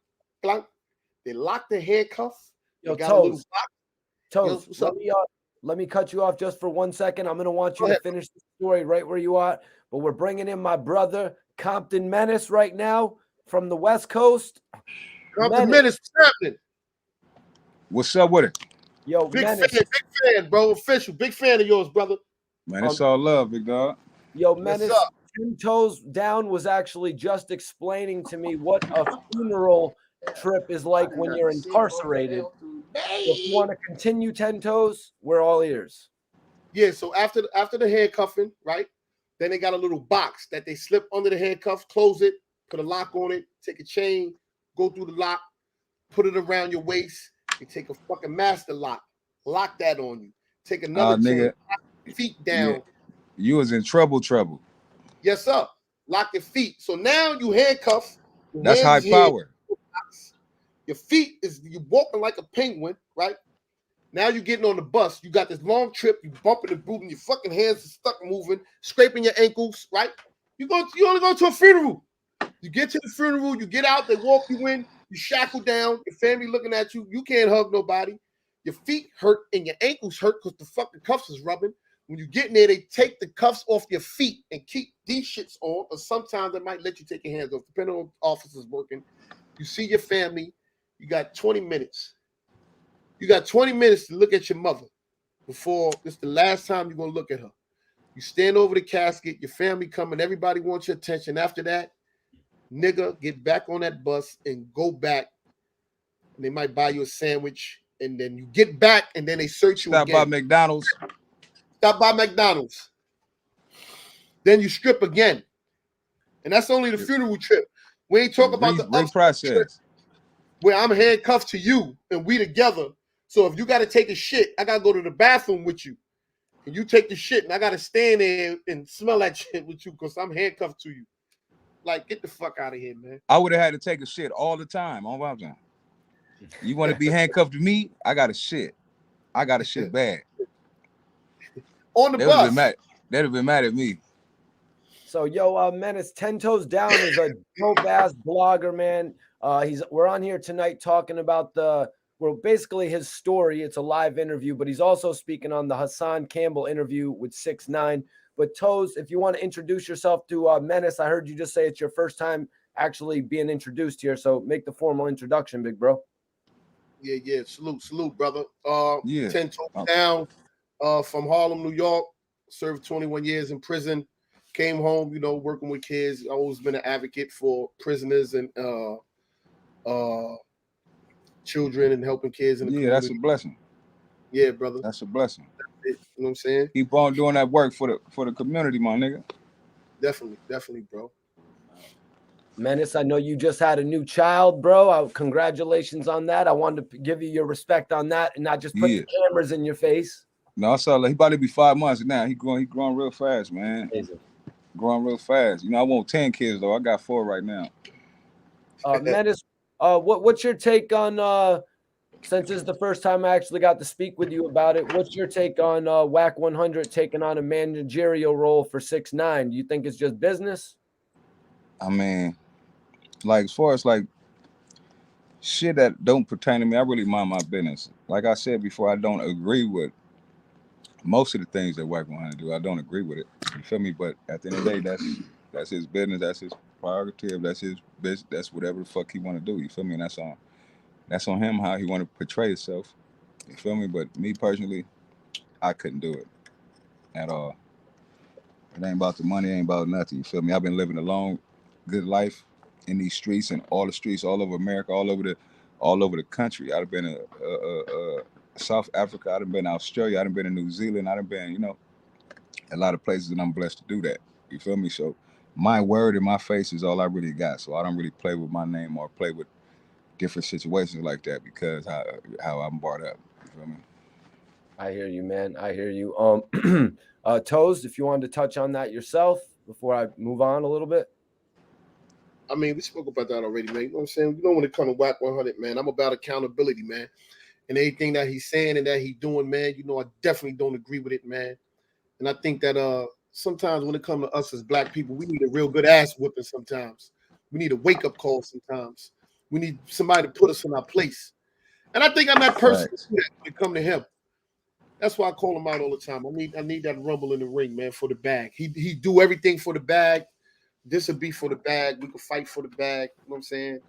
clunk. They lock the handcuff. Yo, got a little box. Toes, let me cut you off just for 1 second. I'm going to want you to finish the story right where you are. but we're bringing in my brother Compton Menace right now from the West Coast. Compton Menace, what's happening? What's up with it? Yo, big Menace. fan, bro. Official, big fan of yours, brother. Man, it's all love, big dog. Yo, Menace, 10 Toes Down was actually just explaining to me what a funeral trip is like when you're incarcerated. So if you want to continue 10 Toes, we're all ears. Yeah, so after the handcuffing, right? Then they got a little box that they slip under the handcuffs, close it, put a lock on it, take a chain, go through the lock, put it around your waist. They take a fucking master lock that on you. Take another chain, nigga, lock your feet down. Yeah. You was in trouble. Yes, sir. Lock your feet. So now you handcuffed. That's high power. Your feet you're walking like a penguin, right? Now you're getting on the bus. You got this long trip. You bumping and booming. Your fucking hands are stuck moving, scraping your ankles, right? You only go to a funeral. You get to the funeral. You get out. They walk you in. You shackle down. Your family looking at you. You can't hug nobody. Your feet hurt and your ankles hurt because the fucking cuffs is rubbing. When you get in there, they take the cuffs off your feet and keep these shits on. Or sometimes they might let you take your hands off, depending on officers working. You see your family. You got 20 minutes. You got 20 minutes to look at your mother before this is the last time you're going to look at her. You stand over the casket, your family coming, everybody wants your attention. After that, nigga, get back on that bus and go back. And they might buy you a sandwich. And then you get back and then they search you again. Stop by McDonald's. Then you strip again. And that's only the funeral trip. We ain't talking about the process where I'm handcuffed to you and we together. So if you got to take a shit, I got to go to the bathroom with you. And you take the shit and I got to stand there and smell that shit with you because I'm handcuffed to you. Like, get the fuck out of here, man. I would have had to take a shit all the time. On my time. You want to be handcuffed to me? I got to shit. I got to shit bad. On the bus. They'd have been mad at me. So, yo, Menace, 10 Toes Down is a dope-ass blogger, man. We're on here tonight talking about basically his story. It's a live interview, but he's also speaking on the Hassan Campbell interview with 6ix9ine. But Toes, if you want to introduce yourself to Menace, I heard you just say it's your first time actually being introduced here. So make the formal introduction, big bro. Yeah. Salute, brother. 10 Toes Down from Harlem, New York. Served 21 years in prison. Came home, working with kids. I've always been an advocate for prisoners and children and helping kids in the community. That's a blessing. Yeah, brother. That's a blessing. You know what I'm saying? Keep on doing that work for the community, my nigga. Definitely, bro. Menace, I know you just had a new child, bro. Congratulations on that. I wanted to give you your respect on that and not just put the cameras in your face. No, I saw he about to be 5 months now. He growing real fast, man. Amazing. Growing real fast. I want 10 kids though. I got 4 right now. Menace, what's your take on since this is the first time I actually got to speak with you about it, what's your take on Wack 100 taking on a managerial role for 6ix9ine? Do you think it's just business? I mean, like as far as like shit that don't pertain to me, I really mind my business. Like I said before, I don't agree with most of the things that Wack 100 do. I don't agree with it. You feel me? But at the end of the day, that's his business. That's his prerogative. That's his business. That's whatever the fuck he want to do. You feel me? And that's on him how he want to portray himself. You feel me? But me personally, I couldn't do it at all. It ain't about the money. It ain't about nothing. You feel me? I've been living a long, good life in these streets and all the streets all over America, all over the country. I've been South Africa. I've been Australia. I've been in New Zealand. I've been, a lot of places, and I'm blessed to do that. You feel me? So my word and my face is all I really got. So I don't really play with my name or play with different situations like that because how I'm brought up. You feel me? I hear you, man. I hear you. Toes, if you wanted to touch on that yourself before I move on a little bit. I mean, we spoke about that already, man. You know what I'm saying? When it comes to Wack 100, man, I'm about accountability, man. And anything that he's saying and that he's doing, man, I definitely don't agree with it, man. And I think that sometimes when it comes to us as black people, we need a real good ass whipping sometimes. We need a wake-up call sometimes. We need somebody to put us in our place. And I think I'm that person when it comes to him. That's why I call him out all the time. I need that rumble in the ring, man, for the bag. He do everything for the bag. This would be for the bag. We could fight for the bag. You know what I'm saying?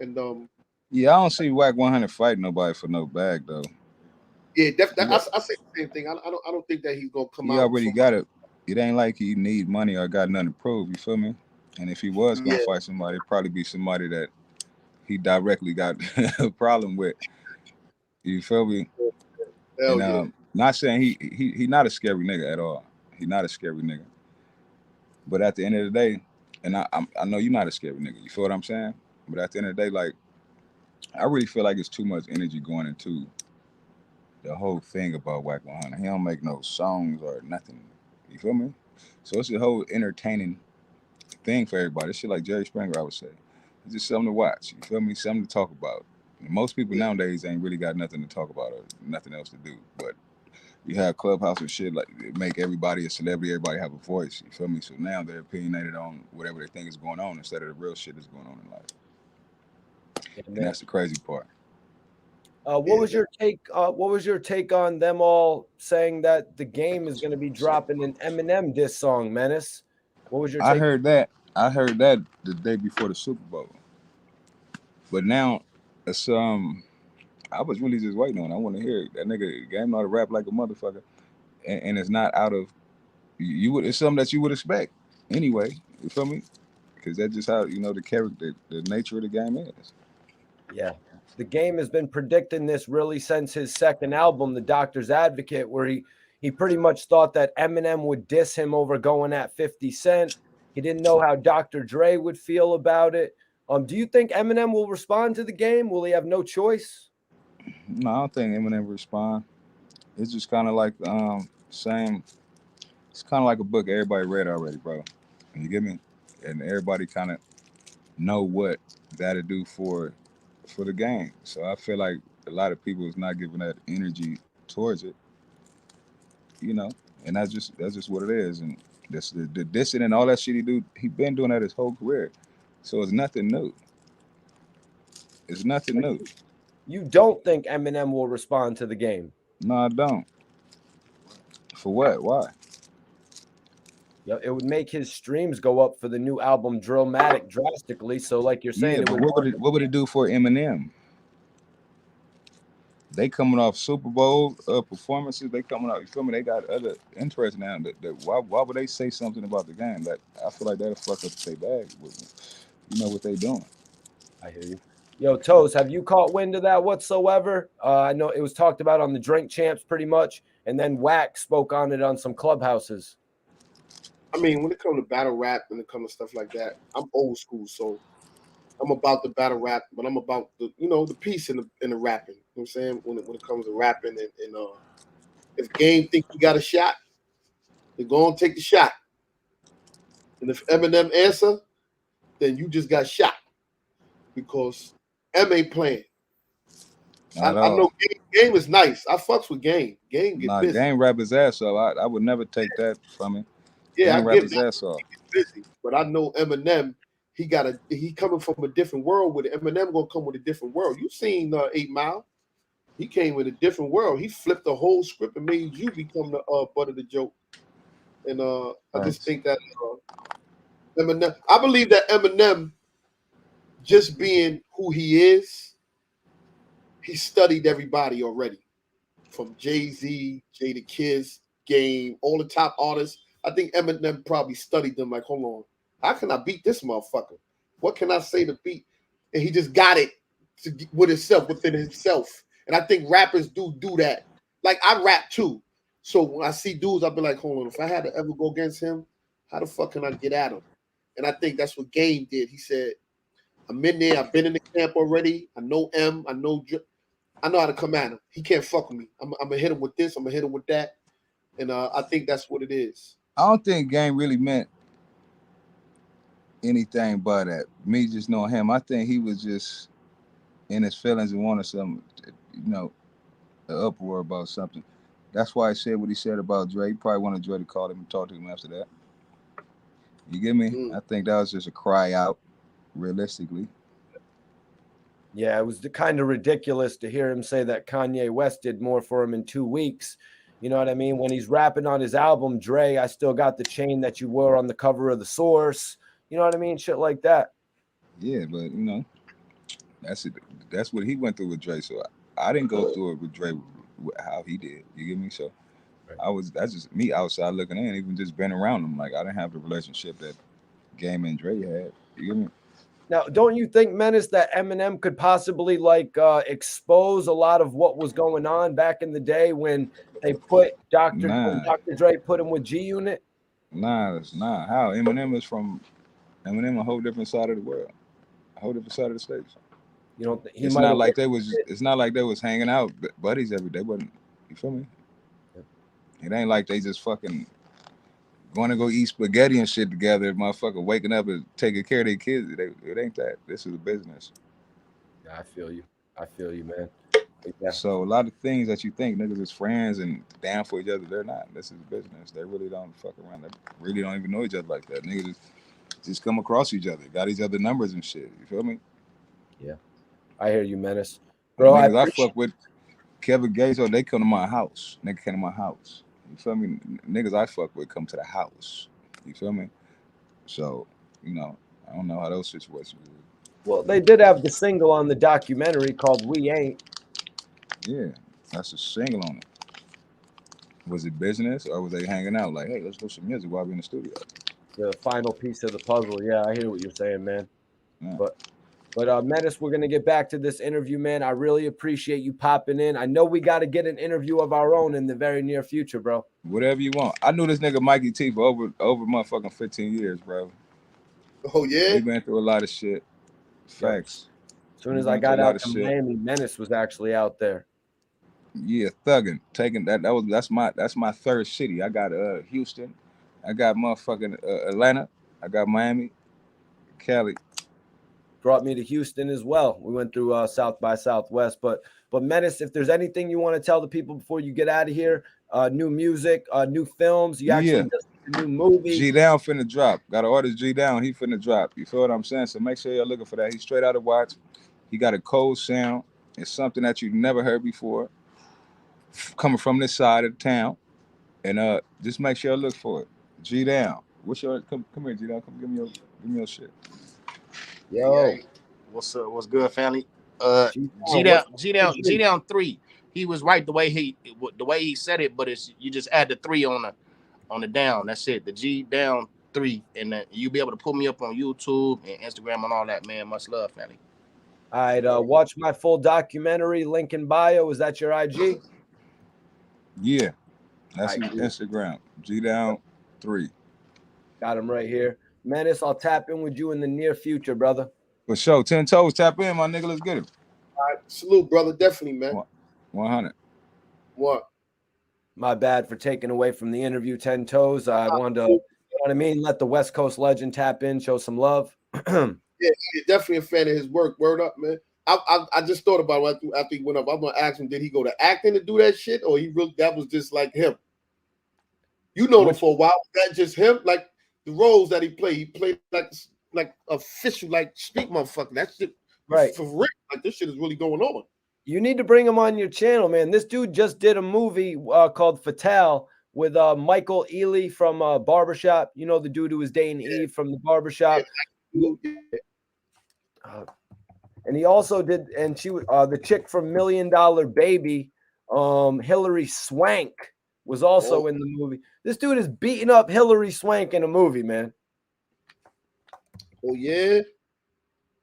And Yeah, I don't see Wack 100 fighting nobody for no bag though. yeah, I say the same thing. I don't think that he's gonna come out. He already got it. It ain't like he need money or got nothing to prove. You feel me? And if he was gonna fight somebody, it'd probably be somebody that he directly got a problem with. You feel me? Hell And not saying he not a scary nigga at all. He not a scary nigga. But at the end of the day, and I know you're not a scary nigga. You feel what I'm saying? But at the end of the day, like I really feel like it's too much energy going into the whole thing about Wack 100. He don't make no songs or nothing. You feel me? So it's a whole entertaining thing for everybody. It's shit like Jerry Springer, I would say. It's just something to watch. You feel me? Something to talk about. And most people nowadays ain't really got nothing to talk about or nothing else to do. But you have Clubhouse and shit like it make everybody a celebrity. Everybody have a voice. You feel me? So now they're opinionated on whatever they think is going on instead of the real shit that's going on in life. Yeah, and that's the crazy part. What was your take? What was your take on them all saying that the game is going to be dropping an Eminem diss song, Menace? What was your take? I heard that the day before the Super Bowl. But now it's I was really just waiting on it. I want to hear it. That nigga Game know how to rap like a motherfucker, and it's not out of you would. It's something that you would expect anyway. You feel me? Because that's just how the character, the nature of the game is. Yeah. The game has been predicting this really since his second album, The Doctor's Advocate, where he pretty much thought that Eminem would diss him over going at 50 Cent. He didn't know how Dr. Dre would feel about it. Do you think Eminem will respond to the game? Will he have no choice? No, I don't think Eminem will respond. It's just kind of like same. It's kind of like a book everybody read already, bro. You get me? And everybody kind of know what that'll do for the game. So I feel like a lot of people is not giving that energy towards it, and that's just what it is. And this the dissing and all that shit he been doing that his whole career. So it's nothing new. It's nothing new. You don't think Eminem will respond to the game? No, I don't. For what? Why? Yeah, it would make his streams go up for the new album Drillmatic drastically. So, like you're saying, Yeah, but what would it do for Eminem? They coming off Super Bowl performances. They coming out. You feel me? They got other interests now. Why would they say something about the game? That I feel like that'll fuck up their bag with what they doing. I hear you. Yo, Toes, have you caught wind of that whatsoever? I know it was talked about on the Drink Champs pretty much, and then Wack spoke on it on some clubhouses. I mean, when it comes to battle rap, when it comes to stuff like that, I'm old school, so I'm about the battle rap, but I'm about the peace in the rapping. You know what I'm saying? When it comes to rapping and if Game think you got a shot, then go and take the shot. And if Eminem answer, then you just got shot because M ain't playing. I know Game is nice. I fucks with Game. Game get busy. Game rap his ass off. I would never take that from him. Yeah, Game I rap get his ass off. Busy, but I know Eminem. He coming from a different world. With Eminem gonna come with a different world. You seen 8 Mile? He came with a different world. He flipped the whole script and made you become the butt of the joke. And I just think that Eminem. I believe that Eminem, just being who he is, he studied everybody already, from Jay-Z, Jada Kiss, Game, all the top artists. I think Eminem probably studied them. Like, hold on, how can I beat this motherfucker? What can I say to beat? And he just got it within himself. And I think rappers do that. Like, I rap too. So when I see dudes, I'll be like, hold on, if I had to ever go against him, how the fuck can I get at him? And I think that's what Game did. He said, I'm in there. I've been in the camp already. I know M. I know how to come at him. He can't fuck with me. I'm going to hit him with this. I'm going to hit him with that. And I think that's what it is. I don't think Game really meant anything but that. Me just knowing him, I think he was just in his feelings and wanted something, an uproar about something. That's why I said what he said about Dre. He probably wanted Dre to call him and talk to him after that. You get me? I think that was just a cry out, realistically. Yeah, it was kind of ridiculous to hear him say that Kanye West did more for him in 2 weeks. You know what I mean? When he's rapping on his album, Dre, I still got the chain that you wore on the cover of The Source. You know what I mean? Shit like that. Yeah, but you know, that's it. That's what he went through with Dre. So I didn't go through it with Dre how he did. You get me? So that's just me outside looking in, even just being around him. Like I didn't have the relationship that Game and Dre had. You get me? Now, don't you think, Menace, that Eminem could possibly expose a lot of what was going on back in the day when they put Dr. Dre put him with G Unit? Nah, it's not. How Eminem is from Eminem, a whole different side of the world, a whole different side of the states. You know, it's not like they was. It's not like they was hanging out buddies every day. Wasn't you feel me? Yeah. It ain't like they just fucking going to go eat spaghetti and shit together. Motherfucker waking up and taking care of their kids. It ain't that. This is a business. Yeah, I feel you. I feel you, man. Yeah. So a lot of things that you think niggas is friends and down for each other, they're not. This is business. They really don't fuck around. They really don't even know each other like that. Niggas just come across each other, got each other numbers and shit. You feel me? Yeah, I hear you, Menace. Bro, niggas I fuck with Kevin Gates, or they come to my house. Nigga came to my house. You feel me? Niggas I fuck with come to the house. You feel me? So, you know, I don't know how those situations are. Well, they did have the single on the documentary called We Ain't. Yeah, that's a single on it. Was it business or was they hanging out like, hey, let's do some music while we're in the studio? The final piece of the puzzle. Yeah, I hear what you're saying, man. Yeah. But Menace, we're going to get back to this interview, man. I really appreciate you popping in. I know we got to get an interview of our own in the very near future, bro. Whatever you want. I knew this nigga Mikey T for over motherfucking 15 years, bro. Oh, yeah? We been through a lot of shit. Facts. As soon as I got out to Miami, Menace was actually out there. Yeah, thugging. Taking that's my third city. I got Houston. I got motherfucking Atlanta. I got Miami, Cali. Brought me to Houston as well. We went through South by Southwest. But Menace, if there's anything you want to tell the people before you get out of here, new music, new films, you actually just a new movie. G Down finna drop. Got to order G Down. He finna drop. You feel what I'm saying? So make sure you're looking for that. He's straight out of Watts. He got a cold sound. It's something that you've never heard before, coming from this side of the town. And just make sure you look for it. G Down. What's your come here, G Down? Come give me your shit. Yo, what's up? What's good, family? G Down 3. He was right the way he said it, but you just add the 3 on the down. That's it. The G Down 3, and you'll be able to pull me up on YouTube and Instagram and all that, man. Much love, family. All right, watch my full documentary. Link in bio. Is that your IG? Yeah, that's his Instagram. G Down 3. Got him right here. Menace, I'll tap in with you in the near future, brother. For sure. 10 toes, tap in, my nigga. Let's get it. All right, salute, brother. Definitely, man. 100. What? My bad for taking away from the interview. 10 toes. I wanted to, you know what I mean? Let the West Coast legend tap in, show some love. Yeah, definitely a fan of his work. Word up, man. I just thought about it after he went up. I'm gonna ask him, did he go to acting to do that shit, or that was just like him? You know him for a while. That just him, like the roles that he played like official, like street motherfucker. That shit, right? For real, like this shit is really going on. You need to bring him on your channel, man. This dude just did a movie called Fatale with Michael Ealy from Barbershop. You know the dude who was dating Eve from the Barbershop. And he also did, and she was the chick from $1 Million Baby, Hillary Swank, was also in the movie. This dude is beating up Hillary Swank in a movie, man. Oh yeah,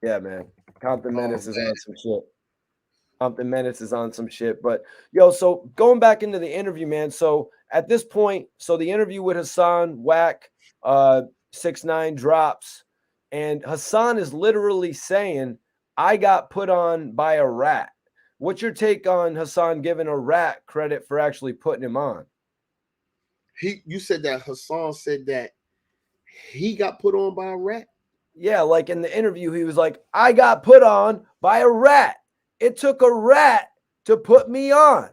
yeah, man. Compton Menace is on some shit. Compton Menace is on some shit. But yo, so going back into the interview, man. So at this point, so the interview with Hassan, Wack, 6ix9ine drops, and Hassan is literally saying, I got put on by a rat. What's your take on Hassan giving a rat credit for actually putting him on? You said that Hassan said that he got put on by a rat? Yeah, like in the interview, he was like, I got put on by a rat. It took a rat to put me on.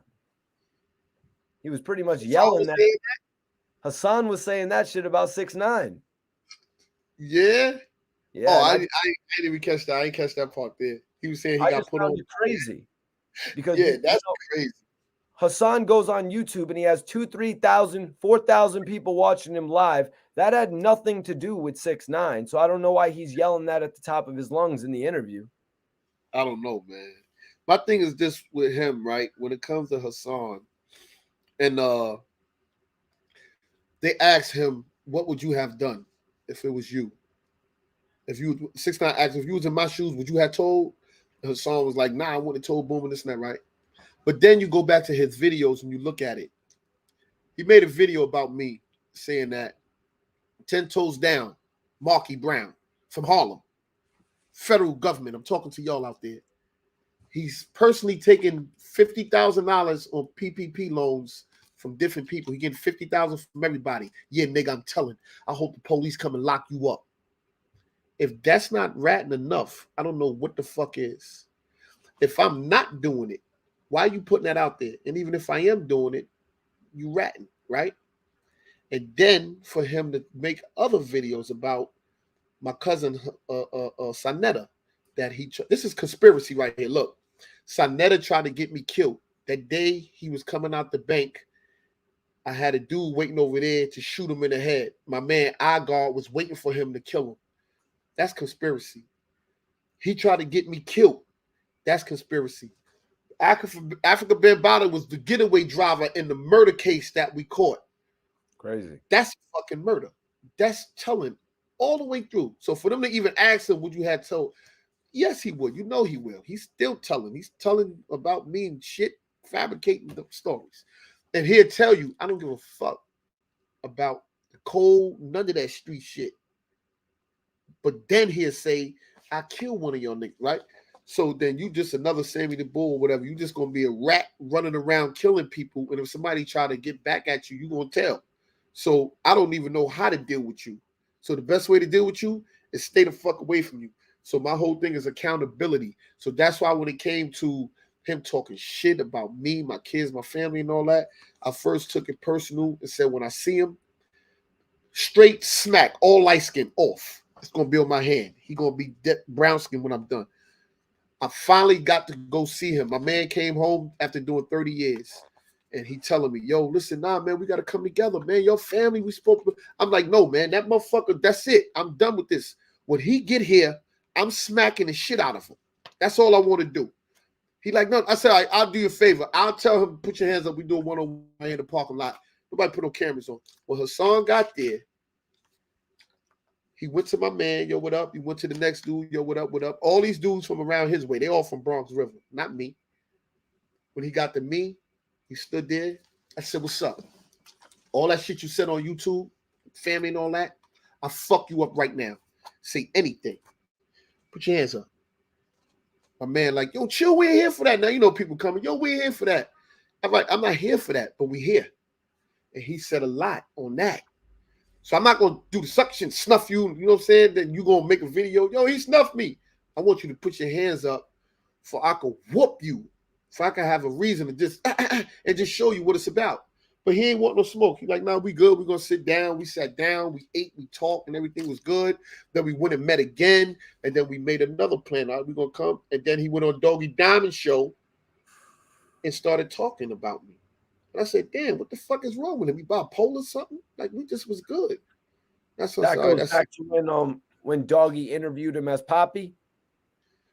He was pretty much yelling that. Hassan was saying that shit about 6ix9ine. Yeah? Yeah. Oh, I didn't even catch that. I didn't catch that part there. He was saying he I got just put found on. it crazy because Yeah, that's crazy. Hassan goes on YouTube and he has 2,000, 3,000, 4,000 people watching him live. That had nothing to do with 6ix9ine. So I don't know why he's yelling that at the top of his lungs in the interview. I don't know, man. My thing is this with him, right? When it comes to Hassan, and they asked him, "What would you have done if it was you? If you 6ix9ine asked, if you was in my shoes, would you have told?" And Hassan was like, "Nah, I wouldn't have told Boom and this and that, right?" But then you go back to his videos and you look at it. He made a video about me saying that 10 toes down, Marky Brown from Harlem, federal government. I'm talking to y'all out there. He's personally taken $50,000 on PPP loans from different people. He getting $50,000 from everybody. Yeah, nigga, I'm telling. I hope the police come and lock you up. If that's not ratting enough, I don't know what the fuck is. If I'm not doing it, why are you putting that out there? And even if I am doing it, you ratting, right? And then for him to make other videos about my cousin Sanetta, that this is conspiracy right here. Look, Sanetta tried to get me killed. That day he was coming out the bank, I had a dude waiting over there to shoot him in the head. My man Igard was waiting for him to kill him. That's conspiracy. He tried to get me killed. That's conspiracy. Africa Bambaataa was the getaway driver in the murder case that we caught. Crazy. That's fucking murder. That's telling all the way through. So for them to even ask him, would you have told? Yes, he would. You know he will. He's still telling. He's telling about me and shit, fabricating the stories. And he'll tell you, I don't give a fuck about the cold, none of that street shit. But then he'll say, I killed one of your niggas, right? So then you just another Sammy the Bull or whatever. You just gonna be a rat running around killing people. And if somebody try to get back at you, you gonna tell. So I don't even know how to deal with you. So the best way to deal with you is stay the fuck away from you. So my whole thing is accountability. So that's why when it came to him talking shit about me, my kids, my family, and all that, I first took it personal and said, when I see him, straight smack, all light skin off. It's gonna be on my hand. He gonna be brown skin when I'm done. I finally got to go see him. My man came home after doing 30 years. And he telling me, yo, listen, nah, man, we got to come together, man. Your family, we spoke. I'm like, no, man, that motherfucker, that's it. I'm done with this. When he get here, I'm smacking the shit out of him. That's all I want to do. He like, no, I said, I'll do you a favor. I'll tell him, put your hands up. We do a one-on-one in the parking lot. Nobody put no cameras on. When Hassan got there, he went to my man, yo, what up? He went to the next dude, yo, what up, what up? All these dudes from around his way, they all from Bronx River, not me. When he got to me, he stood there. I said, what's up? All that shit you said on YouTube, family and all that, I'll fuck you up right now. Say anything. Put your hands up. My man like, yo, chill, we ain't here for that. Now, you know people coming, yo, we ain't here for that. I'm like, I'm not here for that, but we here. And he said a lot on that. So I'm not going to do the suction, snuff you, you know what I'm saying? Then you going to make a video, yo, he snuffed me. I want you to put your hands up for I could whoop you. So I can have a reason to just and just show you what it's about. But he ain't want no smoke. He like, nah, we good. We're gonna sit down. We sat down, we ate, we talked, and everything was good. Then we went and met again, and then we made another plan. All right, we're gonna come. And then he went on Doggy Diamond show and started talking about me. And I said, damn, what the fuck is wrong with him? He bipolar or something? Like we just was good. That's what that goes back to when Doggy interviewed him as Poppy.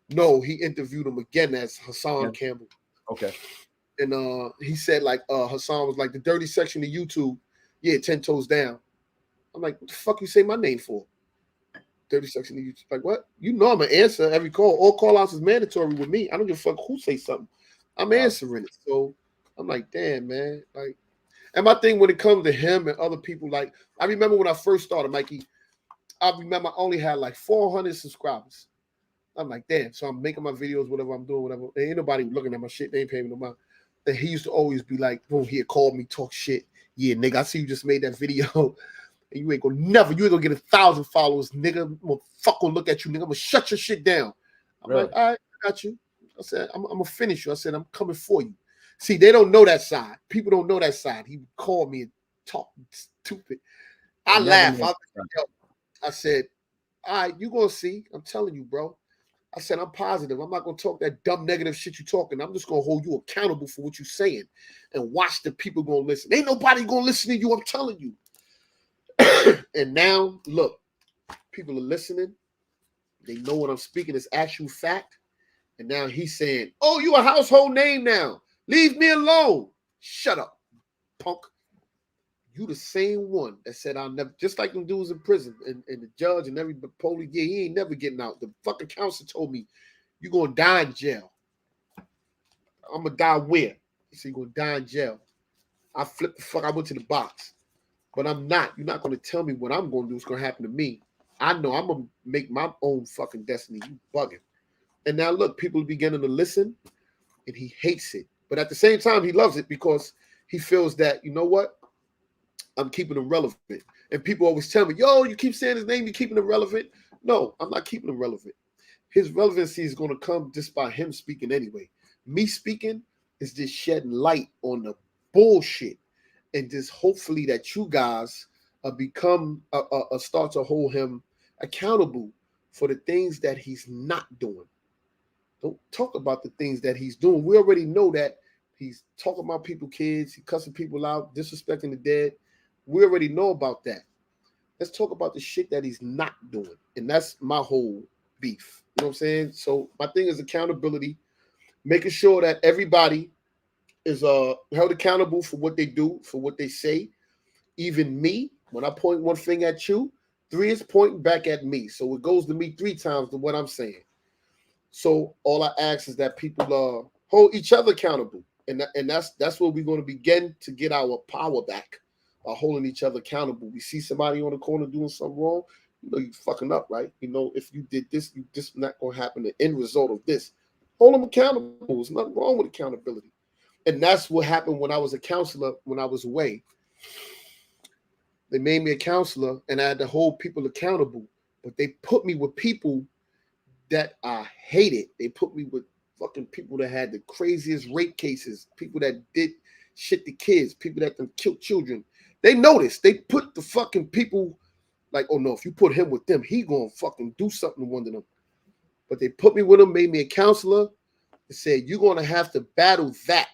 No, he interviewed him again as Hassan Campbell. Okay. And he said, like, Hassan was like, the dirty section of YouTube, yeah, 10 toes down. I'm like, what the fuck you say my name for? Dirty section of YouTube. Like, what? You know I'm going to answer every call. All call-outs is mandatory with me. I don't give a fuck who say something. I'm answering it. So I'm like, damn, man. Like, and my thing when it comes to him and other people, like, I remember when I first started, Mikey, I remember I only had like 400 subscribers. I'm like, damn. So I'm making my videos, whatever I'm doing, whatever. Ain't nobody looking at my shit. They ain't paying me no mind. And he used to always be like, boom, he'd call me, talk shit. Yeah, nigga, I see you just made that video. And you ain't gonna get 1,000 followers, nigga. I'm gonna fucking look at you, nigga. I'm gonna shut your shit down. I'm like, all right, I got you. I said, I'm gonna finish you. I said, I'm coming for you. See, they don't know that side. People don't know that side. He would call me and talk stupid. I laughed. I said, all right, you gonna see. I'm telling you, bro. I said, I'm positive. I'm not going to talk that dumb negative shit you talking. I'm just going to hold you accountable for what you're saying and watch the people going to listen. Ain't nobody going to listen to you, I'm telling you. And now, look, people are listening. They know what I'm speaking is actual fact. And now he's saying, oh, you a household name now. Leave me alone. Shut up, punk. You the same one that said I'll never, just like them dudes in prison and the judge and every police, yeah, he ain't never getting out. The fucking counselor told me, you're going to die in jail. I'm going to die where? He said, you're going to die in jail. I flipped the fuck, I went to the box. But I'm not. You're not going to tell me what I'm going to do is going to happen to me. I know I'm going to make my own fucking destiny. You bugging. And now look, people are beginning to listen and he hates it. But at the same time, he loves it because he feels that, you know what? I'm keeping him relevant. And people always tell me, yo, you keep saying his name, you're keeping him relevant. No, I'm not keeping him relevant. His relevancy is going to come just by him speaking anyway. Me speaking is just shedding light on the bullshit. And just hopefully that you guys start to hold him accountable for the things that he's not doing. Don't talk about the things that he's doing. We already know that he's talking about people's kids, he's cussing people out, disrespecting the dead. We already know about that. Let's talk about the shit that he's not doing. And that's my whole beef. You know what I'm saying? So my thing is accountability, making sure that everybody is held accountable for what they do, for what they say. Even me, when I point one finger at you, 3 is pointing back at me. So it goes to me 3 times to what I'm saying. So all I ask is that people hold each other accountable. And that's where we're going to begin to get our power back, by holding each other accountable. We see somebody on the corner doing something wrong, you know you fucking up, right? You know, if you did this, this not going to happen. The end result of this, hold them accountable. There's nothing wrong with accountability. And that's what happened when I was a counselor, when I was away. They made me a counselor and I had to hold people accountable, but they put me with people that I hated. They put me with fucking people that had the craziest rape cases, people that did shit to kids, people that can kill children. They noticed. They put the fucking people like, oh no, if you put him with them, he gonna fucking do something to one of them. But they put me with him, made me a counselor, and said, you're gonna have to battle that.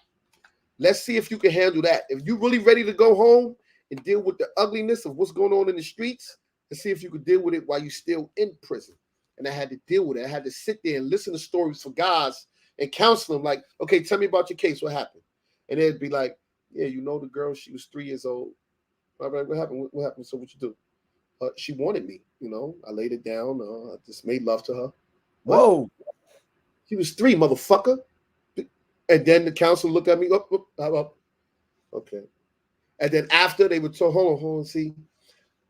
Let's see if you can handle that. If you're really ready to go home and deal with the ugliness of what's going on in the streets, let's see if you could deal with it while you're still in prison. And I had to deal with it. I had to sit there and listen to stories for guys and counsel them like, okay, tell me about your case. What happened? And they'd be like, yeah, you know the girl, she was 3 years old. All right, what happened? What happened? So what you do? She wanted me, you know. I laid it down. I just made love to her. Whoa. She was 3, motherfucker. And then the counselor looked at me, up. Okay. And then after they would tell, hold on, see,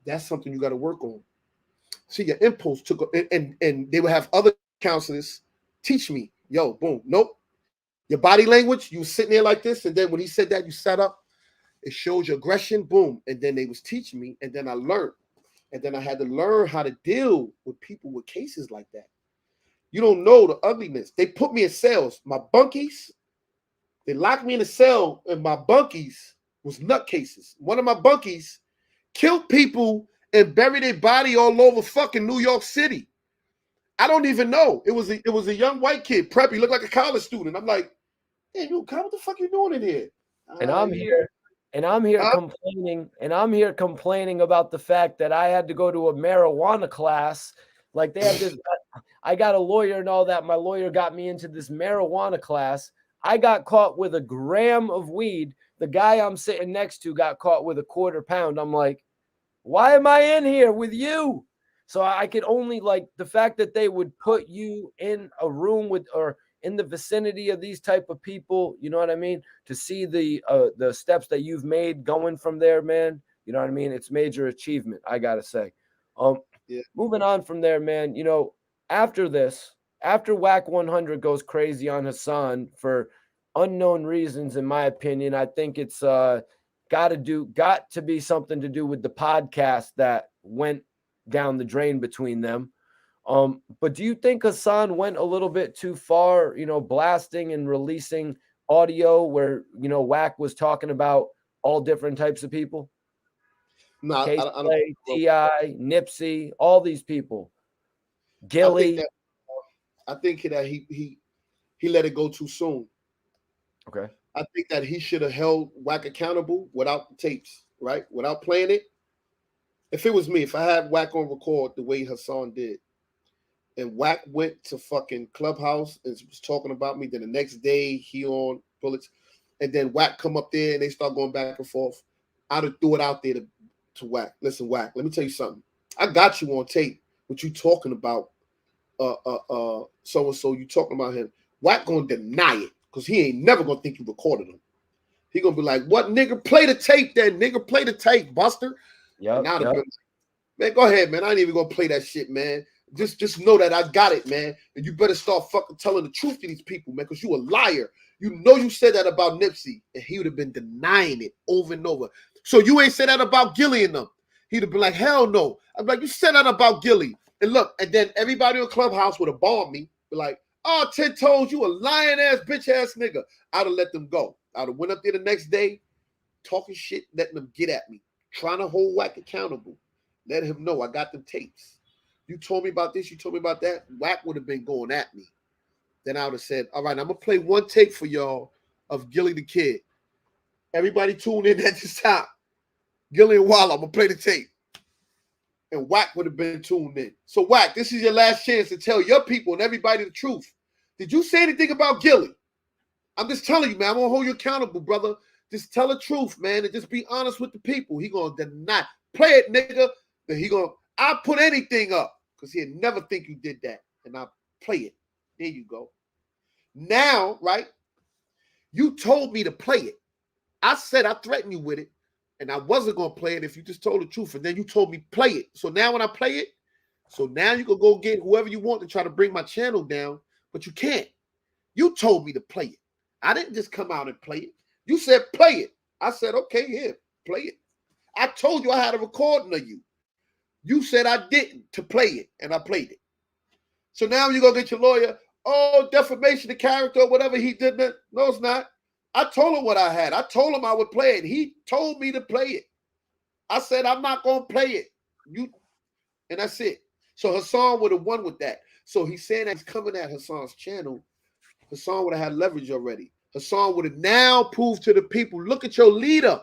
that's something you got to work on. See, your impulse took, and they would have other counselors teach me, yo, boom, nope. Your body language, you were sitting there like this, and then when he said that, you sat up. It shows your aggression, boom. And then they was teaching me, and then I learned. And then I had to learn how to deal with people with cases like that. You don't know the ugliness. They put me in cells. My bunkies, they locked me in a cell, and my bunkies was nutcases. One of my bunkies killed people and buried their body all over fucking New York City. I don't even know. It was a young white kid, preppy, looked like a college student. I'm like, hey, you, what the fuck you doing in here? And I'm here complaining about the fact that I had to go to a marijuana class. Like they have this, I got a lawyer and all that. My lawyer got me into this marijuana class. I got caught with 1 gram of weed. The guy I'm sitting next to got caught with 1/4 pound. I'm like, why am I in here with you? So I could only, like, the fact that they would put you in a room with, or in the vicinity of these type of people, you know what I mean? To see the steps that you've made going from there, man, you know what I mean? It's major achievement, I gotta say. Yeah. Moving on from there, man, you know, after this, after Wack 100 goes crazy on Hassan for unknown reasons, in my opinion, I think it's got to be something to do with the podcast that went down the drain between them. But do you think Hassan went a little bit too far, you know, blasting and releasing audio where, you know, Wack was talking about all different types of people? No, I don't. T.I., Nipsey, all these people. Gillie. I think that he let it go too soon. Okay. I think that he should have held Wack accountable without the tapes, right? Without playing it. If it was me, if I had Wack on record the way Hassan did, and Wack went to fucking Clubhouse and was talking about me, then the next day he on Bullets, and then Wack come up there and they start going back and forth, I'd have threw it out there to Wack. Listen, Wack, let me tell you something. I got you on tape. What you talking about? So and so. You talking about him? Wack gonna deny it because he ain't never gonna think you recorded him. He gonna be like, "What nigga? Play the tape, then nigga. Play the tape, Buster." Yeah. Man, go ahead, man. I ain't even gonna play that shit, man. Just know that I got it, man. And you better start fucking telling the truth to these people, man, because you a liar. You know you said that about Nipsey, and he would have been denying it over and over. So you ain't said that about Gillie and them. He'd have been like, hell no. I'm like, you said that about Gillie. And look, and then everybody in Clubhouse would have bombed me. Be like, oh, 10 toes, you a lying ass, bitch ass nigga. I'd have let them go. I'd have went up there the next day, talking shit, letting them get at me, trying to hold Wack accountable. Let him know I got them tapes. You told me about this, you told me about that. Wack would have been going at me. Then I would have said, all right, I'm going to play one tape for y'all of Gillie Da Kid. Everybody tune in at this time. Gillie and Wallo, I'm going to play the tape. And Wack would have been tuned in. So Wack, this is your last chance to tell your people and everybody the truth. Did you say anything about Gillie? I'm just telling you, man. I'm going to hold you accountable, brother. Just tell the truth, man, and just be honest with the people. He going to deny. Play it, nigga. Then he going to, I'll put anything up because he'd never think you did that. And I'll play it. There you go. Now, right, you told me to play it. I said I threatened you with it, and I wasn't going to play it if you just told the truth. And then you told me play it. So now when I play it, so now you can go get whoever you want to try to bring my channel down, but you can't. You told me to play it. I didn't just come out and play it. You said play it. I said, okay, here, play it. I told you I had a recording of you. You said I didn't to play it, and I played it. So now you go get your lawyer, oh, defamation of character or whatever he did. No, it's not. I told him what I had. I told him I would play it. He told me to play it. I said, I'm not going to play it. And that's it. So Hassan would have won with that. So he's saying that he's coming at Hassan's channel. Hassan would have had leverage already. Hassan would have now proved to the people, look at your leader.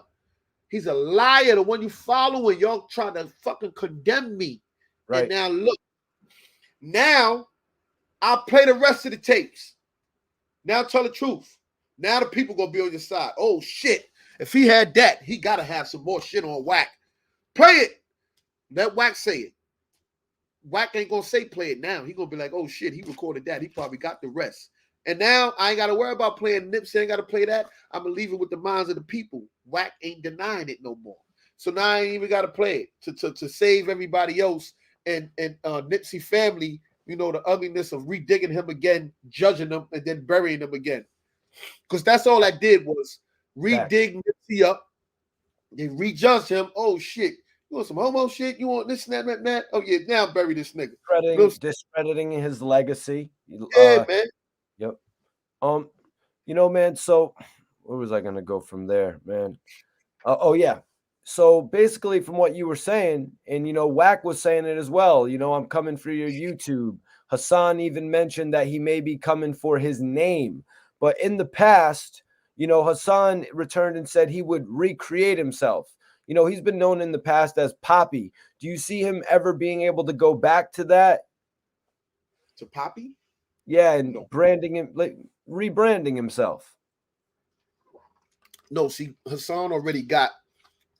He's a liar, the one you following. Y'all trying to fucking condemn me. Right. And now look. Now, I'll play the rest of the tapes. Now tell the truth. Now the people gonna be on your side. Oh shit. If he had that, he gotta have some more shit on Wack. Play it. Let Wack say it. Wack ain't gonna say play it now. He gonna be like, oh shit, he recorded that. He probably got the rest. And now I ain't gotta worry about playing Nipsey. I ain't gotta play that. I'm gonna leave it with the minds of the people. Wack ain't denying it no more. So now I ain't even gotta play it to save everybody else and Nipsey family, you know, the ugliness of redigging him again, judging him, and then burying him again. Because that's all I did was redig Nipsey up. They rejudged him. Oh shit. You want some homo shit? You want this and that? Oh yeah, now bury this nigga. Discrediting his legacy. Yeah, man. Yep. You know, man, so where was I gonna go from there, man? Oh yeah. So basically from what you were saying, and you know, Wack was saying it as well, you know, I'm coming for your YouTube. Hassan even mentioned that he may be coming for his name. But in the past, you know, Hassan returned and said he would recreate himself. You know, he's been known in the past as Poppy. Do you see him ever being able to go back to that? To Poppy? Yeah, and branding him, like rebranding himself. No, see, Hassan already got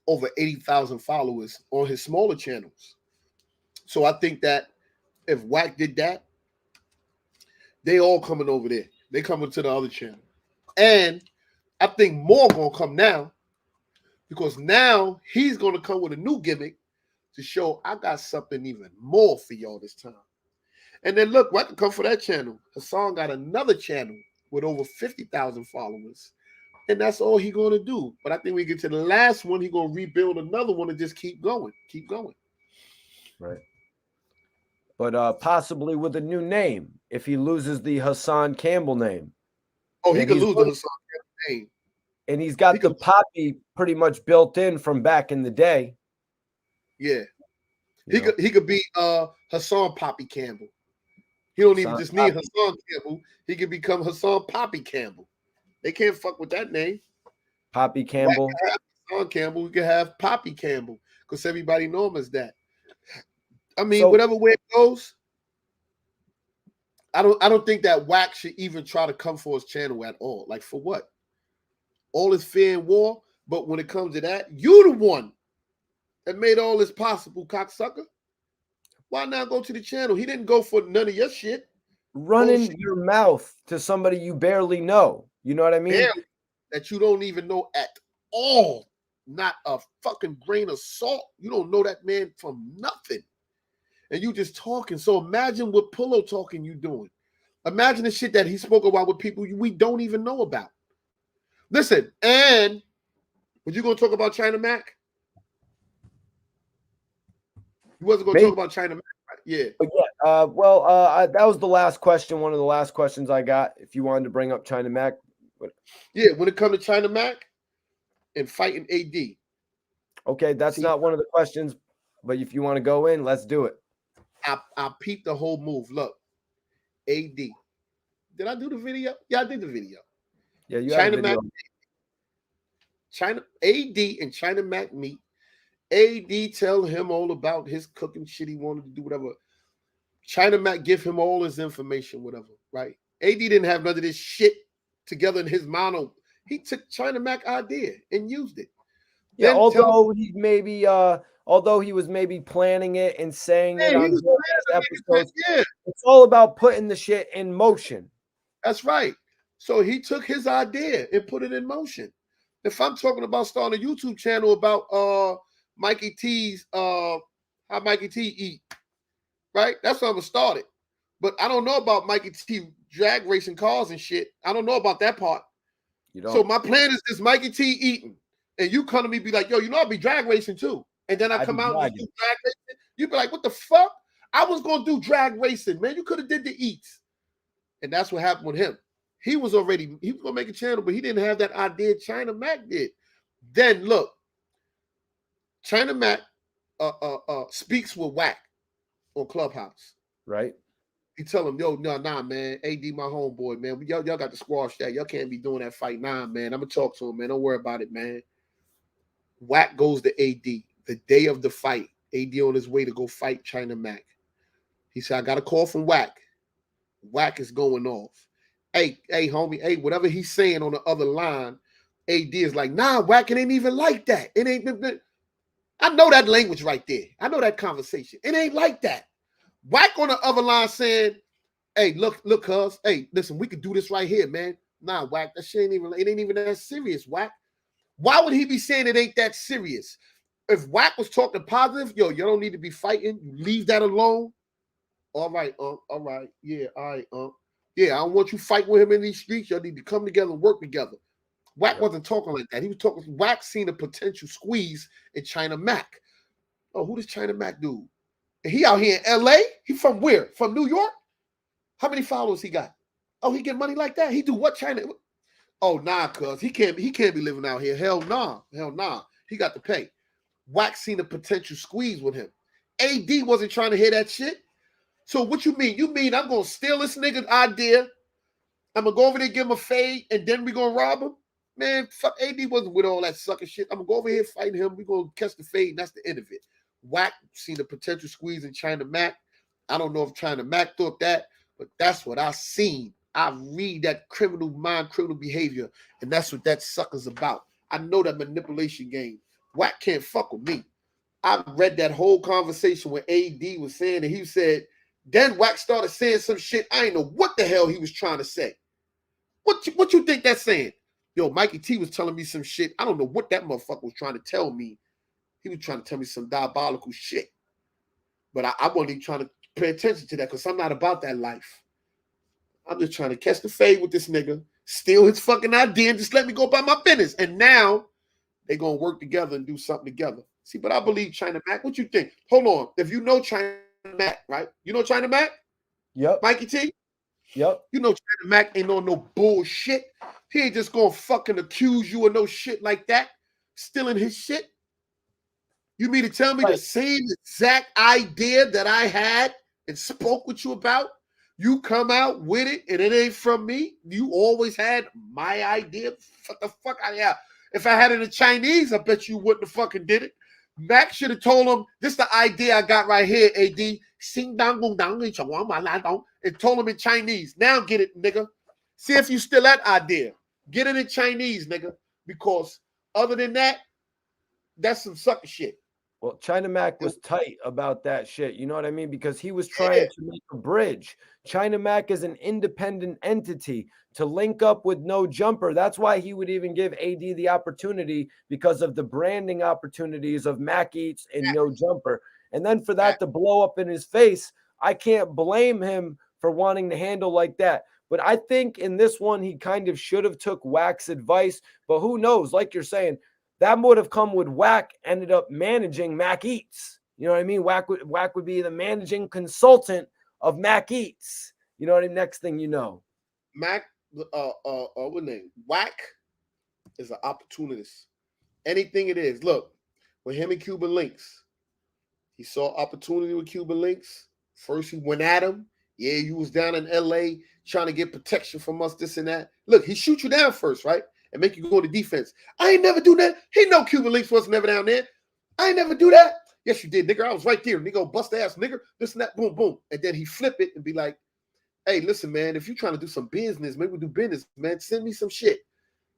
over 80,000 followers on his smaller channels. So I think that if Wack did that, they all coming over there. They coming to the other channel. And I think more gonna come now because now he's gonna come with a new gimmick to show I got something even more for y'all this time. And then look, Wack can come for that channel. Hassan got another channel with over 50,000 followers. And that's all he's going to do. But I think we get to the last one, he's going to rebuild another one and just keep going. Keep going. Right. But possibly with a new name if he loses the Hassan Campbell name. Oh, he could lose the Hassan Campbell name. And he's got the Poppy pretty much built in from back in the day. Yeah. He could be Hassan Poppy Campbell. He don't even just need Hassan Campbell. He can become Hassan Poppy Campbell. They can't fuck with that name. Poppy Campbell. Hassan Campbell. We can have Poppy Campbell because everybody know him as that. I mean, whatever way it goes, I don't think that Wack should even try to come for his channel at all. Like, for what? All this fear and war, but when it comes to that, you the one that made all this possible, cocksucker. Why not go to the channel? He didn't go for none of your shit. Running your mouth to somebody you barely know. You know what I mean? Barely, that you don't even know at all. Not a fucking grain of salt. You don't know that man from nothing. And you just talking. So imagine what pillow talking you doing. Imagine the shit that he spoke about with people we don't even know about. Listen, and was you going to talk about China Mac? You wasn't going to talk about China Mac, right? Yeah. That was the last question. One of the last questions I got. If you wanted to bring up China Mac. Yeah, when it comes to China Mac and fighting AD. Okay, that's not one of the questions, but if you want to go in, let's do it. I peeped the whole move. Look, AD. Did I do the video? Yeah, I did the video. Yeah, you had a video. AD and China Mac meet. AD tell him all about his cooking shit he wanted to do, whatever. China Mac give him all his information, whatever, right? AD didn't have none of this shit together in his mono. He took China Mac idea and used it. Yeah, although he was maybe planning it and saying it on episodes, it's all about putting the shit in motion. That's right. So he took his idea and put it in motion. If I'm talking about starting a YouTube channel about Mikey T's how Mikey T eat, right? That's how I'm gonna start it. But I don't know about Mikey T drag racing cars and shit. I don't know about that part. So my plan is this Mikey T eating, and you come to me be like, yo, you know I'll be drag racing too. And then I come out and do drag racing. You be like, what the fuck? I was gonna do drag racing, man. You could have did the eats. And that's what happened with him. He was gonna make a channel, but he didn't have that idea China Mac did. Then look, China Mac speaks with Wack on Clubhouse. Right. He tell him, yo, nah, man. AD my homeboy, man. Y'all got to squash that. Y'all can't be doing that fight. Nah, man. I'm gonna talk to him, man. Don't worry about it, man. Wack goes to AD the day of the fight. AD on his way to go fight China Mac. He said, I got a call from Wack. Wack is going off. Hey, homie, hey, whatever he's saying on the other line, AD is like, nah, Wack, it ain't even like that. It ain't. I know that language right there. I know that conversation. It ain't like that. Wack on the other line saying, hey, look, cuz, hey, listen, we could do this right here, man. Nah, Wack, that shit it ain't even that serious, Wack. Why would he be saying it ain't that serious? If Wack was talking positive, yo, you don't need to be fighting. You leave that alone. All right, all right. Yeah, all right, yeah, I don't want you fighting with him in these streets. Y'all need to come together and work together. Wack wasn't talking like that. He was talking, Wack seen a potential squeeze in China Mac. Oh, who does China Mac do? And he out here in LA? He from where? From New York? How many followers he got? Oh, he get money like that? He do what China? Oh, nah, cuz he can't be living out here. Hell nah. He got to pay. Wack seen a potential squeeze with him. AD wasn't trying to hear that shit. So what you mean? You mean I'm gonna steal this nigga's idea? I'm gonna go over there, give him a fade, and then we gonna rob him? Man, fuck, AD wasn't with all that sucker shit. I'm gonna go over here fighting him. We gonna catch the fade, and that's the end of it. Wack seen the potential squeeze in China Mac. I don't know if China Mac thought that, but that's what I seen. I read that criminal behavior, and that's what that sucker's about. I know that manipulation game. Wack can't fuck with me. I read that whole conversation when AD was saying, and he said, then Wack started saying some shit. I ain't know what the hell he was trying to say. What you think that's saying? Yo, Mikey T was telling me some shit. I don't know what that motherfucker was trying to tell me. He was trying to tell me some diabolical shit. But I wasn't even trying to pay attention to that because I'm not about that life. I'm just trying to catch the fade with this nigga, steal his fucking idea, and just let me go by my business. And now they're going to work together and do something together. See, but I believe China Mac. What you think? Hold on. If you know China Mac, right? You know China Mac? Yep. Mikey T? Yep. You know China Mac ain't on no bullshit. He ain't just gonna fucking accuse you of no shit like that. Stealing his shit. You mean to tell me the same exact idea that I had and spoke with you about? You come out with it and it ain't from me. You always had my idea. What the fuck out of here. If I had it in Chinese, I bet you wouldn't have fucking did it. Mac should have told him, this is the idea I got right here, AD. Sing dang gong dang, and told him in Chinese. Now get it, nigga. See if you still that idea. Get it in Chinese, nigga. Because other than that, that's some sucker shit. Well, China Mac was tight about that shit. You know what I mean? Because he was trying to make a bridge. China Mac is an independent entity to link up with No Jumper. That's why he would even give AD the opportunity, because of the branding opportunities of Mac Eats and No Jumper. And then for that to blow up in his face, I can't blame him for wanting to handle like that. But I think in this one, he kind of should have took Wack's advice. But who knows? Like you're saying, that would have come with Wack ended up managing Mac Eats. You know what I mean? Wack would be the managing consultant of Mac Eats. You know what I mean? Next thing you know. Mac, what name? Wack is an opportunist. Anything it is. Look, with him and Cuban Links, he saw opportunity with Cuban Links. First, he went at him. Yeah, you was down in LA trying to get protection from us, this and that. Look, he shoot you down first, right? And make you go to defense. I ain't never do that. He know Cuban Links was never down there. I ain't never do that. Yes, you did, nigga. I was right there. Nigga, bust ass, nigga. This and that, boom, boom. And then he flip it and be like, hey, listen, man, if you're trying to do some business, maybe we do business, man. Send me some shit.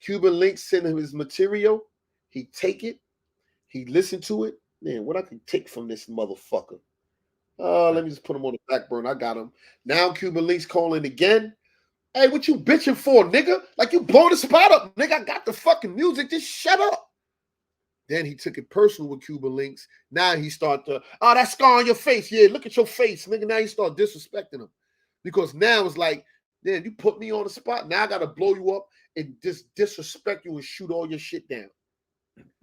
Cuban Links send him his material. He take it. He listen to it. Man, what I can take from this motherfucker? Let me just put him on the back burner. I got him. Now Cuban Links calling again. Hey, what you bitching for, nigga? Like you blow the spot up, nigga. I got the fucking music. Just shut up. Then he took it personal with Cuban Links. Now he start to, that scar on your face. Yeah, look at your face, nigga. Now he start disrespecting him. Because now it's like, man, you put me on the spot. Now I got to blow you up and just disrespect you and shoot all your shit down.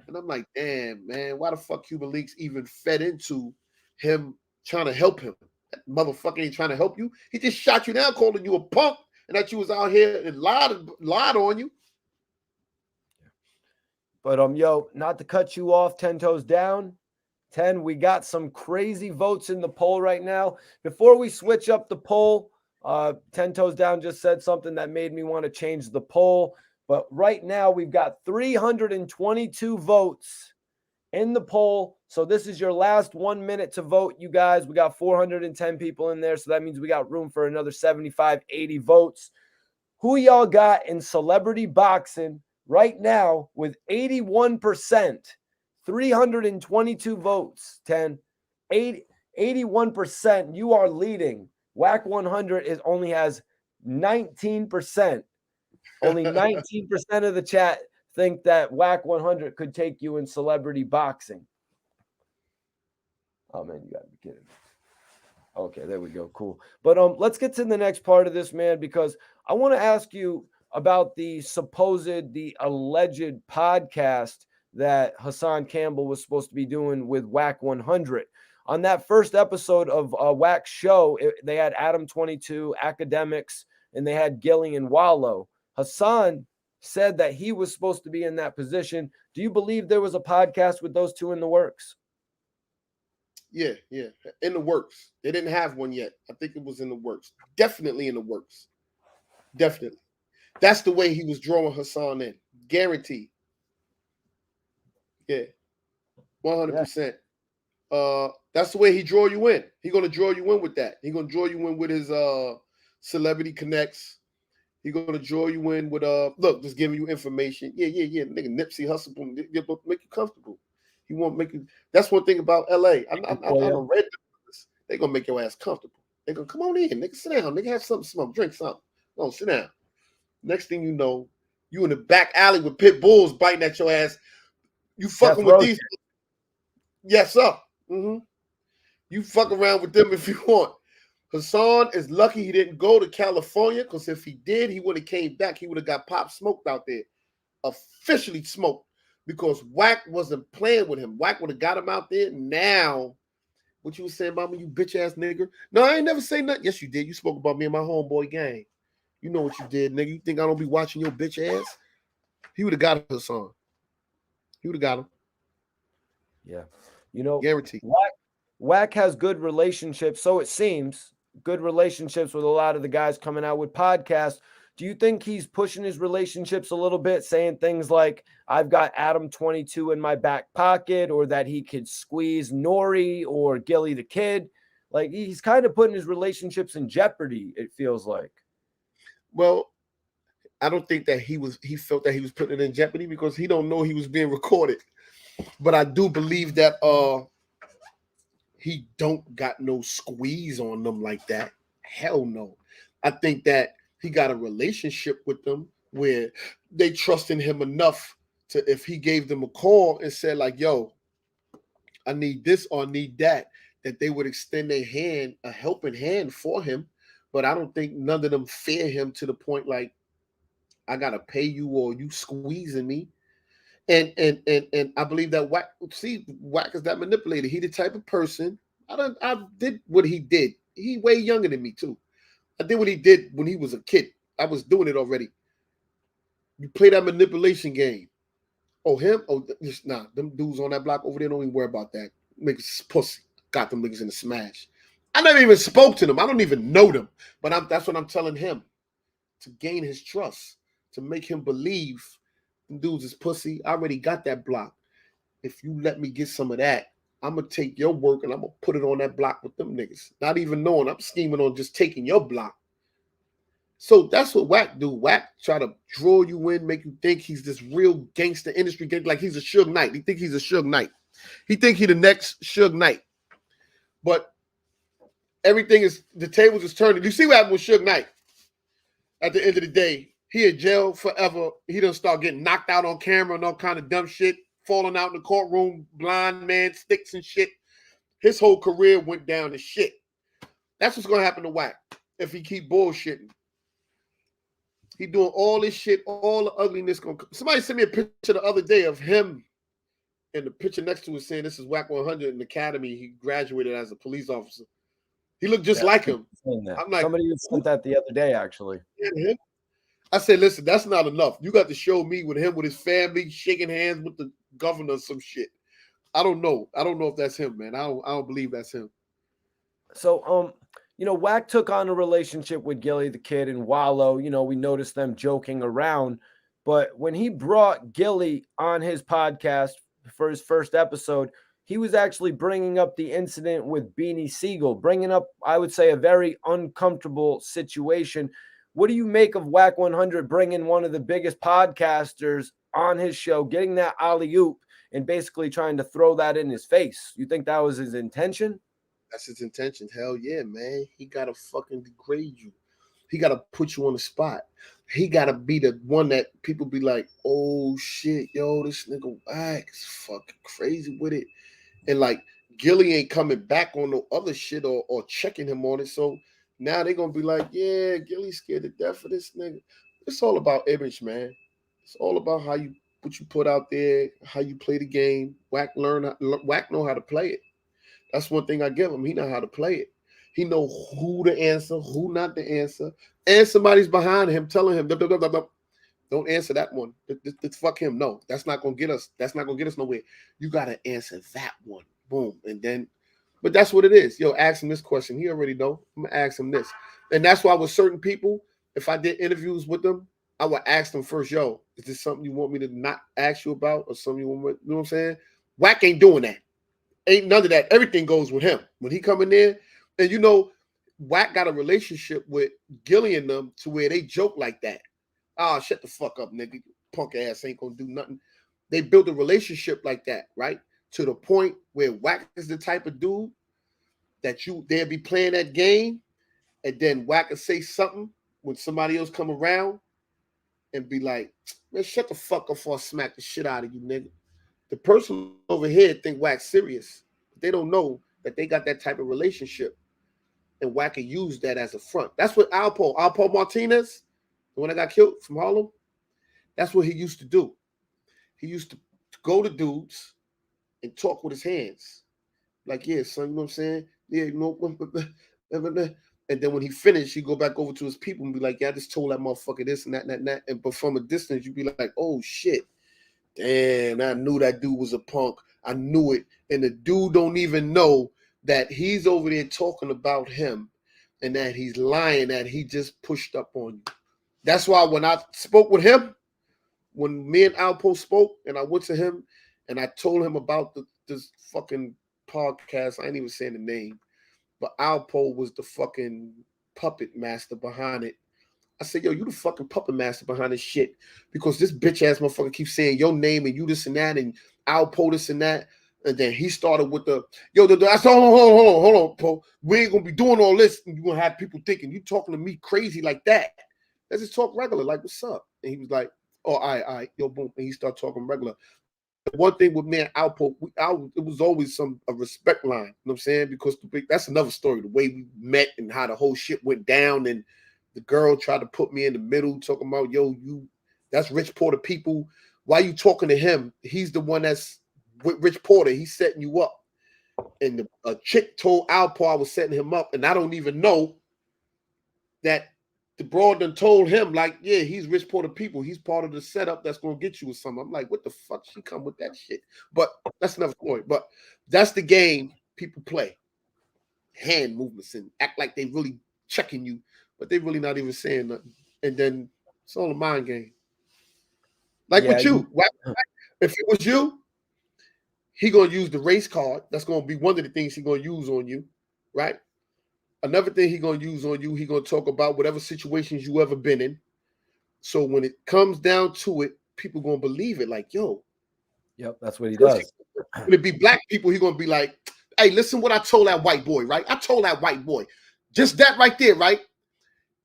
And I'm like, damn, man, why the fuck Cuban Links even fed into him trying to help him? That motherfucker ain't trying to help you. He just shot you down, calling you a punk. And that you was out here and lied on you. But yo, not to cut you off, 10 toes down. 10, we got some crazy votes in the poll right now. Before we switch up the poll, 10 toes down just said something that made me want to change the poll. But right now we've got 322 votes in the poll. So this is your last 1 minute to vote, you guys. We got 410 people in there. So that means we got room for another 75, 80 votes. Who y'all got in celebrity boxing right now with 81%? 322 votes, 10. 81%. You are leading. Wack 100 only has 19%. Only 19% of the chat think that Wack 100 could take you in celebrity boxing. Oh man, you gotta be kidding me. Okay, there we go. Cool. But let's get to the next part of this, man, because I want to ask you about the alleged podcast that Hassan Campbell was supposed to be doing with Wack 100. On that first episode of Wack's show, they had Adam 22, Academics, and they had Gillie and Wallo. Hassan said that he was supposed to be in that position. Do you believe there was a podcast with those two in the works? Yeah, in the works. They didn't have one yet. I think it was in the works. Definitely in the works. Definitely. That's the way he was drawing Hassan in. Guaranteed. Yeah. 100%. That's the way he draw you in. He gonna draw you in with that. He gonna draw you in with his celebrity connects. He gonna draw you in with look, just giving you information. Yeah. Nigga, Nipsey Hussle make you comfortable. He won't make you. That's one thing about LA. I'm ready. They gonna make your ass comfortable. They gonna come on in, nigga. Sit down, nigga. Have something, smoke, drink something. No, sit down. Next thing you know, you in the back alley with pit bulls biting at your ass. You fucking with these. Yes, sir. Mm-hmm. You fuck around with them if you want. Hassan is lucky he didn't go to California, because if he did, he would have came back. He would have got pop smoked out there. Officially smoked. Because Wack wasn't playing with him. Wack would have got him out there. Now, what you was saying about me, you bitch ass nigga? No, I ain't never say nothing. Yes, you did. You spoke about me and my homeboy gang. You know what you did, nigga. You think I don't be watching your bitch ass? He would have got Hassan. He would have got him. Yeah. You know, guaranteed. Wack has good relationships, so it seems, good relationships with a lot of the guys coming out with podcasts. Do you think he's pushing his relationships a little bit, saying things like, I've got Adam 22 in my back pocket, or that he could squeeze Nori or Gillie Da Kid? Like, he's kind of putting his relationships in jeopardy, it feels like. Well, I don't think that he felt that he was putting it in jeopardy because he don't know he was being recorded. But I do believe that he don't got no squeeze on them like that. Hell no. I think that he got a relationship with them where they trusted him enough to, if he gave them a call and said like, yo, I need this or I need that they would extend their hand, a helping hand for him. But I don't think none of them fear him to the point like, I gotta pay you or you squeezing me. And I believe that Wack is that manipulator. He the type of person. I did what he did. He way younger than me too. I did what he did when he was a kid. I was doing it already. You play that manipulation game. Oh, him? Oh, just nah. Them dudes on that block over there don't even worry about that. Niggas pussy. Got them niggas in the smash. I never even spoke to them. I don't even know them. But that's what I'm telling him. To gain his trust. To make him believe them dudes is pussy. I already got that block. If you let me get some of that, I'm going to take your work and I'm going to put it on that block with them niggas. Not even knowing I'm scheming on just taking your block. So that's what Wack do. Wack try to draw you in, make you think he's this real gangster industry gangster, like he's a Suge Knight. He think he's a Suge Knight. He think he the next Suge Knight. But everything is, the tables is turning. You see what happened with Suge Knight? At the end of the day, he in jail forever. He done start getting knocked out on camera and all kind of dumb shit, falling out in the courtroom, blind man, sticks and shit. His whole career went down to shit. That's what's gonna happen to Wack if he keep bullshitting. He doing all this shit, all the ugliness. Somebody sent me a picture the other day of him, and the picture next to it saying this is Wack 100 in the academy. He graduated as a police officer. He looked just like him. I'm like, somebody sent that the other day, actually. Yeah, I said, listen, that's not enough. You got to show me with him, with his family, shaking hands with the governor, some shit. I don't know. I don't know if that's him, man. I don't believe that's him. So, Wack took on a relationship with Gillie Da Kid and Wallo. We noticed them joking around. But when he brought Gillie on his podcast for his first episode, he was actually bringing up the incident with Beanie Sigel, bringing up, I would say, a very uncomfortable situation. What do you make of Wack 100 bringing one of the biggest podcasters on his show, getting that alley-oop, and basically trying to throw that in his face? You think that was his intention? That's his intention. Hell yeah, man. He got to fucking degrade you. He got to put you on the spot. He got to be the one that people be like, oh, shit, yo, this nigga Wack is fucking crazy with it. And, like, Gillie ain't coming back on no other shit or checking him on it. So now they're going to be like, yeah, Gillie's scared to death of this nigga. It's all about image, man. It's all about what you put out there, how you play the game. Wack know how to play it. That's one thing I give him. He know how to play it. He know who to answer, who not to answer. And somebody's behind him telling him, don't answer that one. Fuck him. No, that's not gonna get us. That's not gonna get us nowhere. You gotta answer that one. Boom. And then, but that's what it is. Yo, ask him this question. He already know. I'm gonna ask him this. And that's why with certain people, if I did interviews with them, I would ask them first, yo, is this something you want me to not ask you about or something you want me, you know what I'm saying? Wack ain't doing that. Ain't none of that. Everything goes with him. When he come in there, and Wack got a relationship with Gillie and them to where they joke like that. Ah, shut the fuck up, nigga. Punk ass ain't gonna do nothing. They built a relationship like that, right? To the point where Wack is the type of dude that they'll be playing that game, and then Wack will say something when somebody else come around and be like, man, shut the fuck up before I smack the shit out of you, nigga. The person over here think Wack's serious. They don't know that they got that type of relationship. And Wack can use that as a front. That's what Alpo Martinez, the one that got killed from Harlem, that's what he used to do. He used to go to dudes and talk with his hands. Like, yeah, son, you know what I'm saying? Yeah, and then when he finished, he'd go back over to his people and be like, yeah, I just told that motherfucker this and that and that and that. But from a distance, you'd be like, oh, shit. Damn, I knew that dude was a punk. I knew it. And the dude don't even know that he's over there talking about him. and that he's lying, that he just pushed up on you. That's why when I spoke with him, when me and Alpo spoke, and I went to him and I told him about this fucking podcast, I ain't even saying the name, but Alpo was the fucking puppet master behind it. I said, yo, you the fucking puppet master behind this shit, because this bitch ass motherfucker keeps saying your name and you this and that and Alpo this and that. And then he started with the, yo, I said, hold on, Po. We ain't gonna be doing all this. And you're gonna have people thinking you talking to me crazy like that. Let's just talk regular, like, what's up? And he was like, oh, all right, yo, boom. And he started talking regular. The one thing with me and Alpo, it was always a respect line, you know what I'm saying? Because that's another story, the way we met and how the whole shit went down. And the girl tried to put me in the middle, talking about, yo, that's Rich Porter people. Why you talking to him? He's the one that's with Rich Porter. He's setting you up. And a chick told Alpo I was setting him up, and I don't even know that the broad done told him, like, yeah, he's Rich Porter people. He's part of the setup that's going to get you with something. I'm like, what the fuck? She come with that shit. But that's another story. But that's the game people play. Hand movements and act like they really checking you, but they really not even saying nothing. And then it's all a mind game. Like with you. If it was you, he going to use the race card. That's going to be one of the things he going to use on you, right? Another thing he going to use on you, he going to talk about whatever situations you ever been in. So when it comes down to it, people going to believe it like, yo. Yep, that's what he does. When it be black people, he going to be like, hey, listen what I told that white boy, right? I told that white boy. Just that right there, right?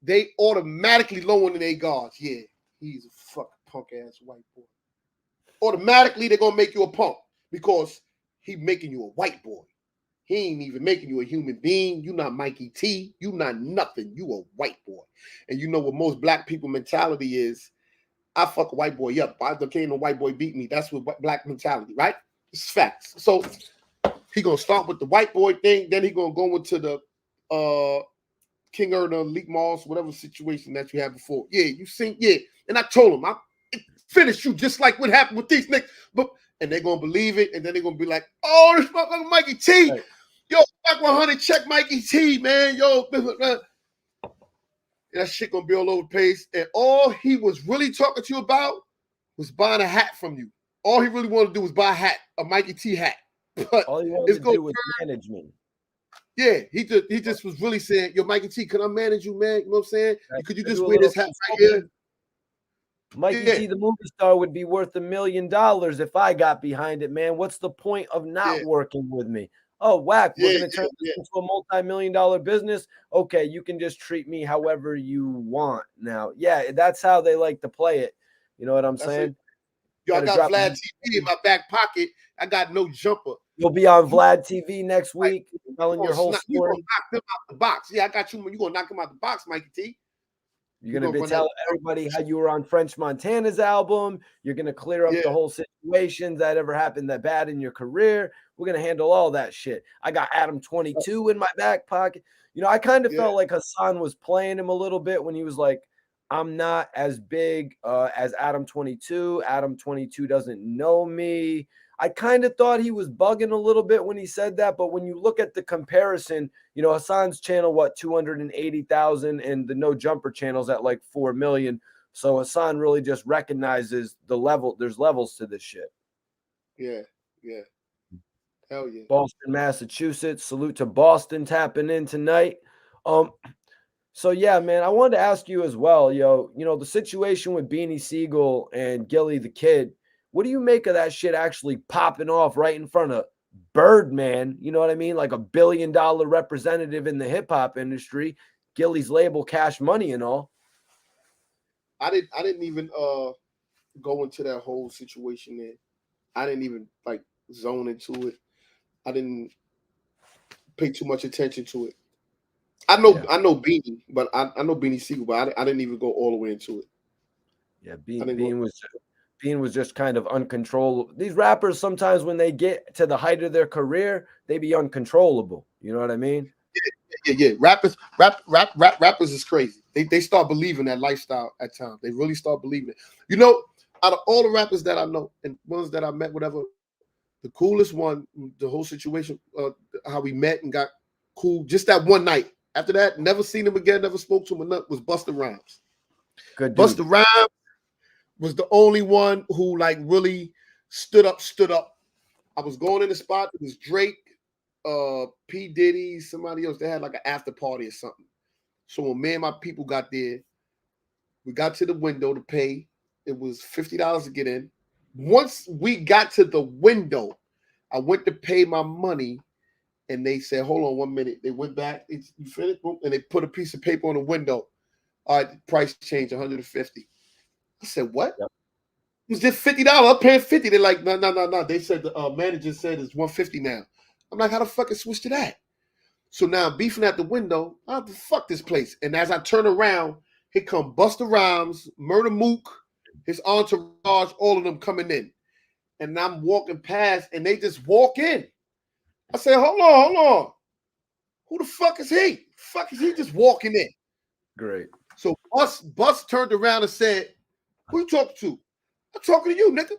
They automatically lowering their guards. Yeah, he's a fucking punk-ass white boy. Automatically, they're going to make you a punk because he making you a white boy. He ain't even making you a human being. You not Mikey T. You not nothing. You a white boy. And you know what most black people mentality is? I fuck a white boy up. I can't no white boy beat me. That's what black mentality, right? It's facts. So he gonna start with the white boy thing. Then he gonna go into the King Erna, Leak Moss, whatever situation that you had before. Yeah, you sing, yeah. And I told him, I finished you just like what happened with these niggas. But and they're gonna believe it, and then they're gonna be like, oh, this motherfucker Mikey T. Right. Yo, back 100, check Mikey T, man. Yo, that shit gonna be all over the place. And all he was really talking to you about was buying a hat from you. All he really wanted to do was buy a hat, a Mikey T hat. But all he wanted to do was manage me. Yeah, he just was really saying, yo, Mikey T, can I manage you, man? You know what I'm saying? Could you just wear this hat right here? Mikey T, the movie star, would be worth $1 million if I got behind it, man. What's the point of not working with me? Oh, Wack, we're going to turn this into a multi-million-dollar business. Okay, you can just treat me however you want now. Yeah, that's how they like to play it. You know what I'm saying? Yo, I got Vlad TV in my back pocket. I got no jumper. You'll be on Vlad TV next week telling your whole story. You're going to knock them out the box. Yeah, I got you. You're going to knock them out the box, Mikey T. You're going to be telling everybody how you were on French Montana's album. You're going to clear up the whole situations that ever happened that bad in your career. We're going to handle all that shit. I got Adam 22 in my back pocket. You know, I kind of felt like Hassan was playing him a little bit when he was like, I'm not as big as Adam 22. Adam 22 doesn't know me. I kind of thought he was bugging a little bit when he said that, but when you look at the comparison, you know, Hassan's channel, 280,000, and the No Jumper channel's at like 4 million. So Hassan really just recognizes the level. There's levels to this shit. Yeah. Hell yeah. Boston, Massachusetts. Salute to Boston tapping in tonight. So yeah, man, I wanted to ask you as well, you know, the situation with Beanie Sigel and Gillie Da Kid. What do you make of that shit actually popping off right in front of Birdman? You know what I mean? Like $1 billion representative in the hip hop industry, Gillie's label Cash Money and all. I didn't even go into that whole situation there. I didn't even like zone into it. I didn't pay too much attention to it. I know Beanie, but I know Beanie Sigel, but I didn't even go all the way into it. Yeah, Bean was just kind of uncontrollable. These rappers, sometimes when they get to the height of their career, they be uncontrollable. You know what I mean? Yeah. Rappers is crazy. They start believing that lifestyle at times. They really start believing it. You know, out of all the rappers that I know and ones that I met, whatever, the coolest one, the whole situation, how we met and got cool just that one night After that, never seen him again, never spoke to him enough, was Busta Rhymes. Good dude. Busta Rhymes was the only one who like really stood up. I was going in the spot. It was Drake, P. Diddy, somebody else. They had like an after party or something. So when me and my people got there, we got to the window to pay. It was $50 to get in. Once we got to the window, I went to pay my money, and they said, "Hold on 1 minute." They went back. You finished? And they put a piece of paper on the window. All right, the price change, $150. I said, "What?" Yep. It was just $50. I'm paying $50. They're like, no. They said the manager said it's $150 now. I'm like, how the fuck it switch to that? So now I'm beefing at the window. How the fuck this place? And as I turn around, here come Busta Rhymes, Murder Mook, his entourage, all of them coming in. And I'm walking past, and they just walk in. I said, hold on. Who the fuck is he? Fuck is he just walking in? Great. So Bus turned around and said, who you talking to? I'm talking to you, nigga.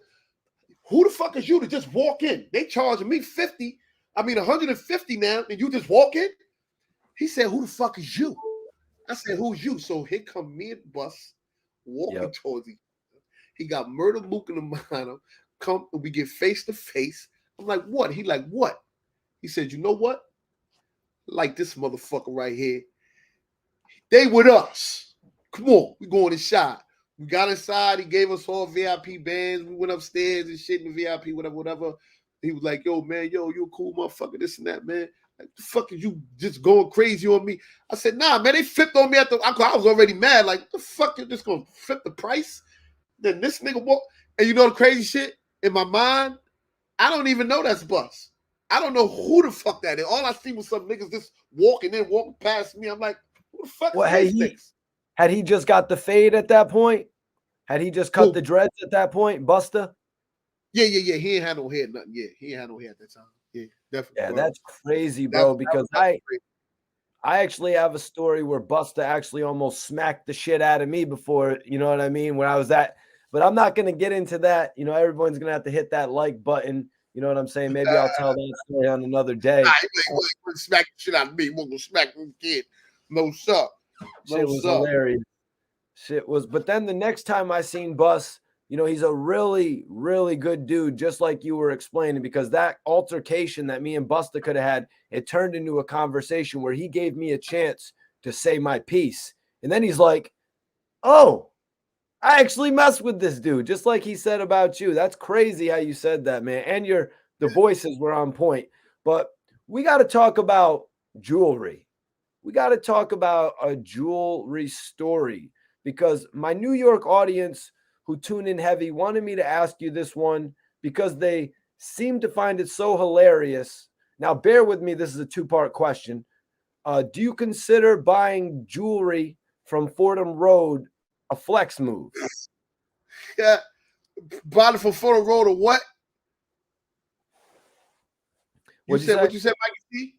Who the fuck is you to just walk in? They charging me $150 now, and you just walk in? He said, who the fuck is you? I said, who's you? So here come me and Bus walking towards each other. He got Murder Mook in the minor. Come, we get face to face. I'm like, what? He like, what? He said, you know what? Like this motherfucker right here. They with us. Come on, we going inside. We got inside. He gave us all VIP bands. We went upstairs and shit in the VIP, whatever. He was like, yo, man, you a cool motherfucker, this and that, man. Like, the fuck is you just going crazy on me? I said, nah, man, they flipped on me I was already mad. Like, the fuck, you're just going to flip the price? Then this nigga walk. And you know the crazy shit? In my mind, I don't even know that's Bus. I don't know who the fuck that is. All I see was some niggas just walking past me. I'm like, who the fuck is these niggas? Had he just got the fade at that point? Had he just cut the dreads at that point, Busta? Yeah. He ain't had no hair, nothing. Yeah, he ain't had no hair at that time. Yeah, definitely. Yeah, that's crazy, bro. Because I actually have a story where Busta actually almost smacked the shit out of me before, you know what I mean, where I was at. But I'm not going to get into that. You know, everyone's going to have to hit that like button. You know what I'm saying? Maybe I'll tell that story on another day. He wouldn't smack the shit out of me. Won't go smack the kid. No, sir. Shit was hilarious. But then the next time I seen Bus, you know, he's a really, really good dude, just like you were explaining, because that altercation that me and Busta could have had, it turned into a conversation where he gave me a chance to say my piece. And then he's like, oh, I actually messed with this dude, just like he said about you. That's crazy how you said that, man. And the voices were on point. But we got to talk about jewelry. We got to talk about a jewelry story, because my New York audience who tune in heavy wanted me to ask you this one because they seem to find it so hilarious. Now, bear with me. This is a two-part question. Do you consider buying jewelry from Fordham Road a flex move? Yeah. Bought it from Fordham Road or what? What you said, Mikey?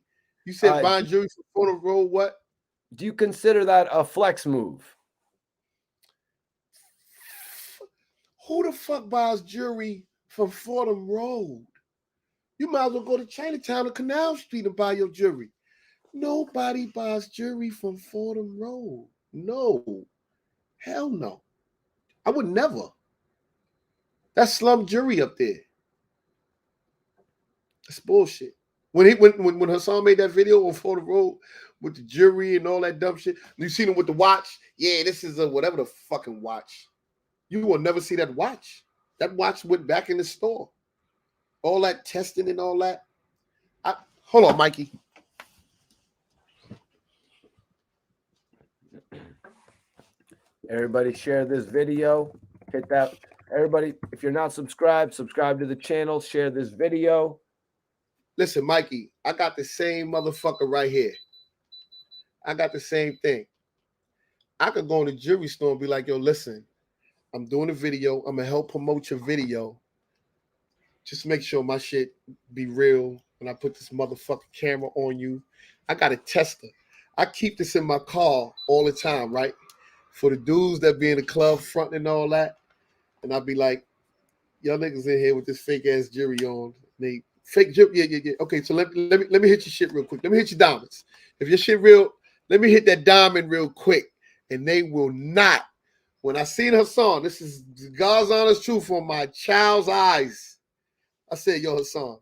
You said buying jewelry from Fordham Road, what? Do you consider that a flex move? Who the fuck buys jewelry from Fordham Road? You might as well go to Chinatown or Canal Street and buy your jewelry. Nobody buys jewelry from Fordham Road. No. Hell no. I would never. That's slum jewelry up there. That's bullshit. When Hassan made that video on Fordham Road with the jewelry and all that dumb shit, you seen him with the watch. Yeah, this is a whatever the fucking watch. You will never see that watch. That watch went back in the store. All that testing and all that. Hold on, Mikey. Everybody share this video. Hit that. Everybody, if you're not subscribed, subscribe to the channel. Share this video. Listen, Mikey, I got the same motherfucker right here. I got the same thing. I could go in the jewelry store and be like, yo, listen, I'm doing a video. I'm going to help promote your video. Just make sure my shit be real when I put this motherfucking camera on you. I got a tester. I keep this in my car all the time, right? For the dudes that be in the club fronting and all that. And I'll be like, y'all niggas in here with this fake ass jewelry on. They fake jewelry. Yeah. Okay, so let me hit your shit real quick. Let me hit your diamonds. If your shit real, Let me hit that diamond real quick. And they will not. When I seen Hassan, this is God's honest truth on my child's eyes. I said, yo, Hassan,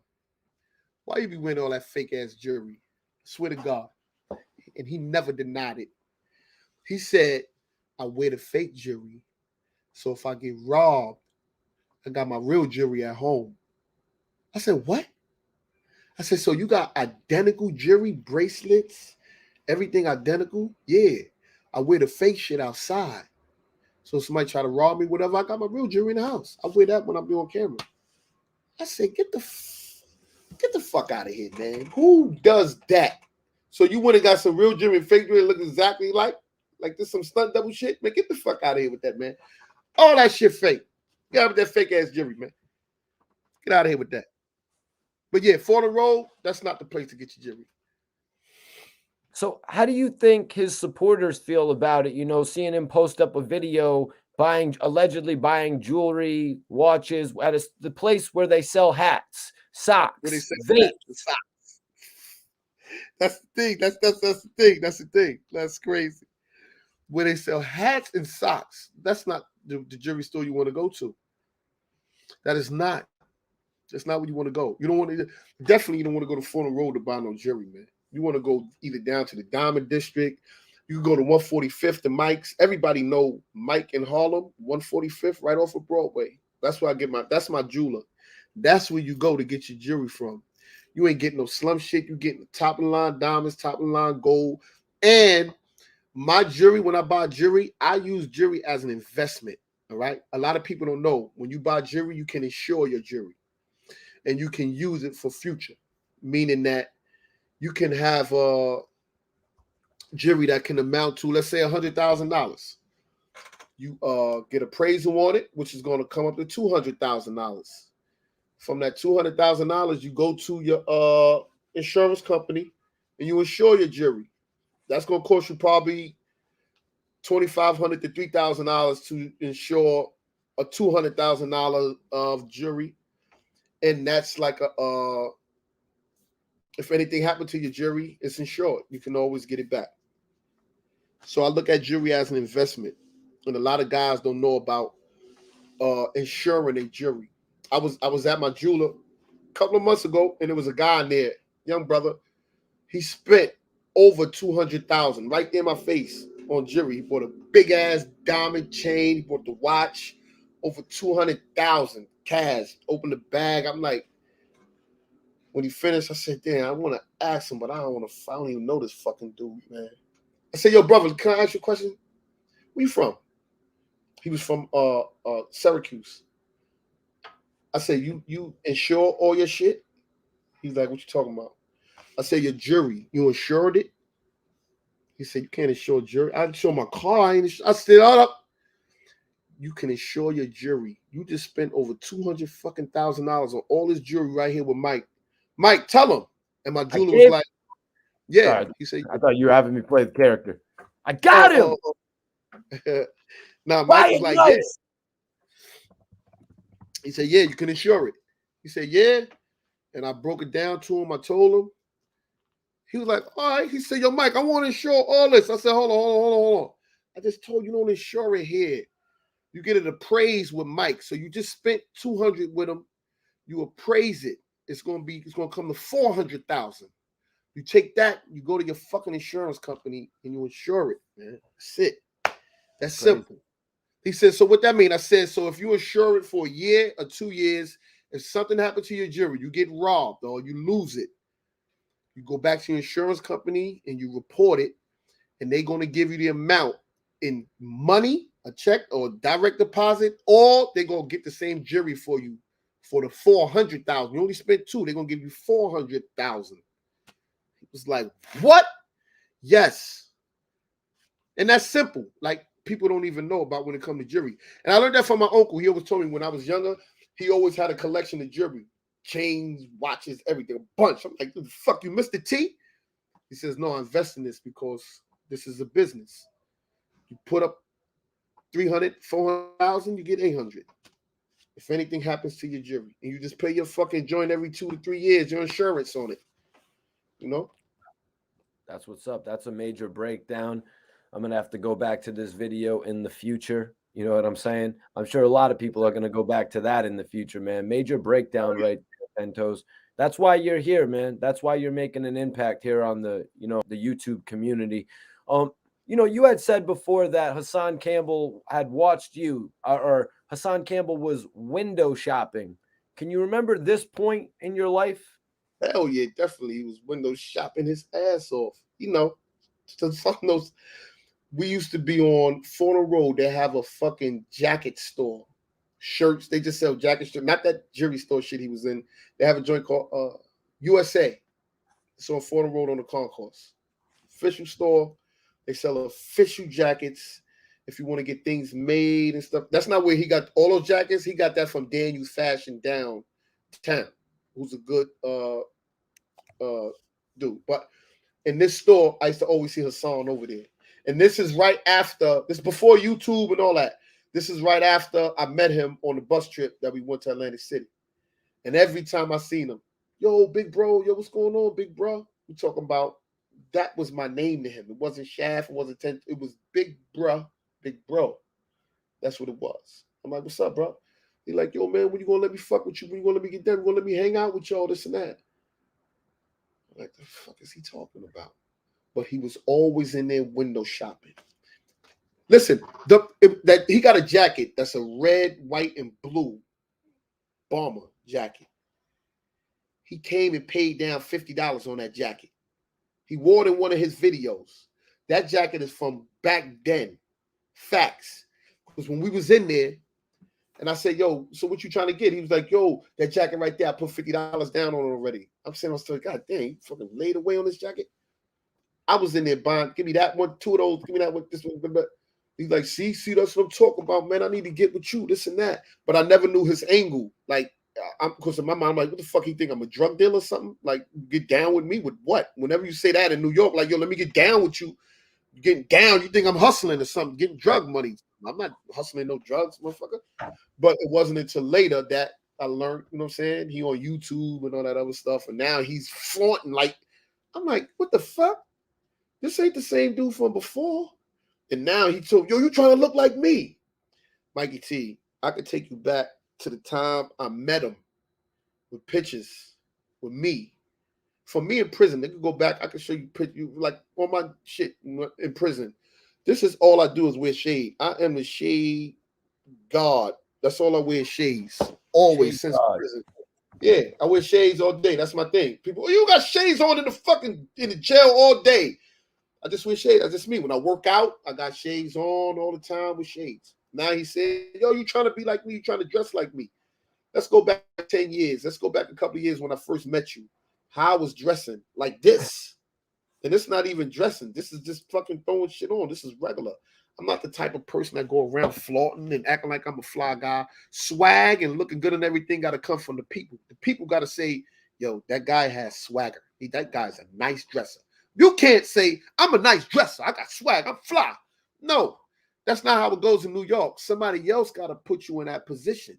why you be wearing all that fake ass jewelry? I swear to God. And he never denied it. He said, I wear the fake jewelry. So if I get robbed, I got my real jewelry at home. I said, what? I said, so you got identical jewelry, bracelets, everything identical? Yeah. I wear the fake shit outside. So somebody try to rob me, whatever, I got my real jewelry in the house. I wear that when I'm on camera. I said, get the fuck out of here, man. Who does that? So you went and got some real jewelry and fake jewelry look exactly like this some stunt double shit? Man, get the fuck out of here with that, man. All that shit fake. Get out with that fake ass jewelry, man. Get out of here with that. But yeah, for the road, that's not the place to get your jewelry. So how do you think his supporters feel about it? You know, seeing him post up a video allegedly buying jewelry, watches at the place where they sell hats, socks, vapes. Socks. That's the thing. That's the thing. That's the thing. That's crazy. Where they sell hats and socks. That's not the jewelry store you want to go to. That is not. That's not where you want to go. You don't want to. Definitely, you don't want to go to Fulton Road to buy no jewelry, man. You want to go either down to the Diamond District. You can go to 145th to Mike's. Everybody know Mike in Harlem, 145th, right off of Broadway. That's where I get that's my jeweler. That's where you go to get your jewelry from. You ain't getting no slum shit. You getting the top of the line diamonds, top of the line gold. And my jewelry, when I buy jewelry, I use jewelry as an investment. All right. A lot of people don't know when you buy jewelry, you can insure your jewelry and you can use it for future, meaning that you can have jewelry that can amount to, let's say, $100,000. You get appraisal on it, which is going to come up to $200,000. From that $200,000, you go to your insurance company and you insure your jewelry. That's going to cost you probably $2,500 to $3,000 to insure a $200,000 of jewelry, and that's like if anything happened to your jewelry, it's insured. You can always get it back. So I look at jewelry as an investment, and a lot of guys don't know about insuring their jewelry. I was at my jeweler a couple of months ago, and there was a guy in there, young brother. He spent over $200,000 right in my face on jewelry. He bought a big ass diamond chain. He bought the watch, over $200,000 cash. Opened the bag. I'm like, when he finished, I said, damn, I want to ask him, but I don't even know this fucking dude, man. I said, yo, brother, can I ask you a question? Where you from? He was from Syracuse. I said, you insure all your shit? He's like, what you talking about? I said, your jewelry, you insured it? He said, you can't insure jewelry. I insure my car. I said, up. You can insure your jewelry. You just spent over $200,000 on all this jewelry right here with Mike. Mike, tell him. And my jeweler was like, yeah. Sorry, he said, I thought you were having me play the character. I got him. Now Mike was like, yeah. He said, yeah, you can insure it. He said, yeah. And I broke it down to him. I told him. He was like, all right. He said, yo, Mike, I want to insure all this. I said, hold on. I just told you don't insure it here. You get it appraised with Mike. So you just spent $200 with him. You appraise it. It's gonna come to $400,000. You take that, you go to your fucking insurance company and you insure it, man. That's it. That's simple. He said, so what that mean? I said, so if you insure it for a year or 2 years, if something happened to your jewelry, you get robbed or you lose it, you go back to your insurance company and you report it, and they're going to give you the amount in money, a check or direct deposit, or they're going to get the same jewelry for you for the $400,000. You only spent $200,000, they're going to give you $400,000. It was like, what? Yes. And that's simple. Like, people don't even know about when it comes to jewelry. And I learned that from my uncle. He always told me when I was younger, he always had a collection of jewelry, chains, watches, everything, a bunch. I'm like, the fuck, you missed the T? He says, no, I invest in this because this is a business. You put up 300, 400,000, you get 800. If anything happens to your jewelry, and you just pay your fucking joint every 2 to 3 years, your insurance on it, you know? That's what's up. That's a major breakdown. I'm going to have to go back to this video in the future. You know what I'm saying? I'm sure a lot of people are going to go back to that in the future, man. Major breakdown right there, Pentos. That's why you're here, man. That's why you're making an impact here on the, the YouTube community. You had said before that Hassan Campbell had watched you, or Hassan Campbell was window shopping. Can you remember this point in your life? Hell yeah, definitely. He was window shopping his ass off. You know, those. We used to be on Fauna Road. They have a fucking jacket store, shirts. They just sell jackets. Not that jewelry store shit he was in. They have a joint called USA. It's on Fauna Road on the concourse. Official store. They sell official jackets. If you want to get things made and stuff, that's not where he got all those jackets. He got that from Daniel's Fashion downtown, who's a good dude. But in this store, I used to always see Hassan over there. And this is right after, this is before YouTube and all that. This is right after I met him on the bus trip that we went to Atlantic City. And every time I seen him, yo, big bro, yo, what's going on, big bro? We talking about, that was my name to him. It wasn't Shaft, it wasn't Ten, it was big bro, big bro. That's what it was. I'm like, what's up, bro? He like, yo, man, when you gonna let me fuck with you? When you gonna let me get done? You gonna let me hang out with y'all, this and that? I'm like, the fuck is he talking about? But he was always in there window shopping. Listen, that he got a jacket that's a red, white, and blue bomber jacket. He came and paid down $50 on that jacket. He wore it in one of his videos. That jacket is from back then. Facts. Because when we was in there, and I said, yo, so what you trying to get? He was like, yo, that jacket right there, I put $50 down on it already. I'm saying, I was like, God dang, you fucking laid away on this jacket? I was in there buying, give me that one, two of those, give me that one, this one. But he's like, see, that's what I'm talking about, man. I need to get with you, this and that. But I never knew his angle. Like, because in my mind, I'm like, what the fuck he think? I'm a drug dealer or something? Like, get down with me with what? Whenever you say that in New York, like, yo, let me get down with you. You're getting down, you think I'm hustling or something, getting drug money. I'm not hustling no drugs, motherfucker. But it wasn't until later that I learned, you know what I'm saying? He on YouTube and all that other stuff. And now he's flaunting like, I'm like, what the fuck? This ain't the same dude from before. And now he told, yo, you trying to look like me. Mikey T, I could take you back to the time I met him with pictures with me. For me in prison, they could go back. I could show you pictures like all my shit in prison. This is all I do is wear shade. I am the shade god. That's all I wear, shades. Always shade since god. Prison. Yeah, I wear shades all day. That's my thing. People, oh, you got shades on in the jail all day. I just wear shades. That's just me. When I work out, I got shades on all the time with shades. Now he said, yo, you trying to be like me? You trying to dress like me? Let's go back 10 years. Let's go back a couple of years when I first met you. How I was dressing like this. And it's not even dressing. This is just fucking throwing shit on. This is regular. I'm not the type of person that go around flaunting and acting like I'm a fly guy. Swag and looking good and everything got to come from the people. The people got to say, yo, that guy has swagger. That guy's a nice dresser. You can't say, I'm a nice dresser. I got swag. I'm fly. No, that's not how it goes in New York. Somebody else got to put you in that position.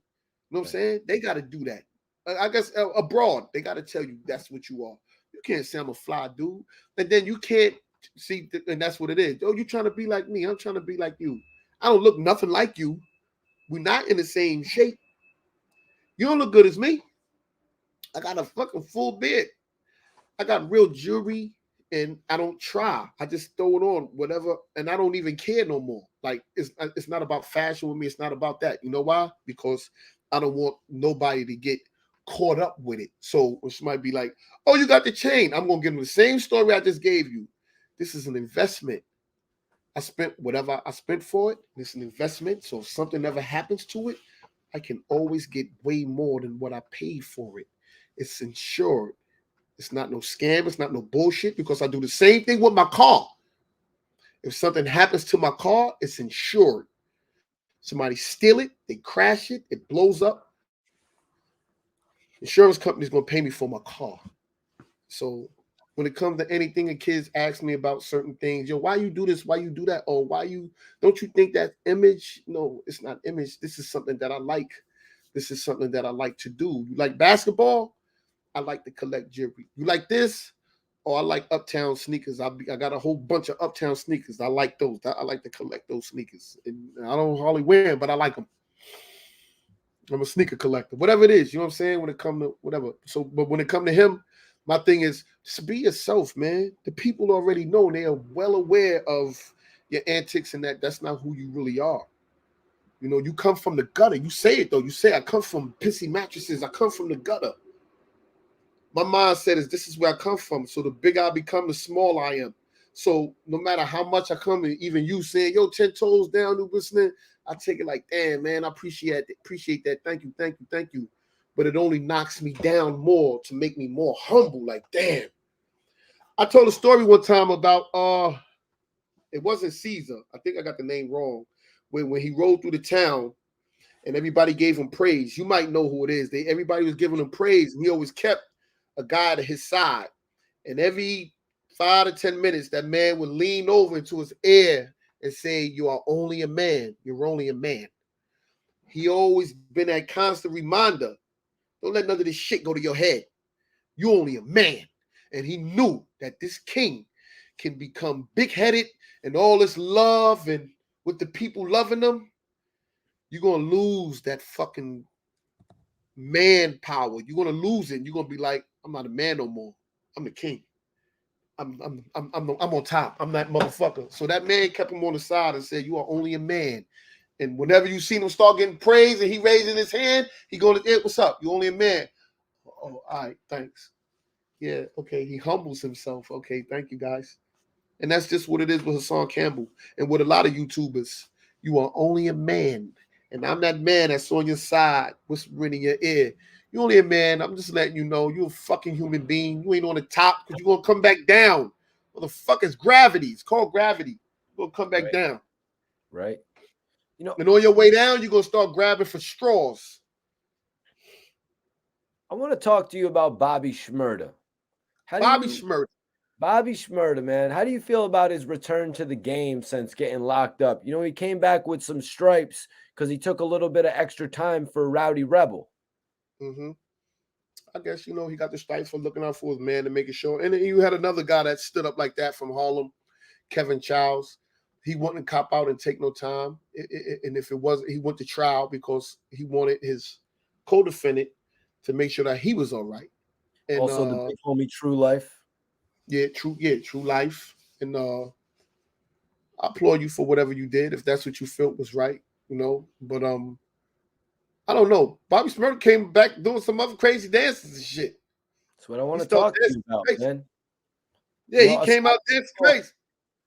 You know what I'm saying? They got to do that. I guess abroad, they got to tell you that's what you are. You can't say I'm a fly dude. And then you can't see, and that's what it is. Oh, you trying to be like me. I'm trying to be like you. I don't look nothing like you. We're not in the same shape. You don't look good as me. I got a fucking full beard. I got real jewelry, and I don't try. I just throw it on, whatever, and I don't even care no more. Like, it's not about fashion with me. It's not about that. You know why? Because I don't want nobody to get caught up with it. So when somebody be like, oh, you got the chain. I'm going to give them the same story I just gave you. This is an investment. I spent whatever I spent for it. It's an investment. So if something ever happens to it, I can always get way more than what I paid for it. It's insured. It's not no scam. It's not no bullshit because I do the same thing with my car. If something happens to my car, it's insured. Somebody steal it, they crash it, it blows up. Insurance company's going to pay me for my car. So when it comes to anything, and kids ask me about certain things, yo, why you do this? Why you do that? Or don't you think that image? No, it's not image. This is something that I like. This is something that I like to do. You like basketball? I like to collect jewelry. You like this? Oh, I like Uptown sneakers. I got a whole bunch of Uptown sneakers. I like those. I like to collect those sneakers. And I don't hardly wear them, but I like them. I'm a sneaker collector. Whatever it is, you know what I'm saying? When it comes to whatever. So, but when it comes to him, my thing is just be yourself, man. The people already know. They are well aware of your antics and that's not who you really are. You know, you come from the gutter. You say it though. You say, I come from pissy mattresses. I come from the gutter. My mindset is this is where I come from. So the bigger I become, the smaller I am. So no matter how much I come in, even you saying, yo, 10 toes down, new listening, I take it like, damn, man, I appreciate that. Thank you. But it only knocks me down more to make me more humble. Like, damn. I told a story one time about it wasn't Caesar. I think I got the name wrong. When he rode through the town and everybody gave him praise. You might know who it is. Everybody was giving him praise, and he always kept a guy to his side. And every 5 to 10 minutes, that man would lean over into his ear and say, you are only a man. You're only a man. He always been that constant reminder. Don't let none of this shit go to your head. You're only a man. And he knew that this king can become big-headed and all this love and with the people loving them, you're going to lose that fucking manpower. You're going to lose it. You're going to be like, I'm not a man no more. I'm the king. I'm on top. I'm that motherfucker. So that man kept him on the side and said, you are only a man. And whenever you see him start getting praise and he raising his hand, he going, hey, what's up? You only a man. Oh, all right, thanks. Yeah, okay. He humbles himself. Okay, thank you guys. And that's just what it is with Hassan Campbell and with a lot of YouTubers. You are only a man. And I'm that man that's on your side, whispering in your ear. You're only a man. I'm just letting you know you're a fucking human being. You ain't on the top because you're going to come back down. What the fuck is gravity? It's called gravity. You're going to come back down. Right. You know, and on your way down, you're going to start grabbing for straws. I want to talk to you about Bobby Schmurda. Schmurda. Bobby Schmurda, man. How do you feel about his return to the game since getting locked up? You know, he came back with some stripes because he took a little bit of extra time for Rowdy Rebel. Mm-hmm. I guess, you know, he got the stripes for looking out for his man to make it sure. And then you had another guy that stood up like that from Harlem, Kevin Childs. He wouldn't cop out and take no time. And if it wasn't, he went to trial because he wanted his co-defendant to make sure that he was all right. And also the big homie True Life. Yeah, True Life. And I applaud you for whatever you did, if that's what you felt was right, you know. But I don't know. Bobby Schmurda came back doing some other crazy dances and shit. That's what I want to talk to you about, man. Yeah, he came out dancing crazy.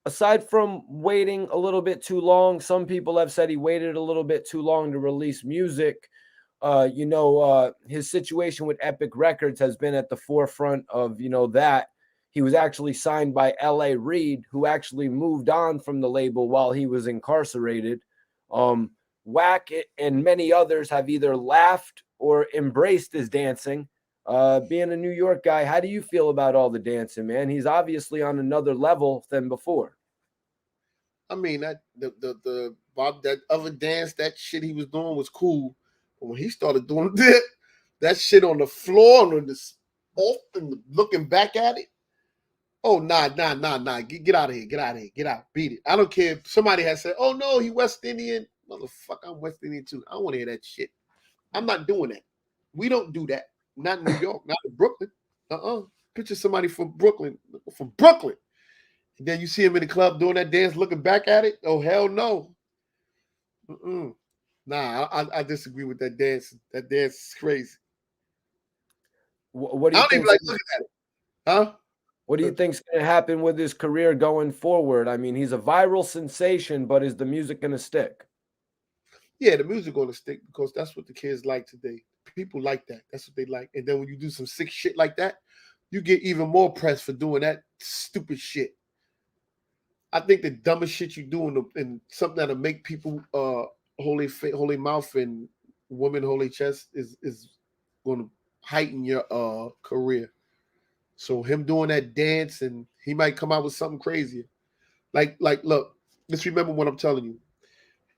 Aside from waiting a little bit too long, some people have said he waited a little bit too long to release music. His situation with Epic Records has been at the forefront of, that. He was actually signed by L.A. Reid, who actually moved on from the label while he was incarcerated. Wack and many others have either laughed or embraced his dancing. Being a New York guy, how do you feel about all the dancing, man? He's obviously on another level than before. I mean, that the Bob, that other dance, that shit he was doing was cool. But when he started doing that shit on the floor and this off and looking back at it, oh nah. Get out of here. Get out. Beat it. I don't care if somebody has said, oh no, he West Indian. Motherfucker, I'm West Indian too. I don't want to hear that shit. I'm not doing that. We don't do that. Not in New York, not in Brooklyn. Picture somebody from Brooklyn. And then you see him in the club doing that dance, looking back at it. Oh, hell no. Nah, I disagree with that dance. That dance is crazy. What do you I don't think? even like looking at it. Huh? What do you think's going to happen with his career going forward? I mean, he's a viral sensation, but is the music going to stick? Yeah, the music going to stick because that's what the kids like today. People like that. That's what they like. And then when you do some sick shit like that, you get even more press for doing that stupid shit. I think the dumbest shit you do in something that'll make people holy mouth and woman holy chest is going to heighten your career. So him doing that dance and he might come out with something crazier. Like look, let's remember what I'm telling you.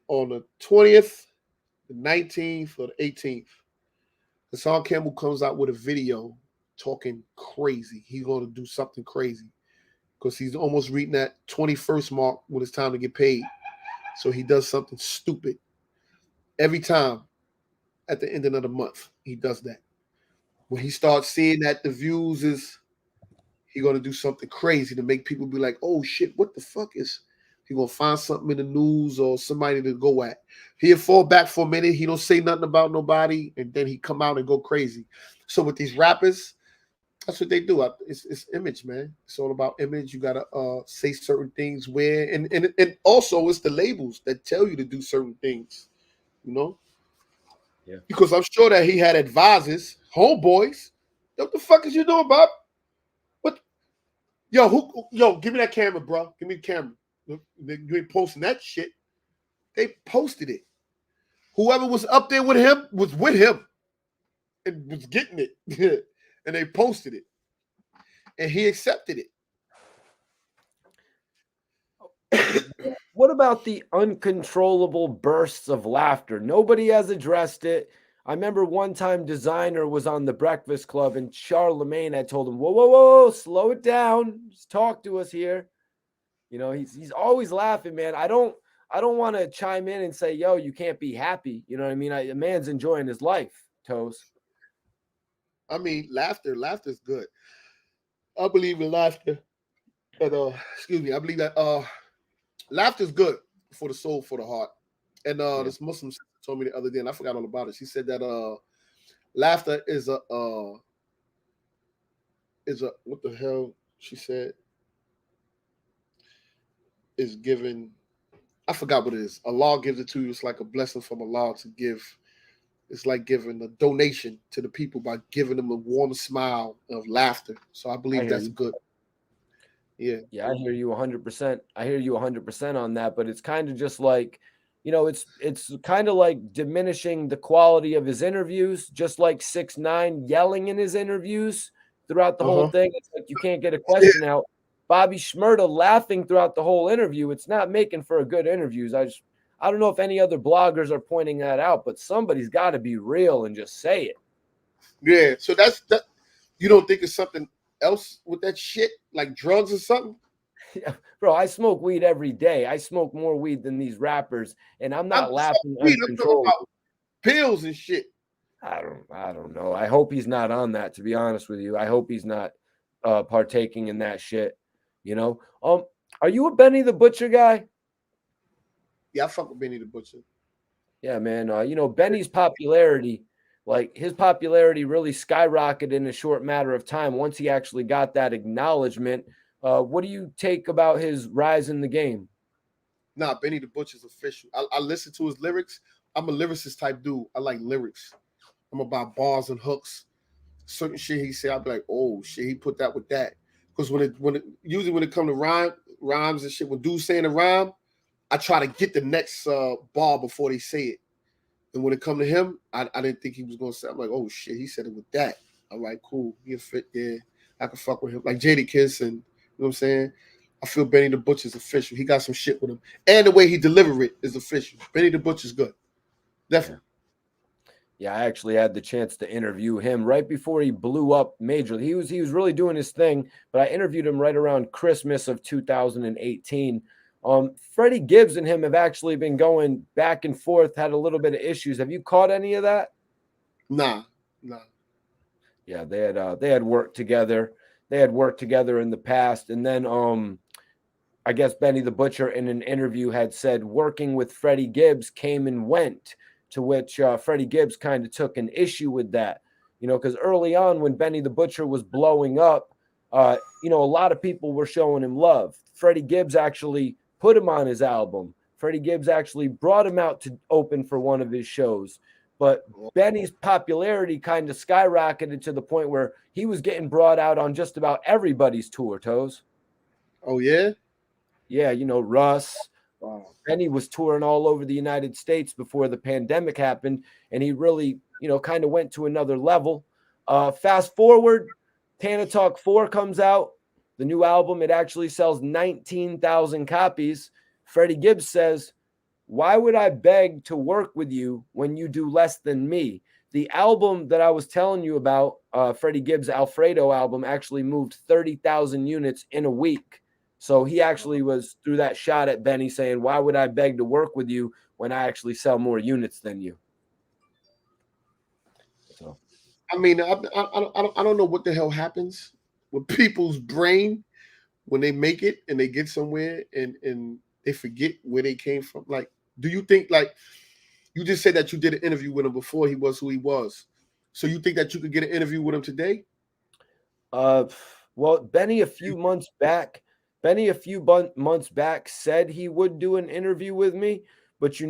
On the 20th, the 19th, or the 18th, Hassan Campbell comes out with a video talking crazy. He's going to do something crazy because he's almost reaching that 21st mark when it's time to get paid. So he does something stupid every time at the end of the month. He does that. When he starts seeing that the views is, he's going to do something crazy to make people be like, oh shit, what the fuck is, he going to find something in the news or somebody to go at. He'll fall back for a minute. He don't say nothing about nobody. And then he come out and go crazy. So with these rappers, that's what they do. It's image, man. It's all about image. You got to say certain things where, and also it's the labels that tell you to do certain things, you know? Yeah. Because I'm sure that he had advisors, homeboys. What the fuck is you doing, Bob? What? Yo, give me that camera, bro. Give me the camera. You ain't posting that shit. They posted it. Whoever was up there with him was with him and was getting it. And they posted it. And he accepted it. What about the uncontrollable bursts of laughter? Nobody has addressed it. I remember one time Designer was on the Breakfast Club and Charlemagne had told him, whoa, slow it down. Just talk to us here. You know, he's always laughing, man. I don't want to chime in and say, yo, you can't be happy. You know what I mean? A man's enjoying his life, Toes. I mean, laughter's good. I believe in laughter. And I believe that laughter's good for the soul, for the heart. And this Muslim sister told me the other day, and I forgot all about it. She said that laughter is a what the hell she said is given. I forgot what it is. Allah gives it to you. It's like a blessing from Allah to give. It's like giving a donation to the people by giving them a warm smile of laughter. So I believe that's good. Yeah. Yeah, I hear you 100%. I hear you 100% on that, but it's kind of just like, you know, it's kind of like diminishing the quality of his interviews, just like 6ix9ine yelling in his interviews throughout the whole thing. It's like you can't get a question out. Bobby Schmurda laughing throughout the whole interview. It's not making for a good interviews. I don't know if any other bloggers are pointing that out, but somebody's got to be real and just say it. Yeah. So that. You don't think it's something else with that shit, like drugs or something? Yeah, bro, I smoke weed every day. I smoke more weed than these rappers, and I'm not laughing uncontrollably. Pills and shit. I don't know. I hope he's not on that, to be honest with you. I hope he's not partaking in that shit. You know? Are you a Benny the Butcher guy? Yeah, I fuck with Benny the Butcher. Yeah, man. You know, Benny's popularity, like his popularity really skyrocketed in a short matter of time once he actually got that acknowledgement. What do you take about his rise in the game? Nah, Benny the Butcher's official. I listen to his lyrics. I'm a lyricist type dude. I like lyrics. I'm about bars and hooks. Certain shit he say, I'll be like, oh shit, he put that with that. Because usually when it comes to rhymes and shit, when dudes saying a rhyme, I try to get the next bar before they say it. And when it come to him, I didn't think he was gonna say. I'm like, oh shit, he said it with that. I'm like, cool, he a fit. Yeah, I can fuck with him. Like Jadakiss, and you know what I'm saying. I feel Benny the Butcher's official. He got some shit with him, and the way he deliver it is official. Benny the Butcher's good, definitely. Yeah, I actually had the chance to interview him right before he blew up majorly. He was really doing his thing, but I interviewed him right around Christmas of 2018. Freddie Gibbs and him have actually been going back and forth, had a little bit of issues. Have you caught any of that? Nah. Yeah, they had worked together. They had worked together in the past, and then I guess Benny the Butcher in an interview had said working with Freddie Gibbs came and went, to which Freddie Gibbs kind of took an issue with that, you know, because early on when Benny the Butcher was blowing up, you know, a lot of people were showing him love. Freddie Gibbs actually put him on his album. Freddie Gibbs actually brought him out to open for one of his shows. But Benny's popularity kind of skyrocketed to the point where he was getting brought out on just about everybody's tour, Toes. Oh, yeah? Yeah, you know, Russ. Benny was touring all over the United States before the pandemic happened, and he really, you know, kind of went to another level. Fast forward, Tana Talk 4 comes out, the new album. It actually sells 19,000 copies. Freddie Gibbs says, why would I beg to work with you when you do less than me? the album that I was telling you about, Freddie Gibbs' Alfredo album, actually moved 30,000 units in a week. So he actually was through that shot at Benny saying, why would I beg to work with you when I actually sell more units than you? So, I mean, I don't know what the hell happens with people's brain when they make it and they get somewhere and they forget where they came from. Like, do you think, like, you just said that you did an interview with him before he was who he was. So you think that you could get an interview with him today? Well, Benny a few months back said he would do an interview with me, but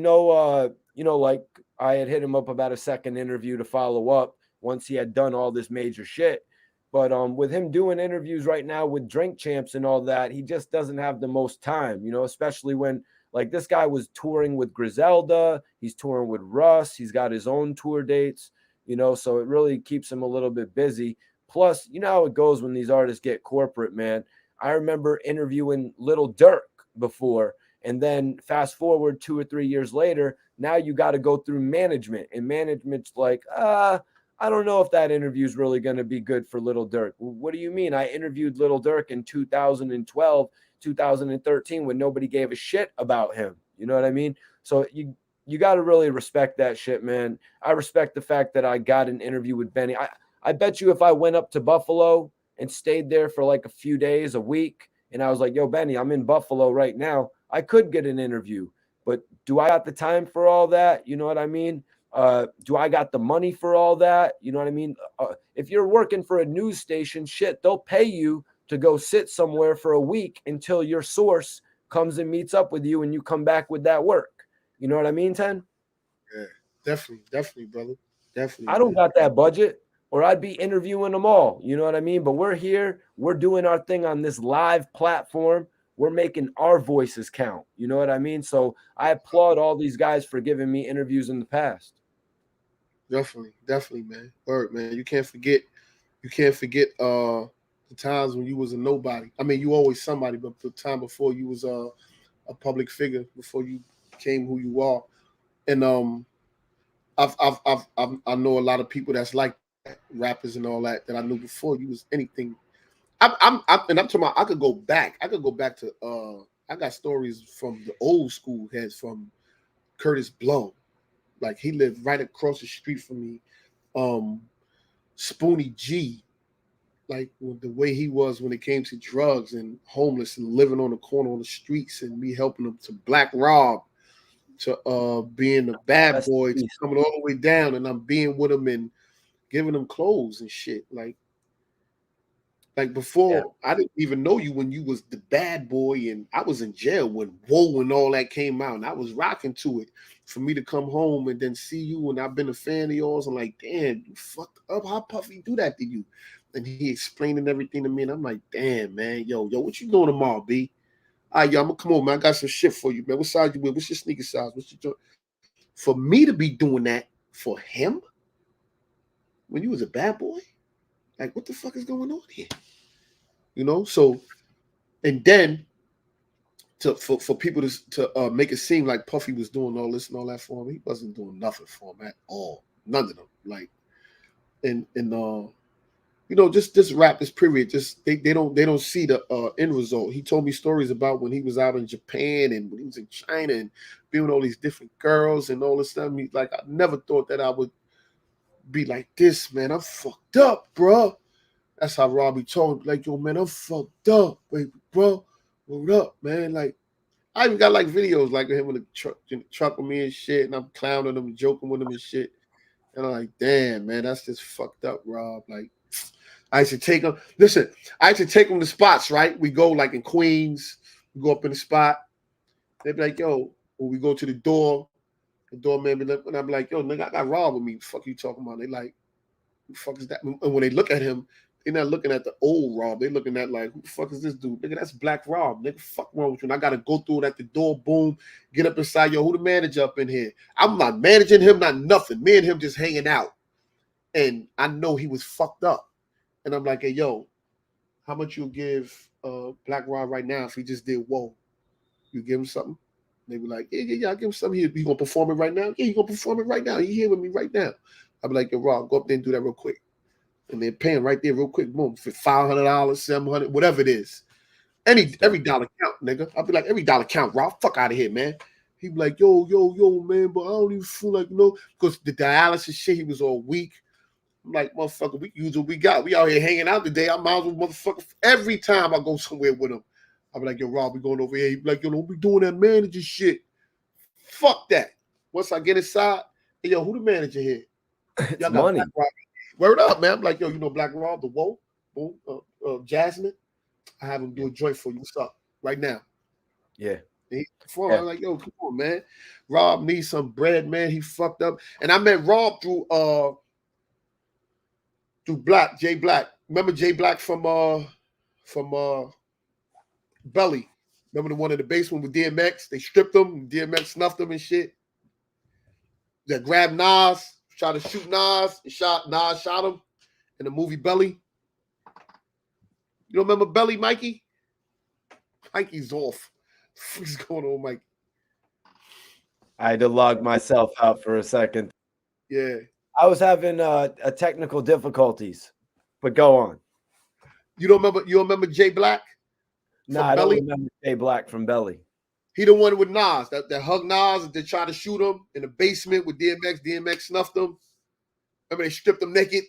like I had hit him up about a second interview to follow up once he had done all this major shit. But with him doing interviews right now with Drink Champs and all that, he just doesn't have the most time, especially when like this guy was touring with Griselda, he's touring with Russ, he's got his own tour dates, so it really keeps him a little bit busy. Plus, you know how it goes when these artists get corporate, man. I remember interviewing Little Durk before, and then fast forward 2 or 3 years later, now you got to go through management, and management's like, I don't know if that interview is really going to be good for Little Durk. What do you mean? I interviewed Little Durk in 2012, 2013 when nobody gave a shit about him. You know what I mean? So you got to really respect that shit, man. I respect the fact that I got an interview with Benny. I bet you if I went up to Buffalo and stayed there for like a few days, a week, and I was like, yo, Benny, I'm in Buffalo right now, I could get an interview. But do I got the time for all that? You know what I mean? Do I got the money for all that? You know what I mean? If you're working for a news station, shit, they'll pay you to go sit somewhere for a week until your source comes and meets up with you and you come back with that work. You know what I mean, Ten? Yeah, definitely, brother. Definitely. I don't got that budget, or I'd be interviewing them all. You know what I mean? But we're here, we're doing our thing on this live platform. We're making our voices count. You know what I mean? So I applaud all these guys for giving me interviews in the past. Definitely, man. Word, man. You can't forget the times when you was a nobody. I mean, you always somebody, but the time before you was a public figure, before you became who you are. And I know a lot of people that's like that, rappers and all that I knew before you was anything. I'm talking about, I could go back. To I got stories from the old school heads, from Curtis Blow. Like, he lived right across the street from me. Spoonie G, like the way he was when it came to drugs and homeless and living on the corner on the streets, and me helping him, to Black Rob, to being a bad boy, to coming all the way down, and I'm being with him and giving him clothes and shit. Like before, I didn't even know you when you was the bad boy, and I was in jail when Whoa and all that came out, and I was rocking to it. For me to come home and then see you, and I've been a fan of yours, I'm like, damn, you fucked up. How Puffy do that to you? And he explaining everything to me, and I'm like, damn, man, yo, what you doing tomorrow, B? All right, yo, I'm gonna come on, man. I got some shit for you, man. What size you wear? What's your sneaker size? What's your joint? For me to be doing that for him when you was a bad boy, like, what the fuck is going on here? So, and then for people to make it seem like Puffy was doing all this and all that for him, he wasn't doing nothing for him at all. None of them. Like, and just this rap, this period, just they don't see the end result. He told me stories about when he was out in Japan and when he was in China and being with all these different girls and all this stuff. He's like, I never thought that I would be like this, man. I'm fucked up, bro. That's how Robbie told me, like, yo, man, I'm fucked up, baby, bro. What up, man? Like, I even got like videos like him in the truck with me and shit, and I'm clowning him, joking with him and shit. And I'm like, damn, man, that's just fucked up, Rob. Like, I used to take him. Listen, I used to take him to spots, right? We go like in Queens, we go up in the spot. They'd be like, yo, when we go to the doorman be like, and I'm like, yo, nigga, I got Rob with me. What the fuck you talking about? They like, who the fuck is that? And when they look at him, they're not looking at the old Rob. They're looking at like, who the fuck is this dude? Nigga, that's Black Rob. Nigga, fuck wrong with you? And I got to go through it at the door, boom, get up inside. Yo, who the manager up in here? I'm not managing him, not nothing. Me and him just hanging out. And I know he was fucked up. And I'm like, hey, yo, how much you give Black Rob right now if he just did Whoa? You give him something? They be like, yeah, I'll give him something. He gonna perform it right now? Yeah, he gonna perform it right now. He here with me right now. I'd be like, yo, Rob, go up there and do that real quick. And they're paying right there real quick, boom, for $500, $700, whatever it is. Every dollar count, nigga. I'll be like, every dollar count, Rob. Fuck out of here, man. He'd be like, yo, man, but I don't even feel like, because the dialysis shit, he was all weak. I'm like, motherfucker, we use what we got. We out here hanging out today. I might as well, motherfucker, every time I go somewhere with him, I'll be like, yo, Rob, we going over here. He'd be like, yo, don't be doing that manager shit. Fuck that. Once I get inside, hey, yo, who the manager here? Y'all got money. Black Rob. Word up, man. I'm like, yo, Black Rob, the Whoa, Jasmine. I have him do a joint for you. What's up? Right now. Yeah. I'm like, yo, come on, man. Rob needs some bread, man. He fucked up. And I met Rob through Jay Black. Remember Jay Black from Belly? Remember the one in the basement with DMX? They stripped him, DMX snuffed him and shit. They grabbed Nas, tried to shoot Nas, and Nas shot him in the movie Belly. You don't remember Belly, Mikey? Mikey's off. What's going on, Mikey? I had to log myself out for a second. Yeah. I was having a technical difficulties, but go on. You don't remember Jay Black? No, I don't remember Jay Black from Belly. He the one with Nas that hugged Nas and they tried to shoot him in the basement with DMX. DMX snuffed him. Remember they stripped him naked?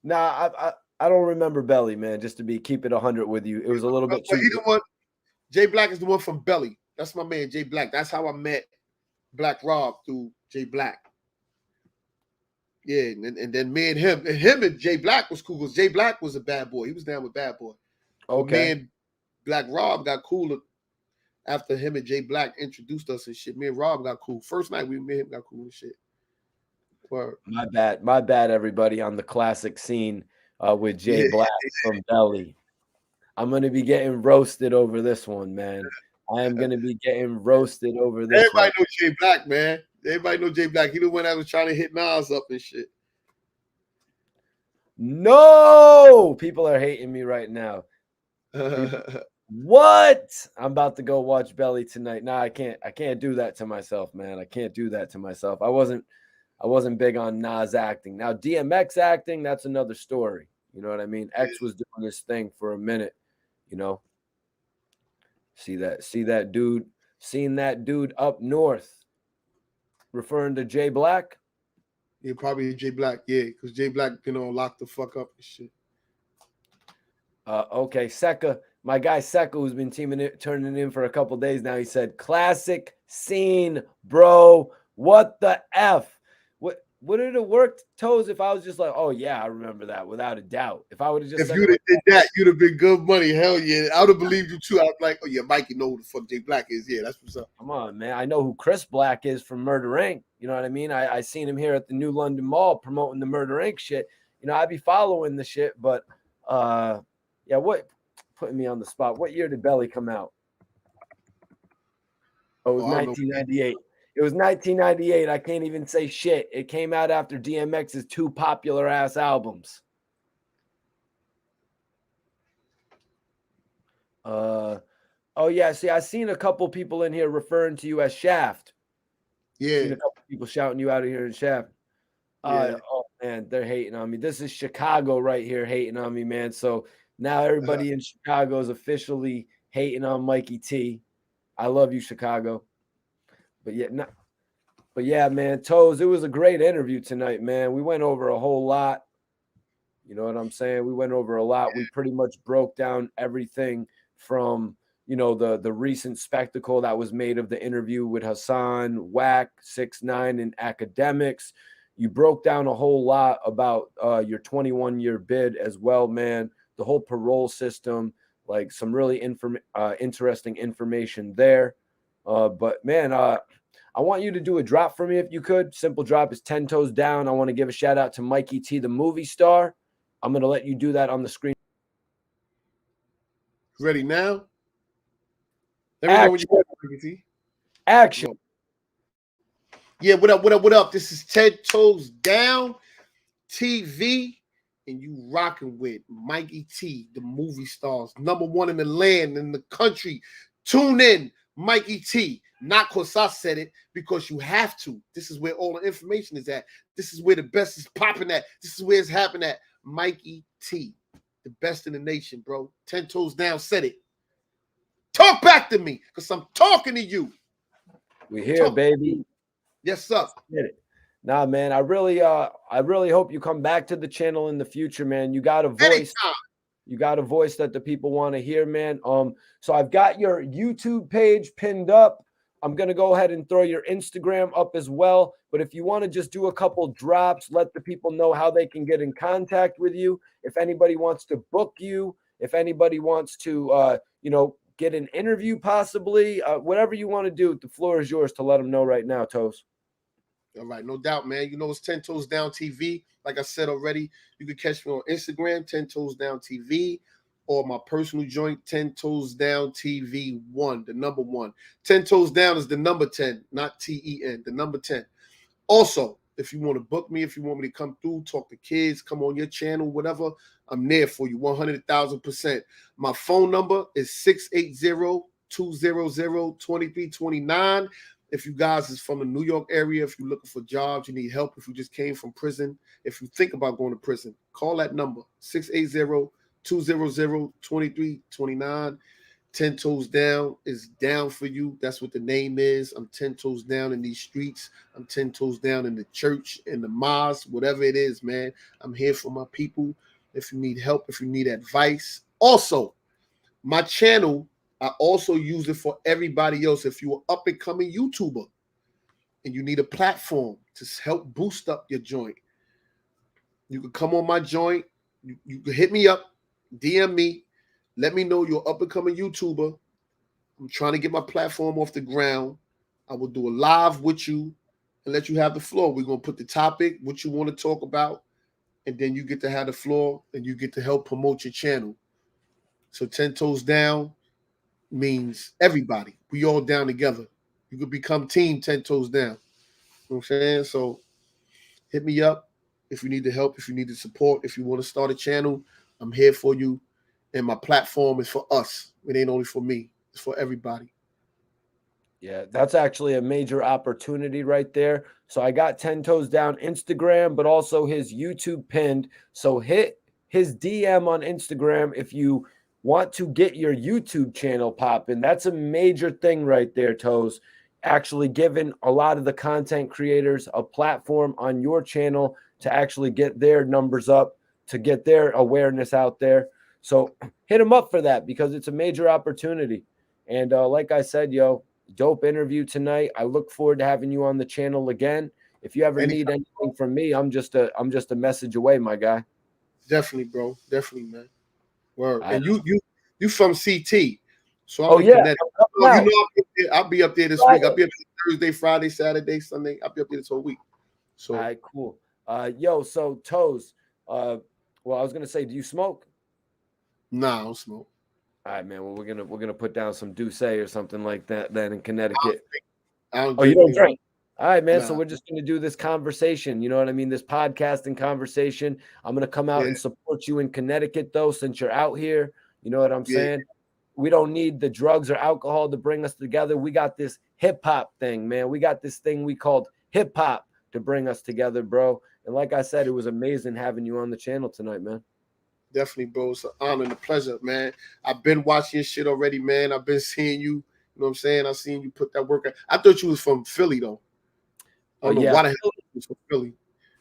Nah, I don't remember Belly, man. Just to keep it 100 with you, it was a little bit too. He the one. Jay Black is the one from Belly. That's my man, Jay Black. That's how I met Black Rob through Jay Black. Yeah, and then me and him and Jay Black was cool because Jay Black was a bad boy. He was down with Bad Boy. Okay. Me and Black Rob got cooler after him and Jay Black introduced us and shit. Me and Rob got cool. First night me and him got cool and shit. Word. My bad, everybody on the classic scene with Jay Black from Belly. I'm gonna be getting roasted over this one, man. I am gonna be getting roasted over this. Everybody know Jay Black, man. Everybody know Jay Black. He the one that was trying to hit Nas up and shit. No, people are hating me right now. What? I'm about to go watch Belly tonight. Nah, I can't do that to myself, man. I can't do that to myself. I wasn't big on Nas acting. Now DMX acting, that's another story. You know what I mean? X was doing this thing for a minute, See that dude, seeing that dude up north referring to Jay Black? Yeah, probably Jay Black, yeah, because Jay Black, lock the fuck up and shit. Okay, Secca, my guy Secca, who's been turning in for a couple days now, he said, classic scene, bro. What the F? Would it have worked, Toes, if I was just like, oh yeah, I remember that without a doubt. If I would have just if you'd have did that, you'd have been good money. Hell yeah. I would have believed you too. I was like, oh yeah, Mikey know who the fuck Jay Black is. Yeah, that's what's up. Come on, man. I know who Chris Black is from Murder Inc. You know what I mean? I seen him here at the New London Mall promoting the Murder Inc. shit. I'd be following the shit, but yeah, what putting me on the spot. What year did Belly come out? Oh, it was 1998. It was 1998. I can't even say shit. It came out after DMX's 2 popular ass albums. Oh yeah. See, I seen a couple people in here referring to you as Shaft. Yeah. Seen a couple people shouting you out of here in Shaft. Yeah. Oh man, they're hating on me. This is Chicago right here hating on me, man. So now everybody in Chicago is officially hating on Mikey T. I love you, Chicago. But yeah, man, Toes, it was a great interview tonight, man. We went over a whole lot. You know what I'm saying? We went over a lot. We pretty much broke down everything from, the recent spectacle that was made of the interview with Hassan, Wack, 6ix9ine, and academics. You broke down a whole lot about your 21-year bid as well, man. The whole parole system, like some really interesting information there. But man, I want you to do a drop for me if you could. Simple drop is 10 toes down. I want to give a shout out to Mikey T, the movie star. I'm going to let you do that on the screen. Ready now? Let me know when you're ready, Mikey T. Action. Yeah, what up? This is 10 Toes Down TV, and you rocking with Mikey T, the movie stars, #1 in the land, in the country. Tune in Mikey T. Not because I said it, because you have to. This is where all the information is at. This is where the best is popping at. This is where it's happening at. Mikey T. The best in the nation, bro. 10 toes down, said it. Talk back to me, because I'm talking to you. We here, baby. Yes, sir. Get it. Nah, man. I really hope you come back to the channel in the future, man. You got a voice. Anytime. You got a voice that the people want to hear, man. So I've got your YouTube page pinned up. I'm gonna go ahead and throw your Instagram up as well. But if you want to just do a couple drops, let the people know how they can get in contact with you. If anybody wants to book you, if anybody wants to, get an interview, possibly, whatever you want to do, the floor is yours to let them know right now, Toes. All right, no doubt, man. You know, it's 10 Toes Down TV. Like I said already, you can catch me on Instagram, 10 Toes Down TV, or my personal joint, 10 Toes Down TV 1, the number 1. 10 Toes Down is the number 10, not TEN, the number 10. Also, if you want to book me, if you want me to come through, talk to kids, come on your channel, whatever, I'm there for you 100,000%. My phone number is 680-200-2329. If you guys is from the New York area, if you're looking for jobs, you need help, if you just came from prison, if you think about going to prison, call that number, 680-200-2329. 10 Toes Down is down for you. That's what the name is. I'm 10 toes down in these streets. I'm 10 toes down in the church, in the mosque, whatever it is, man. I'm here for my people. If you need help, if you need advice. Also, my channel, I also use it for everybody else. If you're an up-and-coming YouTuber and you need a platform to help boost up your joint, you can come on my joint. You can hit me up, DM me. Let me know you're an up-and-coming YouTuber. I'm trying to get my platform off the ground. I will do a live with you and let you have the floor. We're going to put the topic, what you want to talk about, and then you get to have the floor and you get to help promote your channel. So 10 Toes Down means everybody. We all down together. You could become team 10 Toes Down. You know what I'm saying? So hit me up if you need the help, if you need the support, if you want to start a channel, I'm here for you. And my platform is for us. It ain't only for me. It's for everybody. Yeah, that's actually a major opportunity right there. So I got 10 Toes Down Instagram, but also his YouTube pinned. So hit his DM on Instagram if you want to get your YouTube channel popping. That's a major thing right there, Toes. Actually giving a lot of the content creators a platform on your channel to actually get their numbers up, to get their awareness out there. So hit him up for that because it's a major opportunity. And like I said, dope interview tonight. I look forward to having you on the channel again. If you ever need anything from me, I'm just a message away, my guy. Definitely, bro. Definitely, man. Word. And you from CT. So I'm in Connecticut. I'll be up there this week. I'll be up there Thursday, Friday, Saturday, Sunday. I'll be up there this whole week. So all right, cool. So Toes, well, I was gonna say, do you smoke? Nah, I don't smoke. All right, man. Well, we're gonna put down some Douce or something like that then in Connecticut. I don't you don't drink? All right, man. Nah. So we're just gonna do this conversation. You know what I mean? This podcast and conversation. I'm gonna come out and support you in Connecticut, though, since you're out here. You know what I'm saying? We don't need the drugs or alcohol to bring us together. We got this hip hop thing, man. We got this thing we called hip hop to bring us together, bro. And like I said, it was amazing having you on the channel tonight, man. Definitely, bro. It's an honor and a pleasure, man. I've been watching your shit already, man. I've been seeing you. You know what I'm saying? I've seen you put that work out. I thought you was from Philly, though. I don't know why the hell you was from Philly.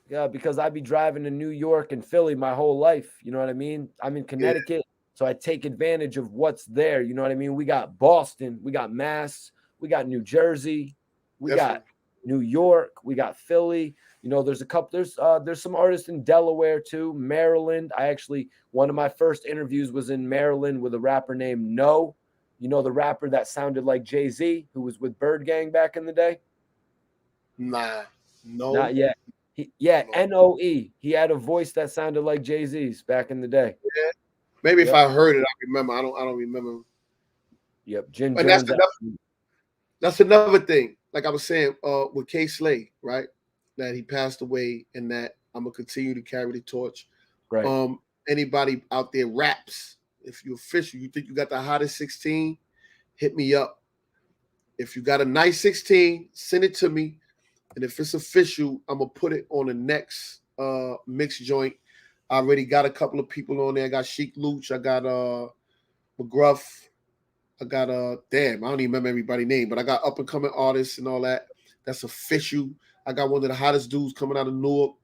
Yeah, because I be driving to New York and Philly my whole life. You know what I mean? I'm in Connecticut, so I take advantage of what's there. You know what I mean? We got Boston, we got Mass, we got New Jersey, we got New York, we got Philly. You know, there's a couple. There's some artists in Delaware too, Maryland. One of my first interviews was in Maryland with a rapper named No. You know, the rapper that sounded like Jay-Z, who was with Bird Gang back in the day. Nah, no, not yet. Noe. He had a voice that sounded like Jay-Z's back in the day. Yeah, maybe if I heard it, I remember. I don't remember. Yep, Jim and Jones. That's another thing. Like I was saying, with K Slay, right? That he passed away, and that I'm gonna continue to carry the torch. Right. Anybody out there raps? If you're official, you think you got the hottest 16? Hit me up. If you got a nice 16, send it to me. And if it's official, I'm gonna put it on the next mix joint. I already got a couple of people on there. I got Sheik Luch, I got McGruff, I got damn, I don't even remember everybody's name, but I got up and coming artists and all that. That's official. I got one of the hottest dudes coming out of Newark,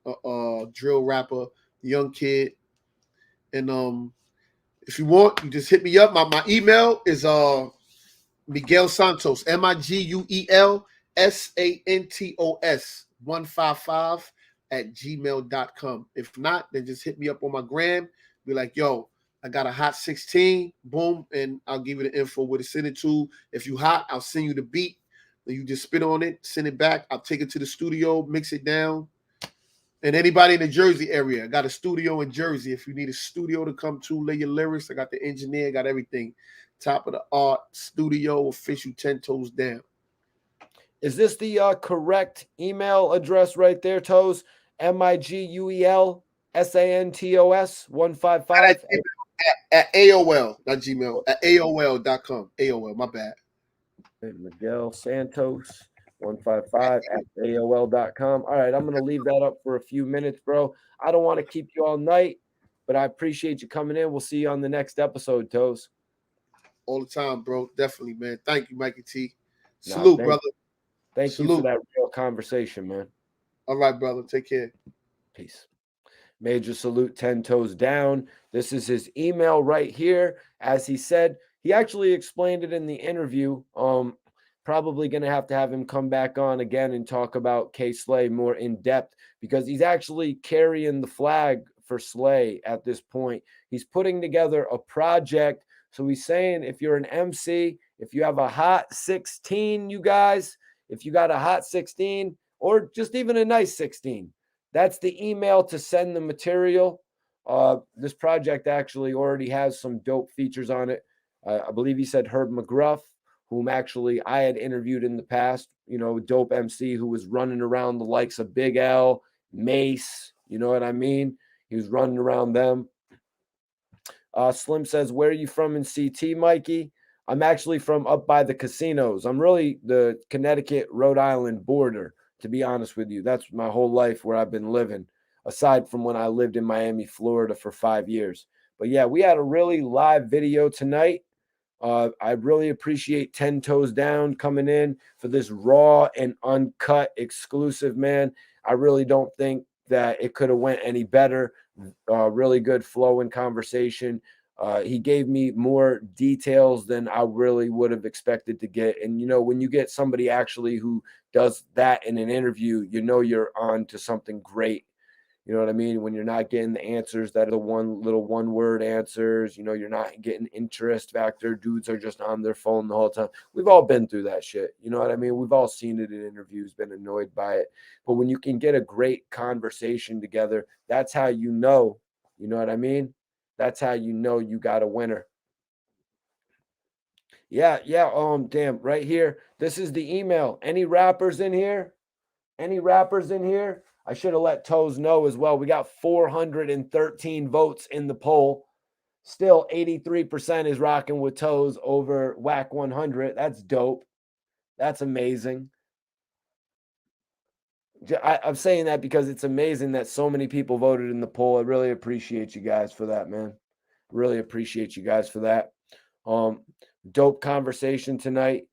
drill rapper, young kid. And if you want, you just hit me up. My email is Miguel Santos, MiguelSantos 155 at gmail.com. If not, then just hit me up on my gram. Be like, yo, I got a hot 16, boom, and I'll give you the info where to send it to. If you hot, I'll send you the beat. Then you just spit on it, send it back. I'll take it to the studio, mix it down. And anybody in the Jersey area, I got a studio in Jersey. If you need a studio to come to, lay your lyrics, I got the engineer, got everything. Top of the art, studio, official, 10 toes down. Is this the correct email address right there, Toes? MiguelSantos 155 at AOL, not Gmail, at AOL.com. AOL, my bad. Miguel Santos 155 at AOL.com. All right, I'm going to leave that up for a few minutes, bro. I don't want to keep you all night, but I appreciate you coming in. We'll see you on the next episode, Toes. All the time, bro. Definitely, man. Thank you, Mikey T. Salute, brother. Thank you for that real conversation, man. All right, brother. Take care. Peace. Major salute, 10 toes down. This is his email right here. As he said, he actually explained it in the interview. Probably going to have him come back on again and talk about K Slay more in depth, because he's actually carrying the flag for Slay at this point. He's putting together a project. So he's saying, if you're an MC, if you have a hot 16, you guys, if you got a hot 16 or just even a nice 16, that's the email to send the material. This project actually already has some dope features on it. I believe he said Herb McGruff, whom actually I had interviewed in the past, dope MC who was running around the likes of Big L, Mace, you know what I mean? He was running around them. Slim says, where are you from in CT, Mikey? I'm actually from up by the casinos. I'm really the Connecticut, Rhode Island border, to be honest with you. That's my whole life where I've been living, aside from when I lived in Miami, Florida for 5 years. But yeah, we had a really live video tonight. I really appreciate 10 Toes Down coming in for this raw and uncut exclusive, man. I really don't think that it could have went any better. Really good flow and conversation. He gave me more details than I really would have expected to get. And, when you get somebody actually who does that in an interview, you're on to something great. You know what I mean? When you're not getting the answers that are the one word answers, you're not getting interest factor. Dudes are just on their phone the whole time. We've all been through that shit. You know what I mean? We've all seen it in interviews, been annoyed by it. But when you can get a great conversation together, that's how you know what I mean? That's how you got a winner. Yeah. Damn, right here. This is the email. Any rappers in here? I should have let Toes know as well. We got 413 votes in the poll. Still 83% is rocking with Toes over Wack 100. That's dope. That's amazing. I'm saying that because it's amazing that so many people voted in the poll. I really appreciate you guys for that, man. Really appreciate you guys for that. Dope conversation tonight.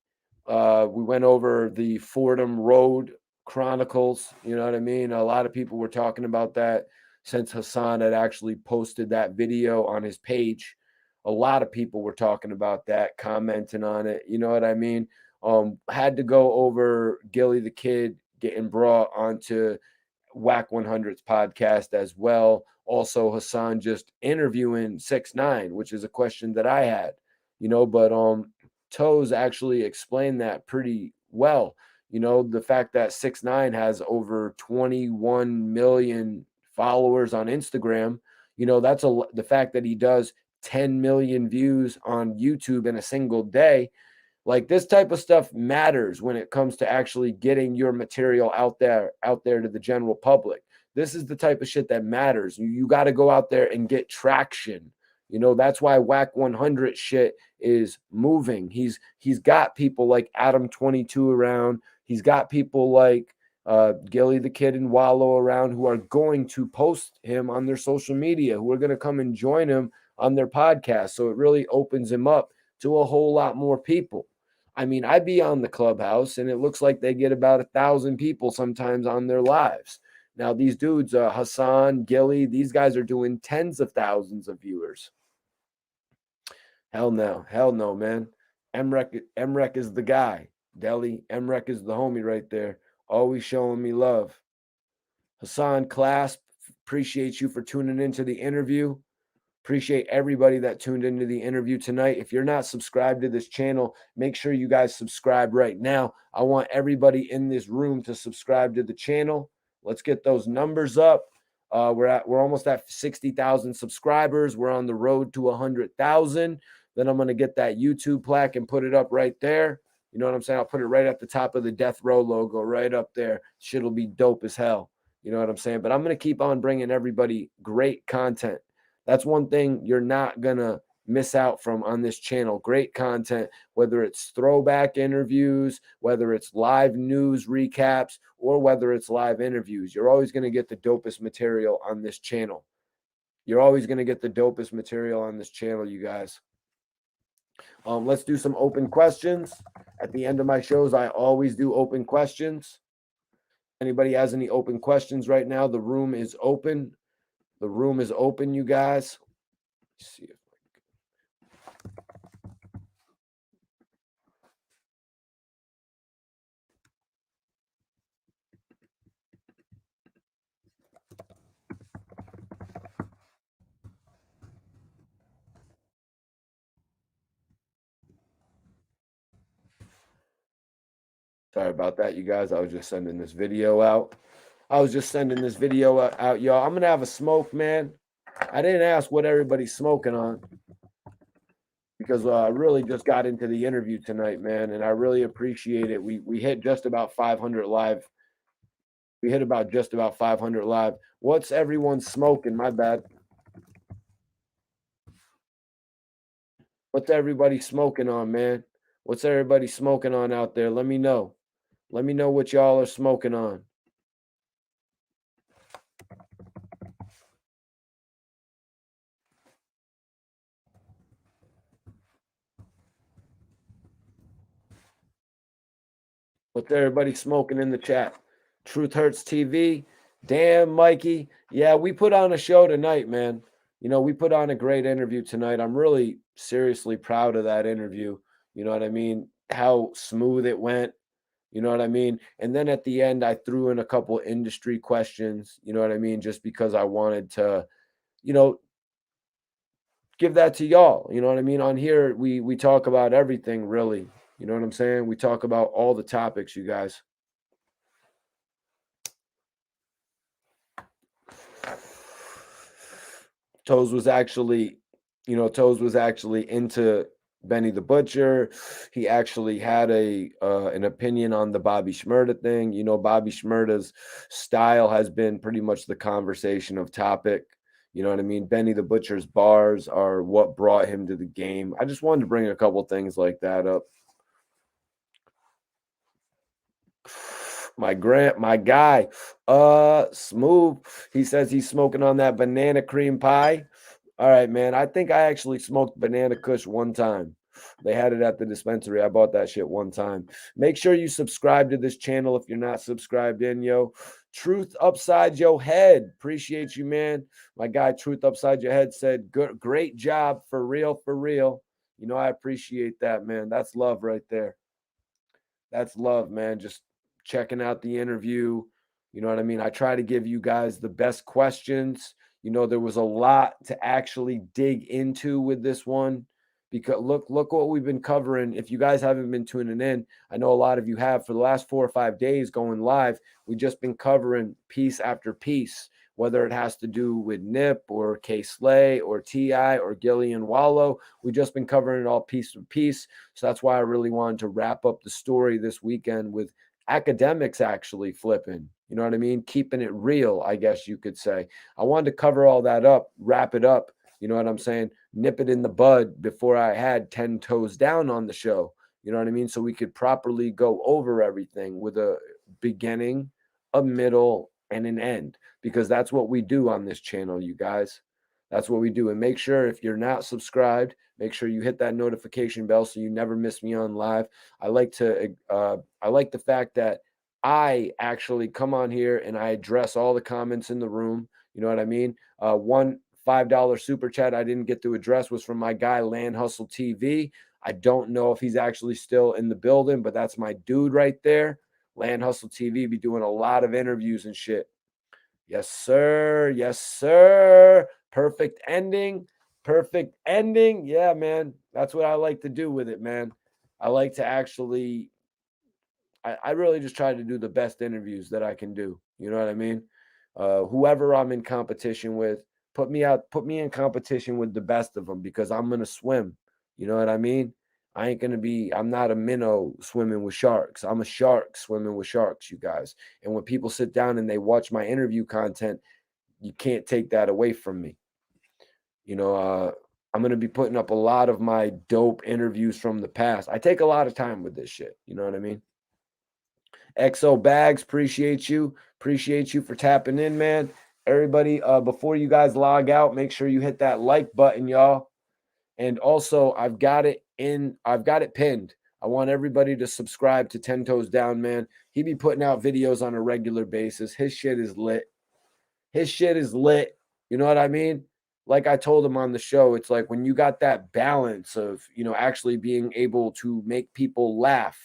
We went over the Fordham Road Chronicles. You know what I mean? A lot of people were talking about that since Hassan had actually posted that video on his page. A lot of people were talking about that, commenting on it. You know what I mean? Had to go over Gillie Da Kid getting brought onto Wack 100's podcast as well. Also, Hassan just interviewing 6ix9ine, which is a question that I had, but Toes actually explained that pretty well. The fact that 6ix9ine has over 21 million followers on Instagram, that's the fact that he does 10 million views on YouTube in a single day. Like, this type of stuff matters when it comes to actually getting your material out there to the general public. This is the type of shit that matters. You got to go out there and get traction. You know, that's why Wack 100 shit is moving. He's got people like Adam 22 around. He's got people like Gillie Da Kid and Wallo around who are going to post him on their social media, who are going to come and join him on their podcast. So it really opens him up to a whole lot more people. I mean, I be on the Clubhouse and it looks like they get about 1,000 people sometimes on their lives. Now, these dudes, Hassan, Gillie, these guys are doing tens of thousands of viewers. Hell no, man. Emrek is the guy. Deli, Emrek is the homie right there. Always showing me love. Hassan Clasp, appreciate you for tuning into the interview. Appreciate everybody that tuned into the interview tonight. If you're not subscribed to this channel, make sure you guys subscribe right now. I want everybody in this room to subscribe to the channel. Let's get those numbers up. We're almost at 60,000 subscribers. We're on the road to 100,000. Then I'm going to get that YouTube plaque and put it up right there. You know what I'm saying? I'll put it right at the top of the Death Row logo, right up there. Shit'll be dope as hell. You know what I'm saying? But I'm going to keep on bringing everybody great content. That's one thing you're not going to miss out from on this channel. Great content, whether it's throwback interviews, whether it's live news recaps, or whether it's live interviews. You're always going to get the dopest material on this channel. You're always going to get the dopest material on this channel, you guys. Let's do some open questions. At the end of my shows, I always do open questions. Anybody has any open questions right now? The room is open. The room is open, you guys. Let's see if sorry about that, you guys. I was just sending this video out. Y'all. I'm going to have a smoke, man. I didn't ask what everybody's smoking on because I really just got into the interview tonight, man, and I really appreciate it. We hit just about 500 live. We hit about just about 500 live. What's everyone smoking? My bad. What's everybody smoking on, man? What's everybody smoking on out there? Let me know. Let me know what y'all are smoking on. What's everybody smoking in the chat? Truth Hurts TV. Damn, Mikey. Yeah, we put on a show tonight, man. You know, we put on a great interview tonight. I'm really seriously proud of that interview. You know what I mean? How smooth it went. You know what I mean? And then at the end, I threw in a couple industry questions. You know what I mean? Just because I wanted to, you know, give that to y'all. You know what I mean? On here, we talk about everything, really. You know what I'm saying? We talk about all the topics, you guys. Toes was actually into Benny the Butcher. He actually had an opinion on the Bobby Schmurda thing. You know, Bobby Schmurda's style has been pretty much the conversation of topic. You know what I mean? Benny the Butcher's bars are what brought him to the game. I just wanted to bring a couple things like that up. My guy, Smooth. He says he's smoking on that banana cream pie. All right, man. I think I actually smoked banana kush one time. They had it at the dispensary. I bought that shit one time. Make sure you subscribe to this channel if you're not subscribed in, yo. Truth Upside Your Head. Appreciate you, man. My guy, Truth Upside Your Head, said, great job, for real, for real. You know, I appreciate that, man. That's love right there. That's love, man. Just checking out the interview. You know what I mean? I try to give you guys the best questions. You know, there was a lot to actually dig into with this one because look what we've been covering. If you guys haven't been tuning in, I know a lot of you have. For the last 4 or 5 days going live, we've just been covering piece after piece, whether it has to do with Nip or K Slay or T.I. or Gillie and Wallo. We've just been covering it all piece to piece. So that's why I really wanted to wrap up the story this weekend with academics actually flipping. You know what I mean? Keeping it real, I guess you could say. I wanted to cover all that up, wrap it up, You know what I'm saying? Nip it in the bud before I had 10 toes down on the show. You know what I mean? So we could properly go over everything with a beginning, a middle, and an end, because that's what we do on this channel, you guys. That's what we do. And make sure, if you're not subscribed, make sure you hit that notification bell so you never miss me on live. I like the fact that I actually come on here and I address all the comments in the room. You know what I mean? One $5 super chat I didn't get to address was from my guy Land Hustle TV. I don't know if he's actually still in the building, but that's my dude right there. Land Hustle TV be doing a lot of interviews and shit. Yes, sir. Yes, sir. Perfect ending. Perfect ending. Yeah, man. That's what I like to do with it, man. I like to actually, I really just try to do the best interviews that I can do. You know what I mean? Whoever I'm in competition with, put me in competition with the best of them, because I'm going to swim. You know what I mean? I'm not a minnow swimming with sharks. I'm a shark swimming with sharks, you guys. And when people sit down and they watch my interview content, you can't take that away from me. You know, I'm going to be putting up a lot of my dope interviews from the past. I take a lot of time with this shit. You know what I mean? XO Bags, appreciate you. Appreciate you for tapping in, man. Everybody, before you guys log out, make sure you hit that like button, y'all. And also, I've got it pinned. I want everybody to subscribe to 10 Toes Down, man. He be putting out videos on a regular basis. His shit is lit. His shit is lit. You know what I mean? Like I told him on the show, it's like when you got that balance of, actually being able to make people laugh,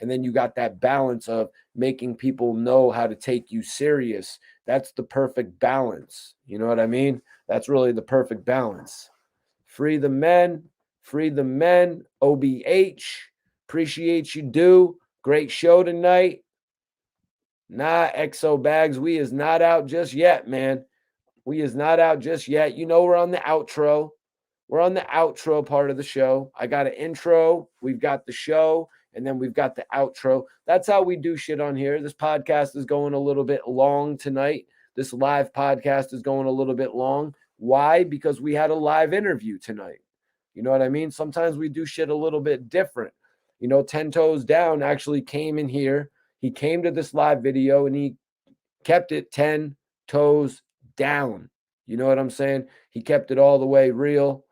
and then you got that balance of making people know how to take you serious. That's the perfect balance. You know what I mean? That's really the perfect balance. Free the men. Free the men. OBH. Appreciate you, do. Great show tonight. Nah, XO Bags, we is not out just yet, man. We is not out just yet. You know, we're on the outro. We're on the outro part of the show. I got an intro. We've got the show. And then we've got the outro. That's how we do shit on here. This podcast is going a little bit long tonight. This live podcast is going a little bit long. Why? Because we had a live interview tonight. You know what I mean? Sometimes we do shit a little bit different. 10 Toes Down actually came in here. He came to this live video and he kept it 10 toes down. You know what I'm saying? He kept it all the way real.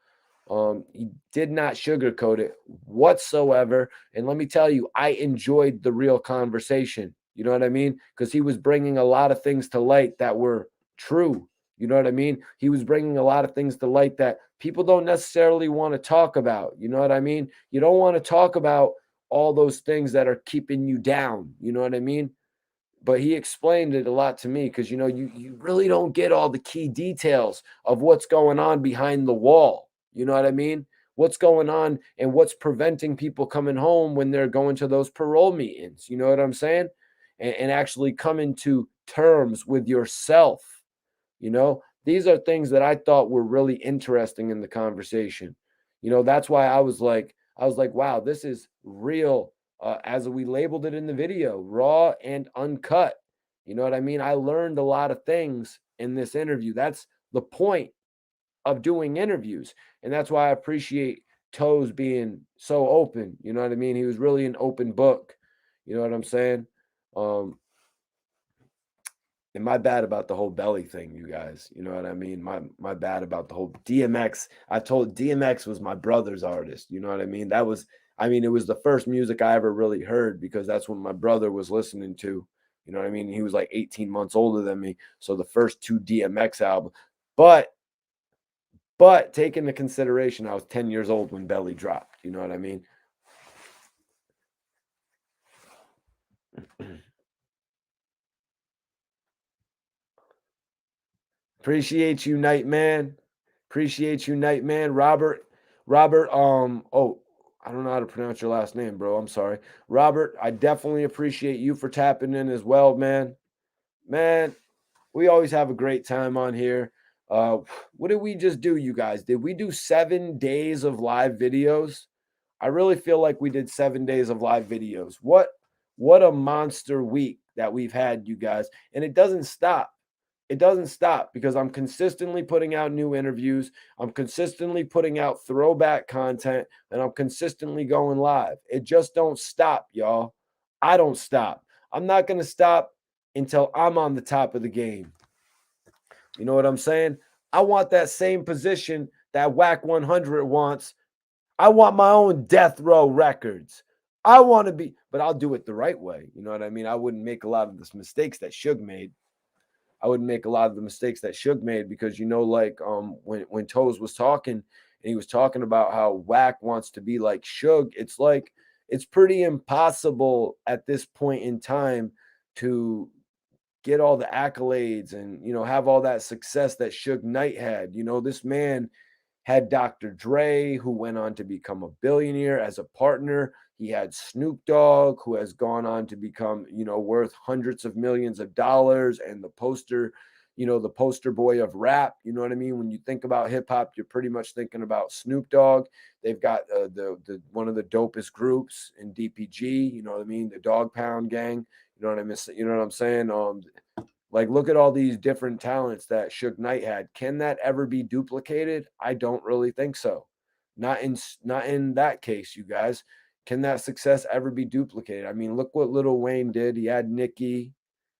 He did not sugarcoat it whatsoever. And let me tell you, I enjoyed the real conversation. You know what I mean? Because he was bringing a lot of things to light that were true. You know what I mean? He was bringing a lot of things to light that people don't necessarily want to talk about. You know what I mean? You don't want to talk about all those things that are keeping you down. You know what I mean? But he explained it a lot to me, because, you really don't get all the key details of what's going on behind the wall. You know what I mean? What's going on and what's preventing people coming home when they're going to those parole meetings. You know what I'm saying? And actually coming to terms with yourself. These are things that I thought were really interesting in the conversation. That's why I was like, wow, this is real. As we labeled it in the video, raw and uncut. You know what I mean? I learned a lot of things in this interview. That's the point of doing interviews. And that's why I appreciate Toes being so open. You know what I mean? He was really an open book. You know what I'm saying? And my bad about the whole belly thing, you guys. You know what I mean? My bad about the whole DMX. I told DMX was my brother's artist. You know what I mean? It was the first music I ever really heard, because that's what my brother was listening to. You know what I mean? He was like 18 months older than me. So the first two DMX albums. But take into consideration, I was 10 years old when Belly dropped. You know what I mean? Appreciate you, Nightman. Appreciate you, Nightman. Robert, I don't know how to pronounce your last name, bro. I'm sorry. Robert, I definitely appreciate you for tapping in as well, man. Man, we always have a great time on here. What did we just do, you guys? Did we do 7 days of live videos? I really feel like we did 7 days of live videos. What a monster week that we've had, you guys. And it doesn't stop. It doesn't stop because I'm consistently putting out new interviews. I'm consistently putting out throwback content, and I'm consistently going live. It just don't stop, y'all. I don't stop. I'm not going to stop until I'm on the top of the game. You know what I'm saying? I want that same position that Wack 100 wants. I want my own death row records. I want to be, but I'll do it the right way. You know what I mean? I wouldn't make a lot of the mistakes that Suge made. I wouldn't make a lot of the mistakes that Suge made because, you know, like when Toes was talking and he was talking about how Wack wants to be like Suge, it's like it's pretty impossible at this point in time to get all the accolades and, you know, have all that success that Suge Knight had. You know, this man had Dr. Dre, who went on to become a billionaire as a partner. He had Snoop Dogg, who has gone on to become, you know, worth hundreds of millions of dollars, and the poster, you know, the poster boy of rap. You know what I mean? When you think about hip hop, you're pretty much thinking about Snoop Dogg. They've got the one of the dopest groups in DPG. You know what I mean? The Dog Pound Gang. You know what I mean? You know what I'm saying? Like, look at all these different talents that Suge Knight had. Can that ever be duplicated? I don't really think so. Not in that case, you guys. Can that success ever be duplicated? I mean, look what Lil Wayne did. He had Nicki,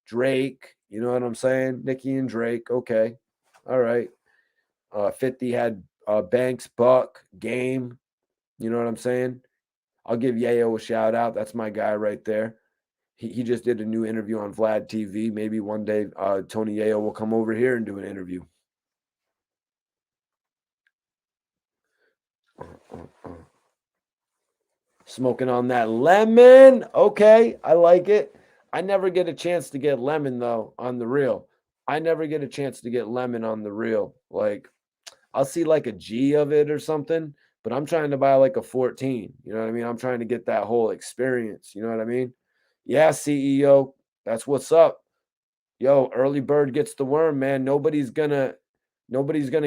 Drake. You know what I'm saying? Nicki and Drake. Okay. All right. 50 had Banks, Buck, Game. You know what I'm saying? I'll give Yayo a shout out. That's my guy right there. He just did a new interview on Vlad TV. Maybe one day Tony Yayo will come over here and do an interview. Smoking on that lemon. Okay, I like it. I never get a chance to get lemon, though, on the real. I never get a chance to get lemon on the real. Like, I'll see like a G of it or something, but I'm trying to buy like a 14. You know what I mean? I'm trying to get that whole experience. You know what I mean? Yeah, CEO, that's what's up. Yo, early bird gets the worm, man. Nobody's gonna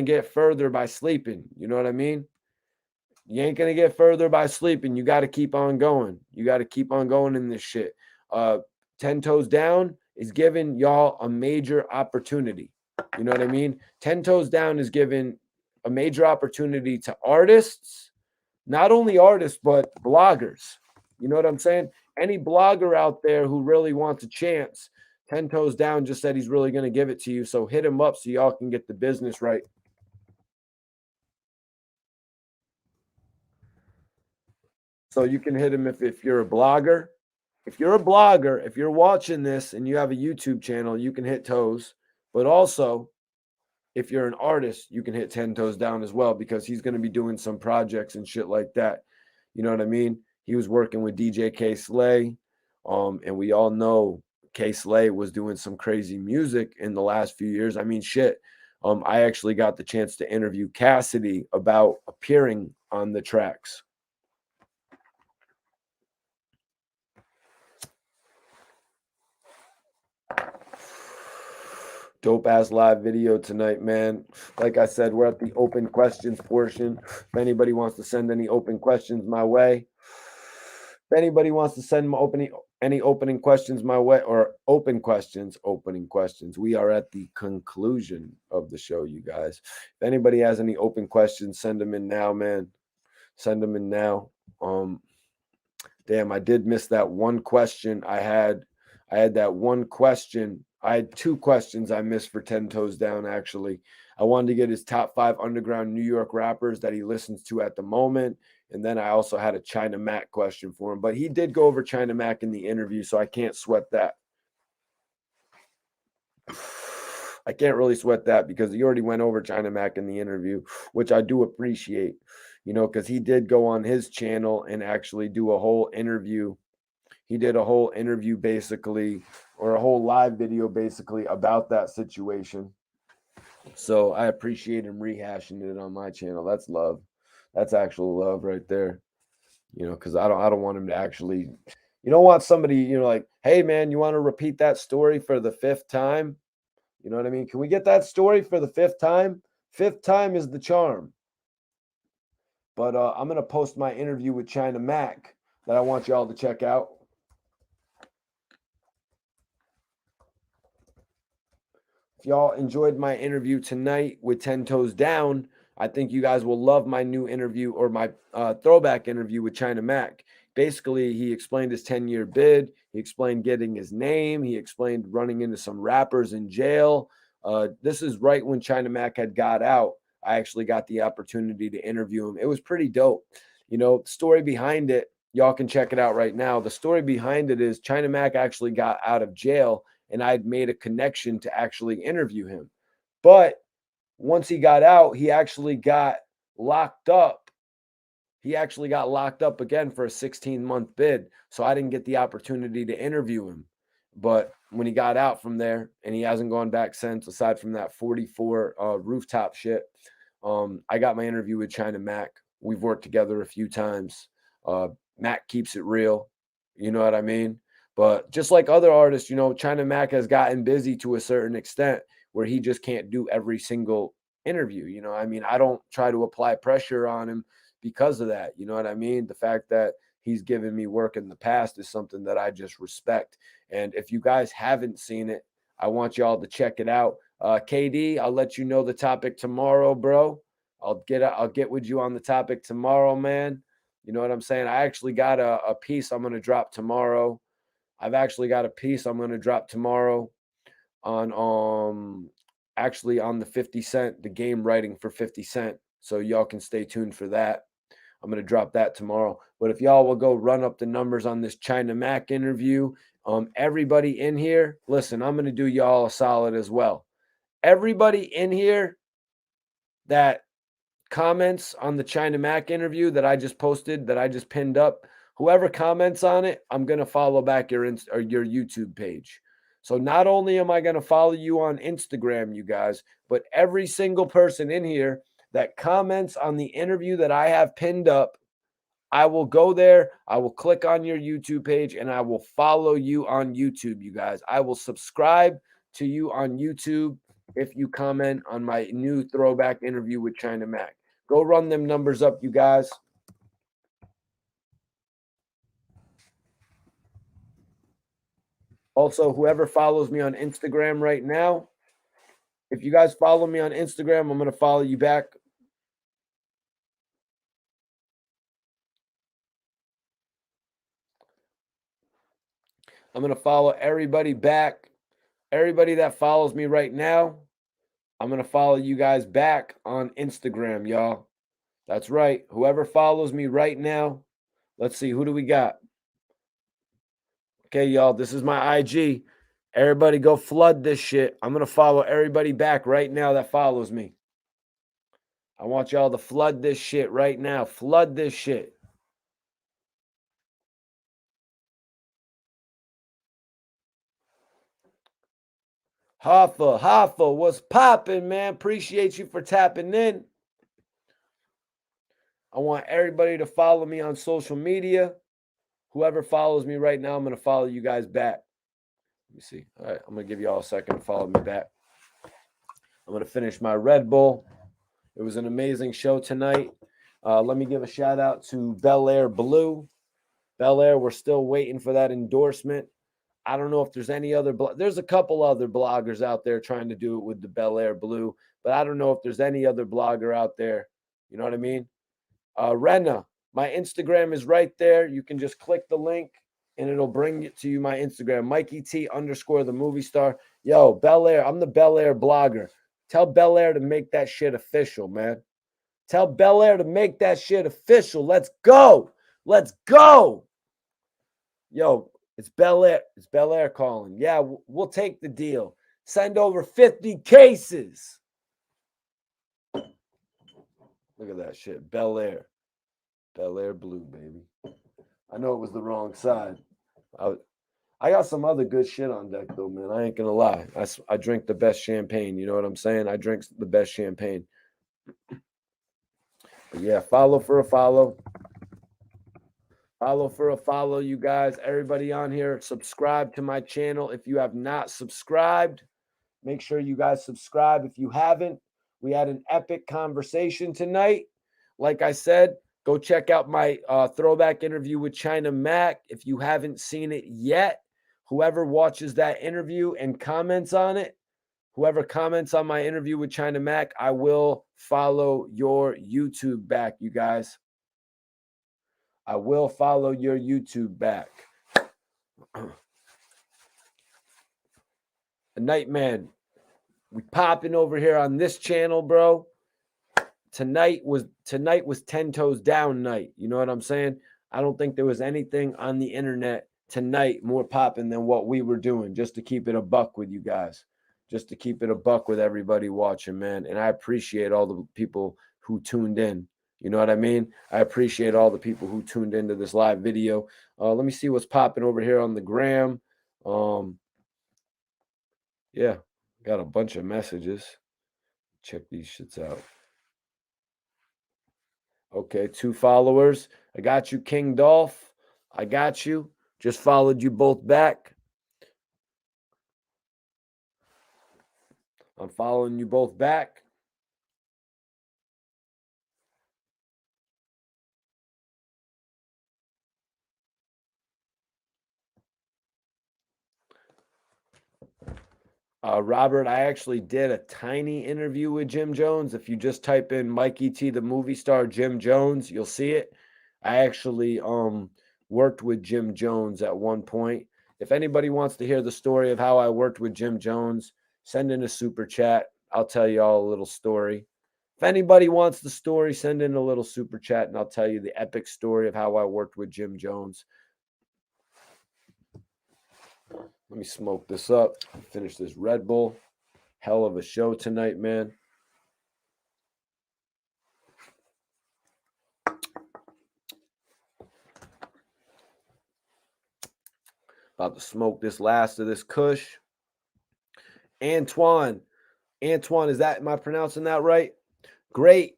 get further by sleeping. You know what I mean? You ain't gonna get further by sleeping. You got to keep on going. You got to keep on going in this shit. 10 Toes Down is giving y'all a major opportunity. You know what I mean? 10 Toes Down is giving a major opportunity to artists, not only artists, but bloggers. You know what I'm saying? Any blogger out there who really wants a chance, 10 Toes Down just said he's really going to give it to you. So hit him up so y'all can get the business right. So you can hit him if you're a blogger. If you're a blogger, if you're watching this and you have a YouTube channel, you can hit Toes. But also, if you're an artist, you can hit 10 Toes Down as well because he's going to be doing some projects and shit like that. You know what I mean? He was working with DJ K Slay. And we all know K Slay was doing some crazy music in the last few years. I mean, shit. I actually got the chance to interview Cassidy about appearing on the tracks. Dope ass live video tonight, man. Like I said, we're at the open questions portion. If anybody wants to send any open questions my way, if anybody wants to send any opening questions my way, or opening questions, we are at the conclusion of the show, you guys. If anybody has any open questions, send them in now, man. Send them in now. Damn, I did miss that one question. I had that one question. I had two questions I missed for 10 Toes Down, actually. I wanted to get his top 5 underground New York rappers that he listens to at the moment. And then I also had a China Mac question for him. But he did go over China Mac in the interview, so I can't sweat that. I can't really sweat that because he already went over China Mac in the interview, which I do appreciate, you know, because he did go on his channel and actually do a whole interview. He did a whole interview basically, or a whole live video basically about that situation. So I appreciate him rehashing it on my channel. That's love. That's actual love right there. You know, because I don't want him to actually, you don't want somebody, you know, like, hey man, you want to repeat that story for the 5th time? You know what I mean? Can we get that story for the 5th time? 5th time is the charm. But I'm going to post my interview with China Mac that I want y'all to check out. If y'all enjoyed my interview tonight with 10 Toes Down, I think you guys will love my new interview or my throwback interview with China Mac. Basically, he explained his 10-year bid. He explained getting his name. He explained running into some rappers in jail. This is right when China Mac had got out. I actually got the opportunity to interview him. It was pretty dope. You know, the story behind it, y'all can check it out right now. The story behind it is China Mac actually got out of jail, and I'd made a connection to actually interview him. But once he got out, he actually got locked up. He actually got locked up again for a 16-month bid. So I didn't get the opportunity to interview him. But when he got out from there, and he hasn't gone back since, aside from that 44 rooftop shit, I got my interview with China Mac. We've worked together a few times. Mac keeps it real. You know what I mean? But just like other artists, you know, China Mac has gotten busy to a certain extent where he just can't do every single interview. You know, I mean, I don't try to apply pressure on him because of that. You know what I mean? The fact that he's given me work in the past is something that I just respect. And if you guys haven't seen it, I want y'all to check it out. KD, I'll let you know the topic tomorrow, bro. I'll get with you on the topic tomorrow, man. You know what I'm saying? I actually got a piece I'm going to drop tomorrow. I've actually got a piece I'm going to drop tomorrow on actually on the 50 Cent, the game writing for 50 Cent. So y'all can stay tuned for that. I'm going to drop that tomorrow. But if y'all will go run up the numbers on this China Mac interview, everybody in here, listen, I'm going to do y'all a solid as well. Everybody in here that comments on the China Mac interview that I just posted, that I just pinned up, whoever comments on it, I'm going to follow back your YouTube page. So not only am I going to follow you on Instagram, you guys, but every single person in here that comments on the interview that I have pinned up, I will go there, I will click on your YouTube page, and I will follow you on YouTube, you guys. I will subscribe to you on YouTube if you comment on my new throwback interview with China Mac. Go run them numbers up, you guys. Also, whoever follows me on Instagram right now, if you guys follow me on Instagram, I'm going to follow you back. I'm going to follow everybody back. Everybody that follows me right now, I'm going to follow you guys back on Instagram, y'all. That's right. Whoever follows me right now, let's see, who do we got? Okay, y'all, this is my IG. Everybody go flood this shit. I'm going to follow everybody back right now that follows me. I want y'all to flood this shit right now. Flood this shit. Hoffa, what's popping, man? Appreciate you for tapping in. I want everybody to follow me on social media. Whoever follows me right now, I'm going to follow you guys back. Let me see. All right, I'm going to give you all a second to follow me back. I'm going to finish my Red Bull. It was an amazing show tonight. Let me give a shout out to Bel Air Blue. Bel Air, we're still waiting for that endorsement. I don't know if there's any other, there's a couple other bloggers out there trying to do it with the Bel Air Blue, but I don't know if there's any other blogger out there. You know what I mean? Renna, my Instagram is right there. You can just click the link and it'll bring it to you, my Instagram, Mikey T _ the movie star. Yo, Bel Air, I'm the Bel Air blogger. Tell Bel Air to make that shit official, man. Tell Bel Air to make that shit official. Let's go. Let's go. Yo, it's Bel Air. It's Bel Air calling. Yeah, we'll take the deal. Send over 50 cases. Look at that shit. Bel Air. Bel Air Blue, baby. I know it was the wrong side. I got some other good shit on deck, though, man. I ain't going to lie. I drink the best champagne. You know what I'm saying? I drink the best champagne. But yeah, follow for a follow. Follow for a follow, you guys. Everybody on here, subscribe to my channel. If you have not subscribed, make sure you guys subscribe. If you haven't, we had an epic conversation tonight. Like I said, go check out my throwback interview with China Mac. If you haven't seen it yet, whoever watches that interview and comments on it, Whoever comments on my interview with China Mac, I will follow your YouTube back, you guys. I will follow your YouTube back. A Nightman, we popping over here on this channel, bro. Tonight was 10 toes down night. You know what I'm saying? I don't think there was anything on the internet tonight more popping than what we were doing, just to keep it a buck with you guys, just to keep it a buck with everybody watching, man. And I appreciate all the people who tuned in. You know what I mean? I appreciate all the people who tuned into this live video. Let me see what's popping over here on the gram. Yeah, got a bunch of messages. Check these shits out. Okay, 2 followers. I got you, King Dolph. I got you. Just followed you both back. I'm following you both back. Robert, I actually did a tiny interview with Jim Jones. If you just type in Mikey T, the movie star, Jim Jones, you'll see it. I actually worked with Jim Jones at one point. If anybody wants to hear the story of how I worked with Jim Jones, send in a super chat. I'll tell you all a little story. If anybody wants the story, send in a little super chat and I'll tell you the epic story of how I worked with Jim Jones. Let me smoke this up. Finish this Red Bull. Hell of a show tonight, man. About to smoke this last of this Kush. Antoine, is that, am I pronouncing that right? Great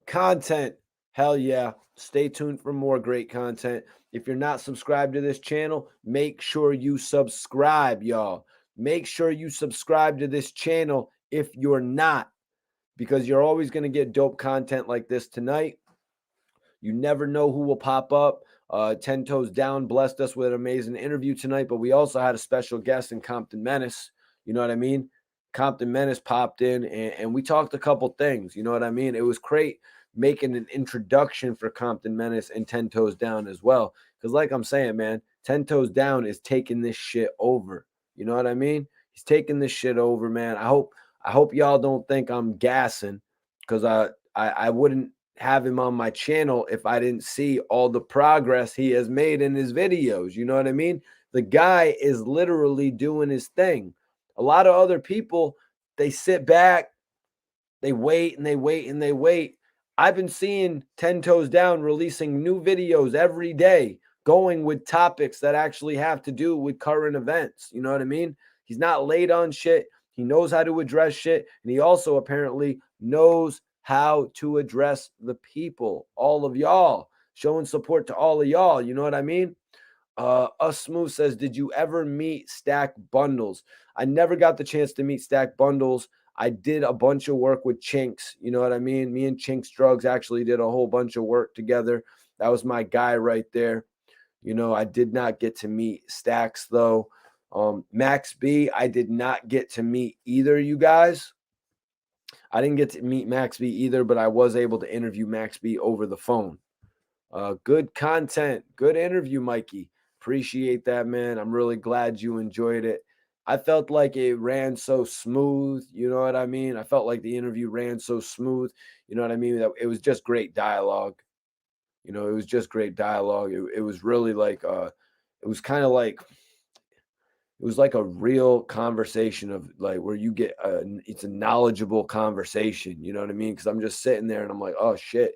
content. Hell yeah. Stay tuned for more great content. If you're not subscribed to this channel, make sure you subscribe, y'all. Make sure you subscribe to this channel if you're not, because you're always going to get dope content like this tonight. You never know who will pop up. 10 Toes Down blessed us with an amazing interview tonight, but we also had a special guest in Compton Menace. You know what I mean? Compton Menace popped in and we talked a couple things. You know what I mean? It was great making an introduction for Compton Menace and 10 Toes Down as well. Because like I'm saying, man, 10 Toes Down is taking this shit over. You know what I mean? He's taking this shit over, man. I hope y'all don't think I'm gassing, because I wouldn't have him on my channel if I didn't see all the progress he has made in his videos. You know what I mean? The guy is literally doing his thing. A lot of other people, they sit back, they wait and they wait and they wait. I've been seeing 10 Toes Down releasing new videos every day, going with topics that actually have to do with current events. You know what I mean? He's not late on shit. He knows how to address shit. And he also apparently knows how to address the people, all of y'all, showing support to all of y'all. You know what I mean? Us Smooth says, did you ever meet Stack Bundles? I never got the chance to meet Stack Bundles. I did a bunch of work with Chinks. You know what I mean? Me and Chinks Drugs actually did a whole bunch of work together. That was my guy right there. You know, I did not get to meet Stacks though. Max B, I did not get to meet either, you guys. I didn't get to meet Max B either, but I was able to interview Max B over the phone. Good content, good interview, Mikey. Appreciate that, man. I'm really glad you enjoyed it. I felt like it ran so smooth. You know what I mean? I felt like the interview ran so smooth. You know what I mean? That it was just great dialogue. You know, it was just great dialogue. It was really like, it was kind of like, it was like a real conversation of like where you get it's a knowledgeable conversation. You know what I mean? Because I'm just sitting there and I'm like, oh shit,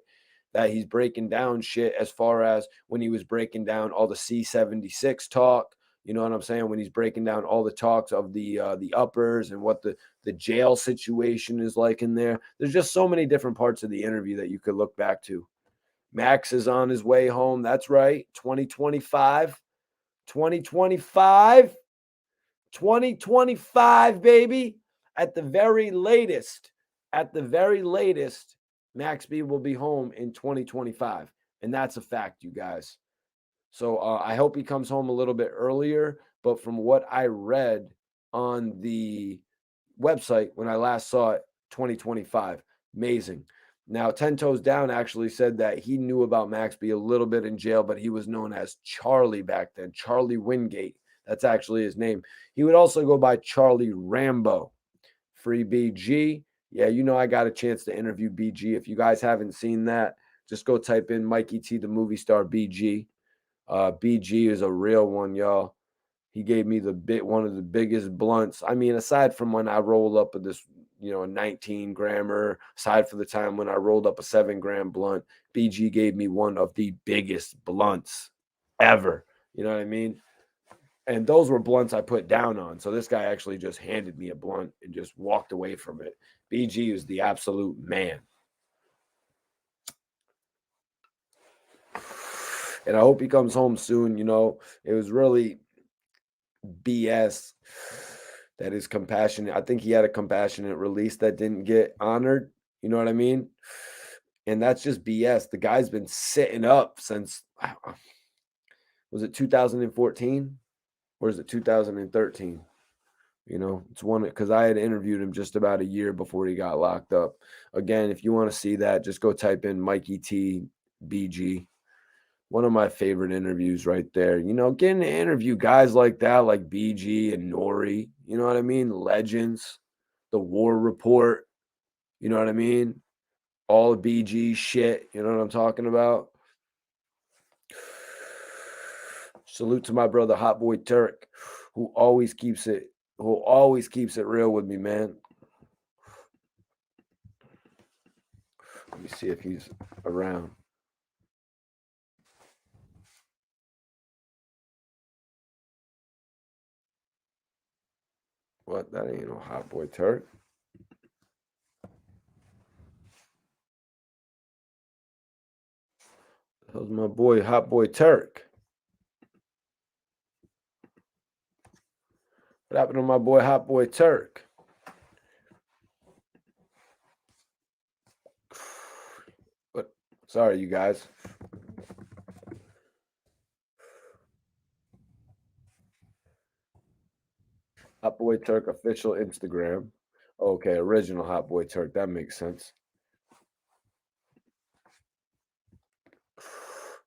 that he's breaking down shit as far as when he was breaking down all the C-76 talk. You know what I'm saying? When he's breaking down all the talks of the uppers and what the jail situation is like in there. There's just so many different parts of the interview that you could look back to. Max is on his way home. That's right. 2025. 2025. 2025, baby. At the very latest, Max B will be home in 2025. And that's a fact, you guys. So I hope he comes home a little bit earlier. But from what I read on the website when I last saw it, 2025. Amazing. Now, 10 Toes Down actually said that he knew about Maxby a little bit in jail, but he was known as Charlie back then, Charlie Wingate. That's actually his name. He would also go by Charlie Rambo. Free BG. Yeah, you know I got a chance to interview BG. If you guys haven't seen that, just go type in Mikey T, the movie star BG. BG is a real one, y'all. He gave me one of the biggest blunts. I mean, aside from when I rolled up with this, 19 grammer, aside from the time when I rolled up a 7-gram blunt, BG gave me one of the biggest blunts ever. You know what I mean? And those were blunts I put down on. So this guy actually just handed me a blunt and just walked away from it. BG is the absolute man. And I hope he comes home soon. It was really BS that is compassionate. I think he had a compassionate release that didn't get honored. You know what I mean? And that's just BS. The guy's been sitting up since, was it 2014 or is it 2013? It's one because I had interviewed him just about a year before he got locked up. Again, if you want to see that, just go type in Mikey T BG. One of my favorite interviews right there. Getting to interview guys like that, like BG and Nori, you know what I mean? Legends, the War Report, you know what I mean? All BG shit, you know what I'm talking about? Salute to my brother Hot Boy Turk, who always keeps it real with me, man. Let me see if he's around. What? That ain't no Hot Boy Turk. That was my boy Hot Boy Turk. What happened to my boy Hot Boy Turk? But sorry, you guys. Hot Boy Turk official Instagram. Okay, original Hot Boy Turk. That makes sense.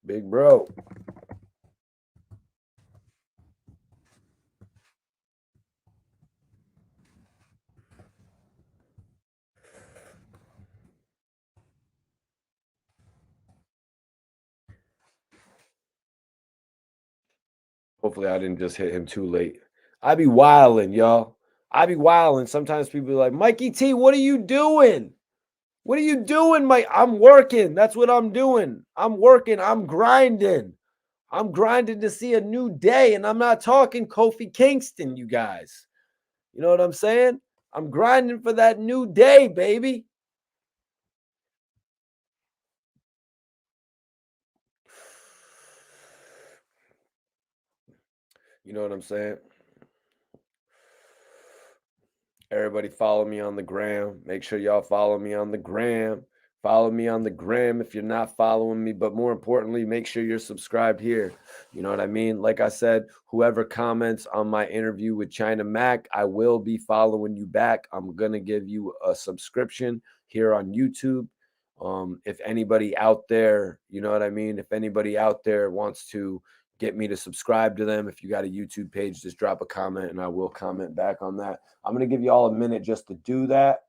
Big bro. Hopefully I didn't just hit him too late. I be wilding, y'all. I be wilding. Sometimes people be like, Mikey T, what are you doing? What are you doing, Mike? I'm working. That's what I'm doing. I'm working. I'm grinding. I'm grinding to see a new day. And I'm not talking Kofi Kingston, you guys. You know what I'm saying? I'm grinding for that new day, baby. You know what I'm saying? Everybody follow me on the gram. Make sure y'all follow me on the gram. Follow me on the gram if you're not following me. But more importantly, make sure you're subscribed here. You know what I mean? Like I said, whoever comments on my interview with China Mac, I will be following you back. I'm going to give you a subscription here on YouTube. If anybody out there, you know what I mean? If anybody out there wants to get me to subscribe to them, if you got a YouTube page, just drop a comment and I will comment back on that. I'm going to give you all a minute just to do that.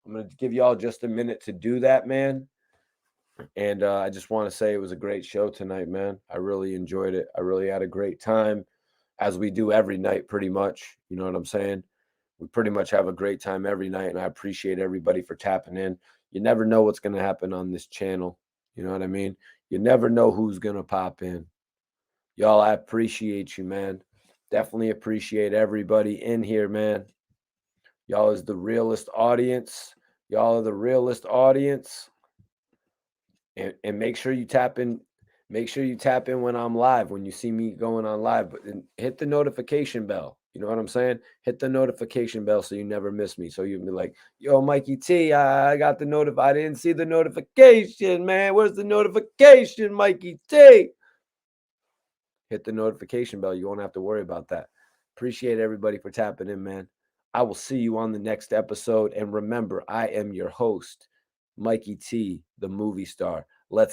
I'm going to give you all just a minute to do that, man. And I just want to say it was a great show tonight, man. I really enjoyed it. I really had a great time, as we do every night pretty much. You know what I'm saying? We pretty much have a great time every night, and I appreciate everybody for tapping in. You never know what's going to happen on this channel. You know what I mean? You never know who's going to pop in. Y'all, I appreciate you, man. Definitely appreciate everybody in here, man. Y'all is the realest audience. Y'all are the realest audience. And make sure you tap in. Make sure you tap in when I'm live, when you see me going on live. But hit the notification bell. You know what I'm saying? Hit the notification bell so you never miss me. So you'll be like, yo, Mikey T, I got the I didn't see the notification, man. Where's the notification, Mikey T? Hit the notification bell. You won't have to worry about that. Appreciate everybody for tapping in, man. I will see you on the next episode. And remember, I am your host, Mikey T, the movie star.